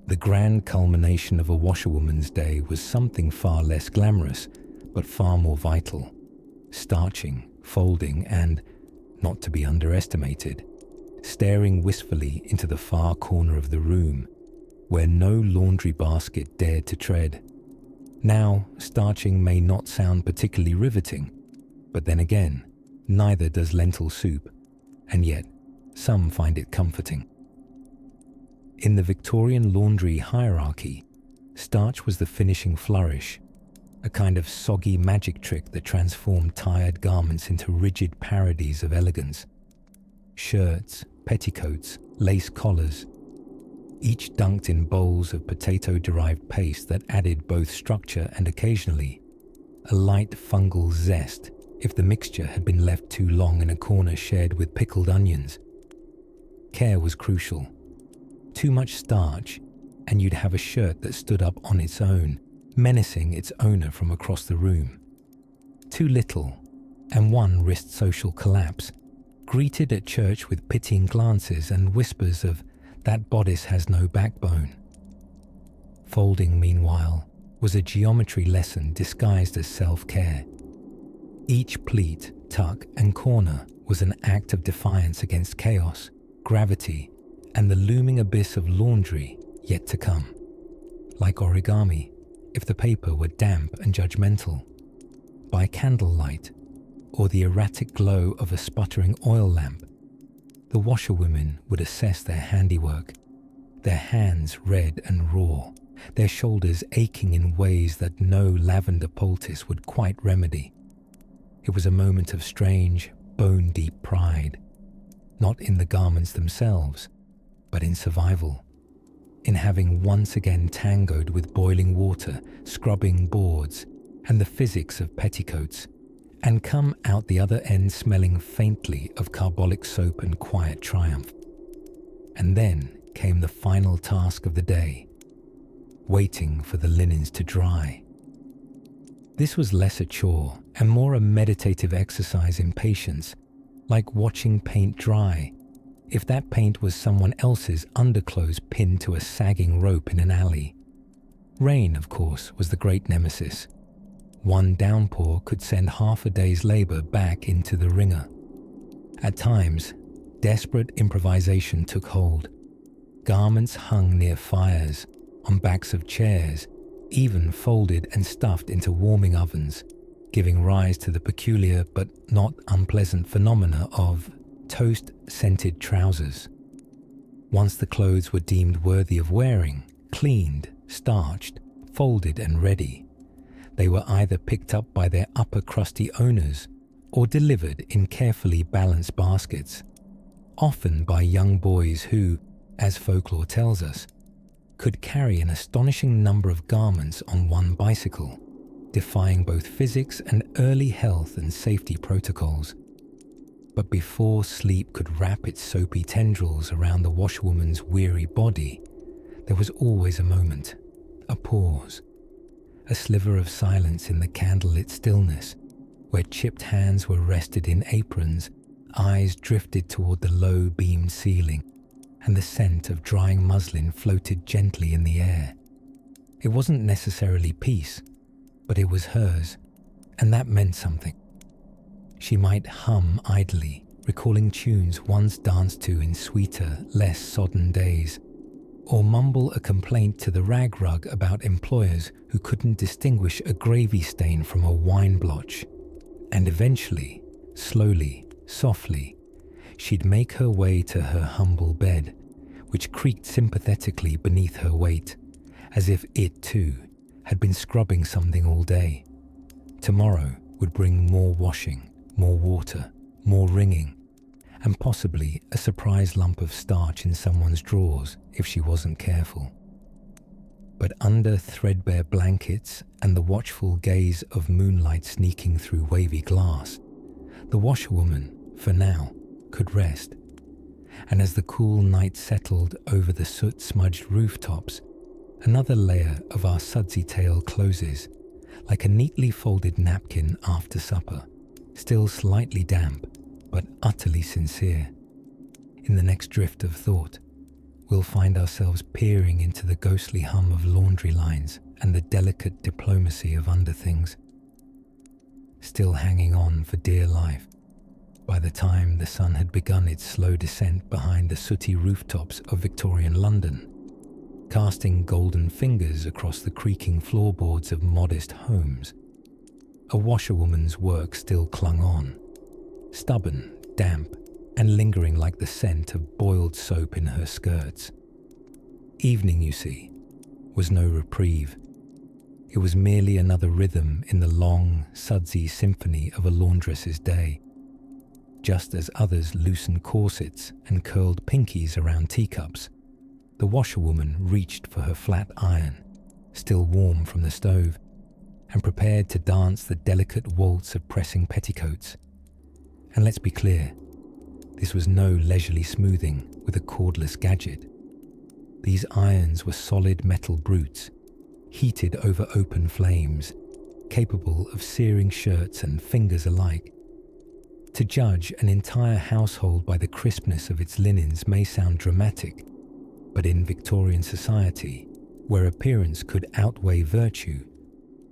A: the grand culmination of a washerwoman's day was something far less glamorous, but far more vital. Starching, folding, and, not to be underestimated, staring wistfully into the far corner of the room, where no laundry basket dared to tread. Now, starching may not sound particularly riveting, but then again, neither does lentil soup, and yet some find it comforting. In the Victorian laundry hierarchy, starch was the finishing flourish, a kind of soggy magic trick that transformed tired garments into rigid parodies of elegance. Shirts, petticoats, lace collars, each dunked in bowls of potato-derived paste that added both structure and occasionally a light fungal zest if the mixture had been left too long in a corner shared with pickled onions. Care was crucial. Too much starch, and you'd have a shirt that stood up on its own, menacing its owner from across the room. Too little, and one risked social collapse, greeted at church with pitying glances and whispers of "that bodice has no backbone." Folding, meanwhile, was a geometry lesson disguised as self-care. Each pleat, tuck, and corner was an act of defiance against chaos, gravity, and the looming abyss of laundry yet to come. Like origami, if the paper were damp and judgmental, by candlelight or the erratic glow of a sputtering oil lamp, the washerwomen would assess their handiwork, their hands red and raw, their shoulders aching in ways that no lavender poultice would quite remedy. It was a moment of strange, bone-deep pride, not in the garments themselves, but in survival, in having once again tangoed with boiling water, scrubbing boards, and the physics of petticoats, and come out the other end smelling faintly of carbolic soap and quiet triumph. And then came the final task of the day, waiting for the linens to dry. This was less a chore and more a meditative exercise in patience, like watching paint dry, if that paint was someone else's underclothes pinned to a sagging rope in an alley. Rain, of course, was the great nemesis. One downpour could send half a day's labour back into the ringer. At times, desperate improvisation took hold. Garments hung near fires, on backs of chairs, even folded and stuffed into warming ovens, giving rise to the peculiar but not unpleasant phenomena of toast-scented trousers. Once the clothes were deemed worthy of wearing, cleaned, starched, folded and ready, they were either picked up by their upper crusty owners or delivered in carefully balanced baskets, often by young boys who, as folklore tells us, could carry an astonishing number of garments on one bicycle, defying both physics and early health and safety protocols. But before sleep could wrap its soapy tendrils around the washerwoman's weary body, there was always a moment, a pause, a sliver of silence in the candlelit stillness, where chipped hands were rested in aprons, eyes drifted toward the low-beamed ceiling, and the scent of drying muslin floated gently in the air. It wasn't necessarily peace, but it was hers, and that meant something. She might hum idly, recalling tunes once danced to in sweeter, less sodden days, or mumble a complaint to the rag rug about employers who couldn't distinguish a gravy stain from a wine blotch. And eventually, slowly, softly, she'd make her way to her humble bed, which creaked sympathetically beneath her weight, as if it too had been scrubbing something all day. Tomorrow would bring more washing, more water, more wringing, and possibly a surprise lump of starch in someone's drawers if she wasn't careful. But under threadbare blankets and the watchful gaze of moonlight sneaking through wavy glass, the washerwoman, for now, could rest. And as the cool night settled over the soot-smudged rooftops, another layer of our sudsy tale closes, like a neatly folded napkin after supper, still slightly damp, but utterly sincere. In the next drift of thought, we'll find ourselves peering into the ghostly hum of laundry lines and the delicate diplomacy of underthings, still hanging on for dear life by the time the sun had begun its slow descent behind the sooty rooftops of Victorian London, casting golden fingers across the creaking floorboards of modest homes. A washerwoman's work still clung on, stubborn, damp, and lingering like the scent of boiled soap in her skirts. Evening, you see, was no reprieve. It was merely another rhythm in the long, sudsy symphony of a laundress's day. Just as others loosened corsets and curled pinkies around teacups, the washerwoman reached for her flat iron, still warm from the stove, and prepared to dance the delicate waltz of pressing petticoats. And let's be clear, this was no leisurely smoothing with a cordless gadget. These irons were solid metal brutes, heated over open flames, capable of searing shirts and fingers alike. To judge an entire household by the crispness of its linens may sound dramatic, but in Victorian society, where appearance could outweigh virtue,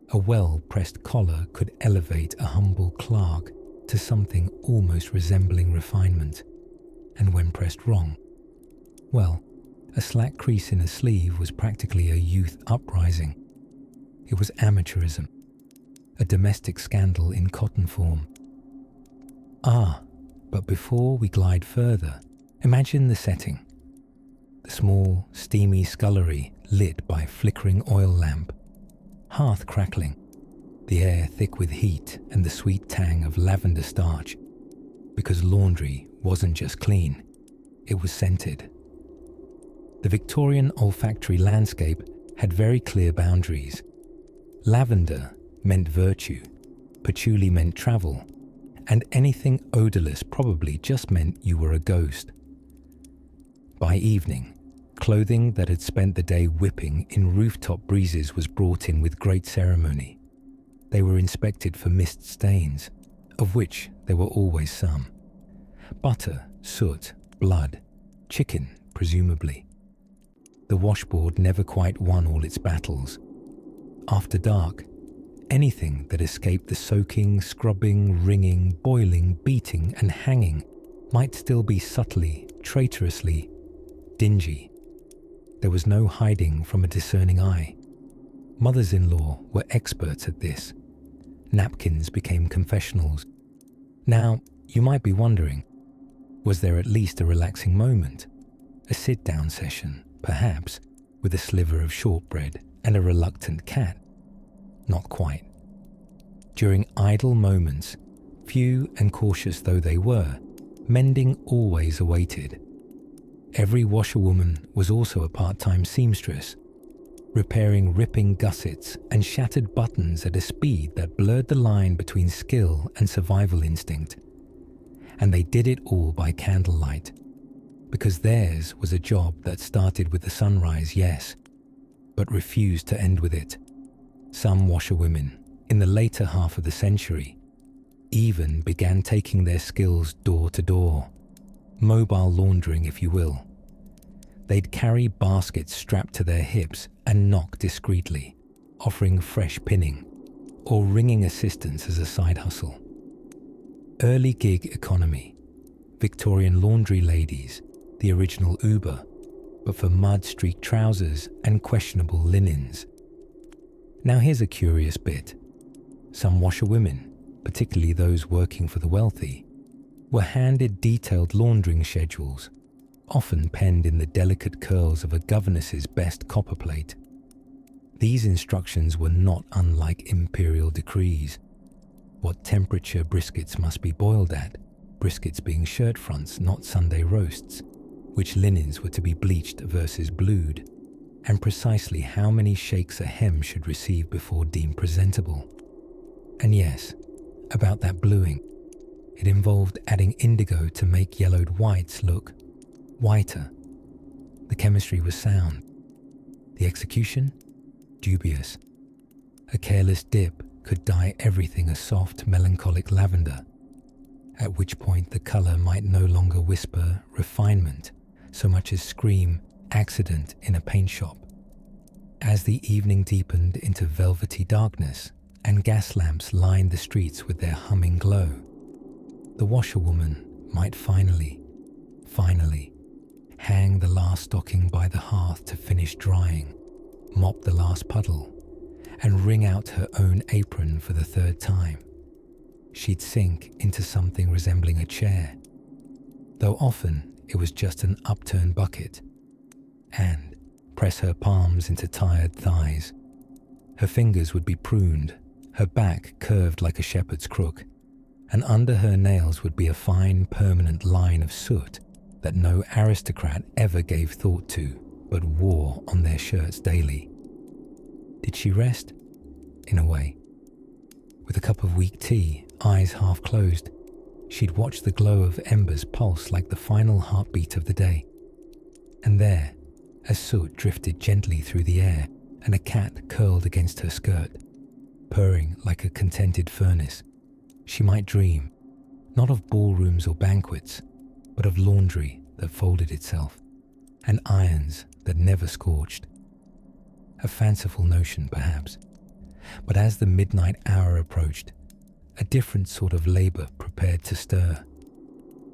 A: a well-pressed collar could elevate a humble clerk to something almost resembling refinement, and when pressed wrong, well, a slack crease in a sleeve was practically a youth uprising. It was amateurism, a domestic scandal in cotton form. But before we glide further, imagine the setting. The small, steamy scullery lit by flickering oil lamp, hearth crackling, the air thick with heat and the sweet tang of lavender starch, because laundry wasn't just clean, it was scented. The Victorian olfactory landscape had very clear boundaries. Lavender meant virtue, patchouli meant travel, and anything odorless probably just meant you were a ghost. By evening, clothing that had spent the day whipping in rooftop breezes was brought in with great ceremony. They were inspected for mist stains, of which there were always some. Butter, soot, blood, chicken, presumably. The washboard never quite won all its battles. After dark, anything that escaped the soaking, scrubbing, wringing, boiling, beating, and hanging might still be subtly, traitorously dingy. There was no hiding from a discerning eye. Mothers-in-law were experts at this. Napkins became confessionals. Now, you might be wondering, was there at least a relaxing moment? A sit-down session, perhaps, with a sliver of shortbread and a reluctant cat? Not quite. During idle moments, few and cautious though they were, mending always awaited. Every washerwoman was also a part-time seamstress, repairing ripping gussets and shattered buttons at a speed that blurred the line between skill and survival instinct. And they did it all by candlelight, because theirs was a job that started with the sunrise, yes, but refused to end with it. Some washerwomen, in the later half of the century, even began taking their skills door to door, mobile laundering if you will. They'd carry baskets strapped to their hips and knock discreetly, offering fresh pinning, or ringing assistance as a side hustle. Early gig economy, Victorian laundry ladies, the original Uber, but for mud-streaked trousers and questionable linens. Now here's a curious bit. Some washerwomen, particularly those working for the wealthy, were handed detailed laundering schedules, often penned in the delicate curls of a governess's best copperplate. These instructions were not unlike imperial decrees. What temperature briskets must be boiled at, briskets being shirt fronts, not Sunday roasts, which linens were to be bleached versus blued, and precisely how many shakes a hem should receive before deemed presentable. And yes, about that bluing, it involved adding indigo to make yellowed whites look whiter. The chemistry was sound. The execution? Dubious. A careless dip could dye everything a soft, melancholic lavender, at which point the colour might no longer whisper refinement so much as scream accident in a paint shop. As the evening deepened into velvety darkness and gas lamps lined the streets with their humming glow, the washerwoman might finally hang the last stocking by the hearth to finish drying, mop the last puddle, and wring out her own apron for the third time. She'd sink into something resembling a chair, though often it was just an upturned bucket, and press her palms into tired thighs. Her fingers would be pruned, her back curved like a shepherd's crook, and under her nails would be a fine permanent line of soot that no aristocrat ever gave thought to, but wore on their shirts daily. Did she rest? In a way. With a cup of weak tea, eyes half closed, she'd watch the glow of embers pulse like the final heartbeat of the day. And there, as soot drifted gently through the air and a cat curled against her skirt, purring like a contented furnace, she might dream, not of ballrooms or banquets, but of laundry that folded itself, and irons that never scorched. A fanciful notion, perhaps, but as the midnight hour approached, a different sort of labour prepared to stir.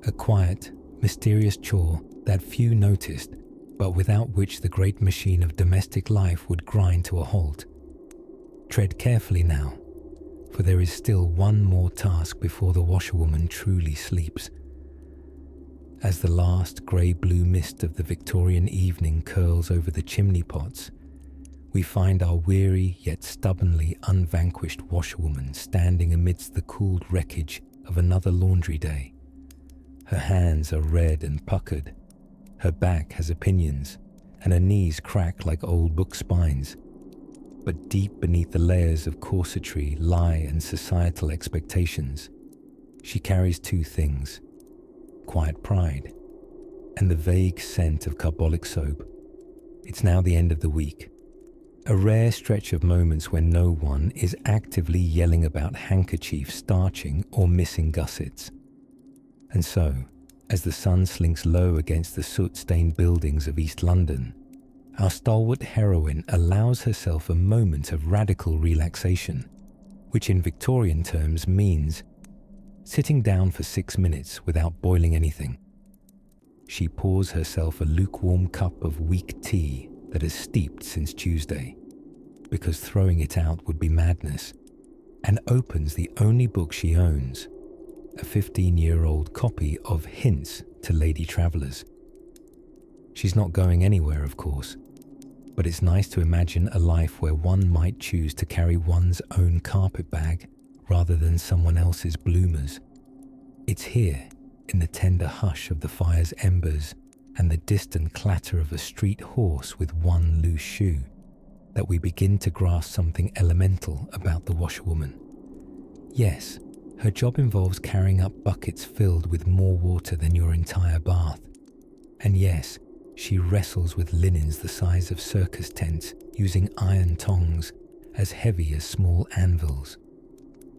A: A quiet, mysterious chore that few noticed, but without which the great machine of domestic life would grind to a halt. Tread carefully now, for there is still one more task before the washerwoman truly sleeps. As the last grey-blue mist of the Victorian evening curls over the chimney pots, we find our weary yet stubbornly unvanquished washerwoman standing amidst the cooled wreckage of another laundry day. Her hands are red and puckered, her back has opinions, and her knees crack like old book spines. But deep beneath the layers of corsetry, lie, and societal expectations, she carries two things: quiet pride and the vague scent of carbolic soap. It's now the end of the week, a rare stretch of moments when no one is actively yelling about handkerchiefs starching or missing gussets. And so, as the sun slinks low against the soot-stained buildings of East London, our stalwart heroine allows herself a moment of radical relaxation, which in Victorian terms means sitting down for 6 minutes without boiling anything. She pours herself a lukewarm cup of weak tea that has steeped since Tuesday, because throwing it out would be madness, and opens the only book she owns, a 15-year-old copy of Hints to Lady Travellers. She's not going anywhere, of course, but it's nice to imagine a life where one might choose to carry one's own carpet bag rather than someone else's bloomers. It's here, in the tender hush of the fire's embers and the distant clatter of a street horse with one loose shoe, that we begin to grasp something elemental about the washerwoman. Yes, her job involves carrying up buckets filled with more water than your entire bath. And yes, she wrestles with linens the size of circus tents using iron tongs as heavy as small anvils.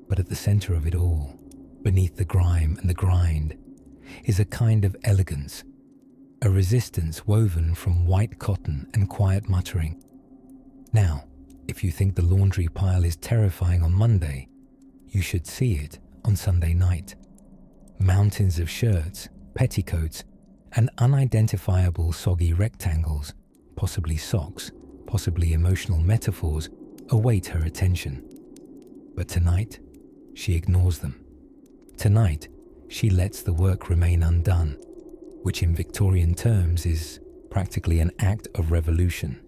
A: But at the centre of it all, beneath the grime and the grind, is a kind of elegance, a resistance woven from white cotton and quiet muttering. Now, if you think the laundry pile is terrifying on Monday, you should see it on Sunday night. Mountains of shirts, petticoats, and unidentifiable soggy rectangles, possibly socks, possibly emotional metaphors, await her attention. But tonight, she ignores them. Tonight, She lets the work remain undone, which in Victorian terms is practically an act of revolution.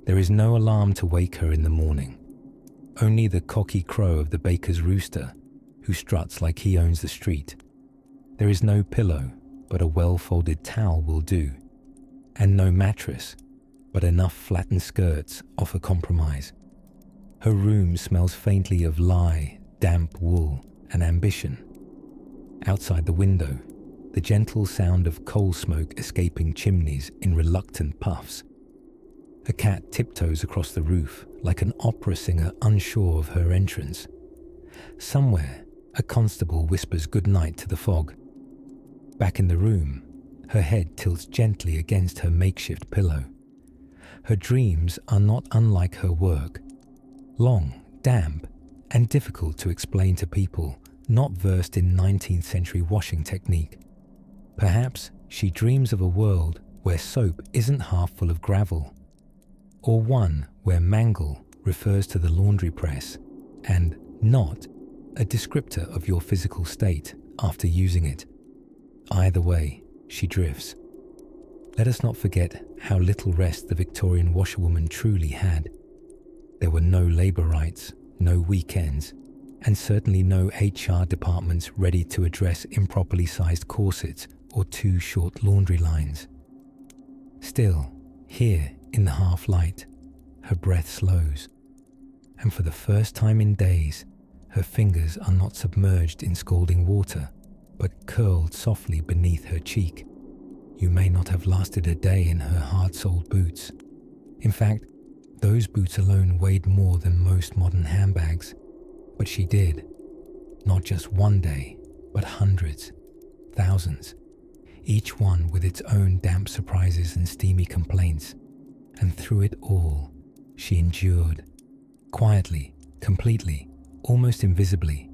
A: There is no alarm to wake her in the morning, only the cocky crow of the baker's rooster, who struts like he owns the street. There is no pillow, but a well-folded towel will do, and no mattress, but enough flattened skirts offer compromise. Her room smells faintly of lye, damp wool, and ambition. Outside the window, the gentle sound of coal smoke escaping chimneys in reluctant puffs. A cat tiptoes across the roof like an opera singer unsure of her entrance. Somewhere, a constable whispers goodnight to the fog. Back in the room, her head tilts gently against her makeshift pillow. Her dreams are not unlike her work, long, damp, and difficult to explain to people not versed in 19th century washing technique. Perhaps she dreams of a world where soap isn't half full of gravel, or one where mangle refers to the laundry press and not a descriptor of your physical state after using it. Either way, she drifts. Let us not forget how little rest the Victorian washerwoman truly had. There were no labour rights, no weekends, and certainly no HR departments ready to address improperly sized corsets or too short laundry lines. Still, here in the half light, her breath slows, and for the first time in days, her fingers are not submerged in scalding water, but curled softly beneath her cheek. You may not have lasted a day in her hard-soled boots. In fact, those boots alone weighed more than most modern handbags. But she did. Not just one day, but hundreds, thousands, each one with its own damp surprises and steamy complaints. And through it all, she endured, quietly, completely, almost invisibly,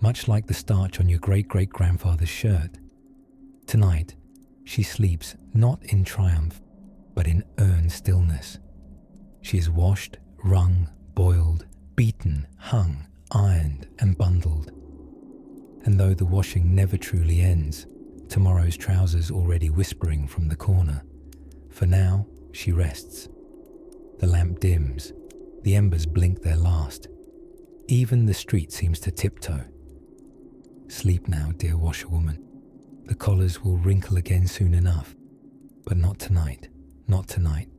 A: much like the starch on your great-great-grandfather's shirt. Tonight, she sleeps not in triumph, but in earned stillness. She is washed, wrung, boiled, beaten, hung, ironed, and bundled. And though the washing never truly ends, tomorrow's trousers already whispering from the corner, for now she rests. The lamp dims, the embers blink their last. Even the street seems to tiptoe. Sleep now, dear washerwoman. The collars will wrinkle again soon enough, but not tonight, not tonight.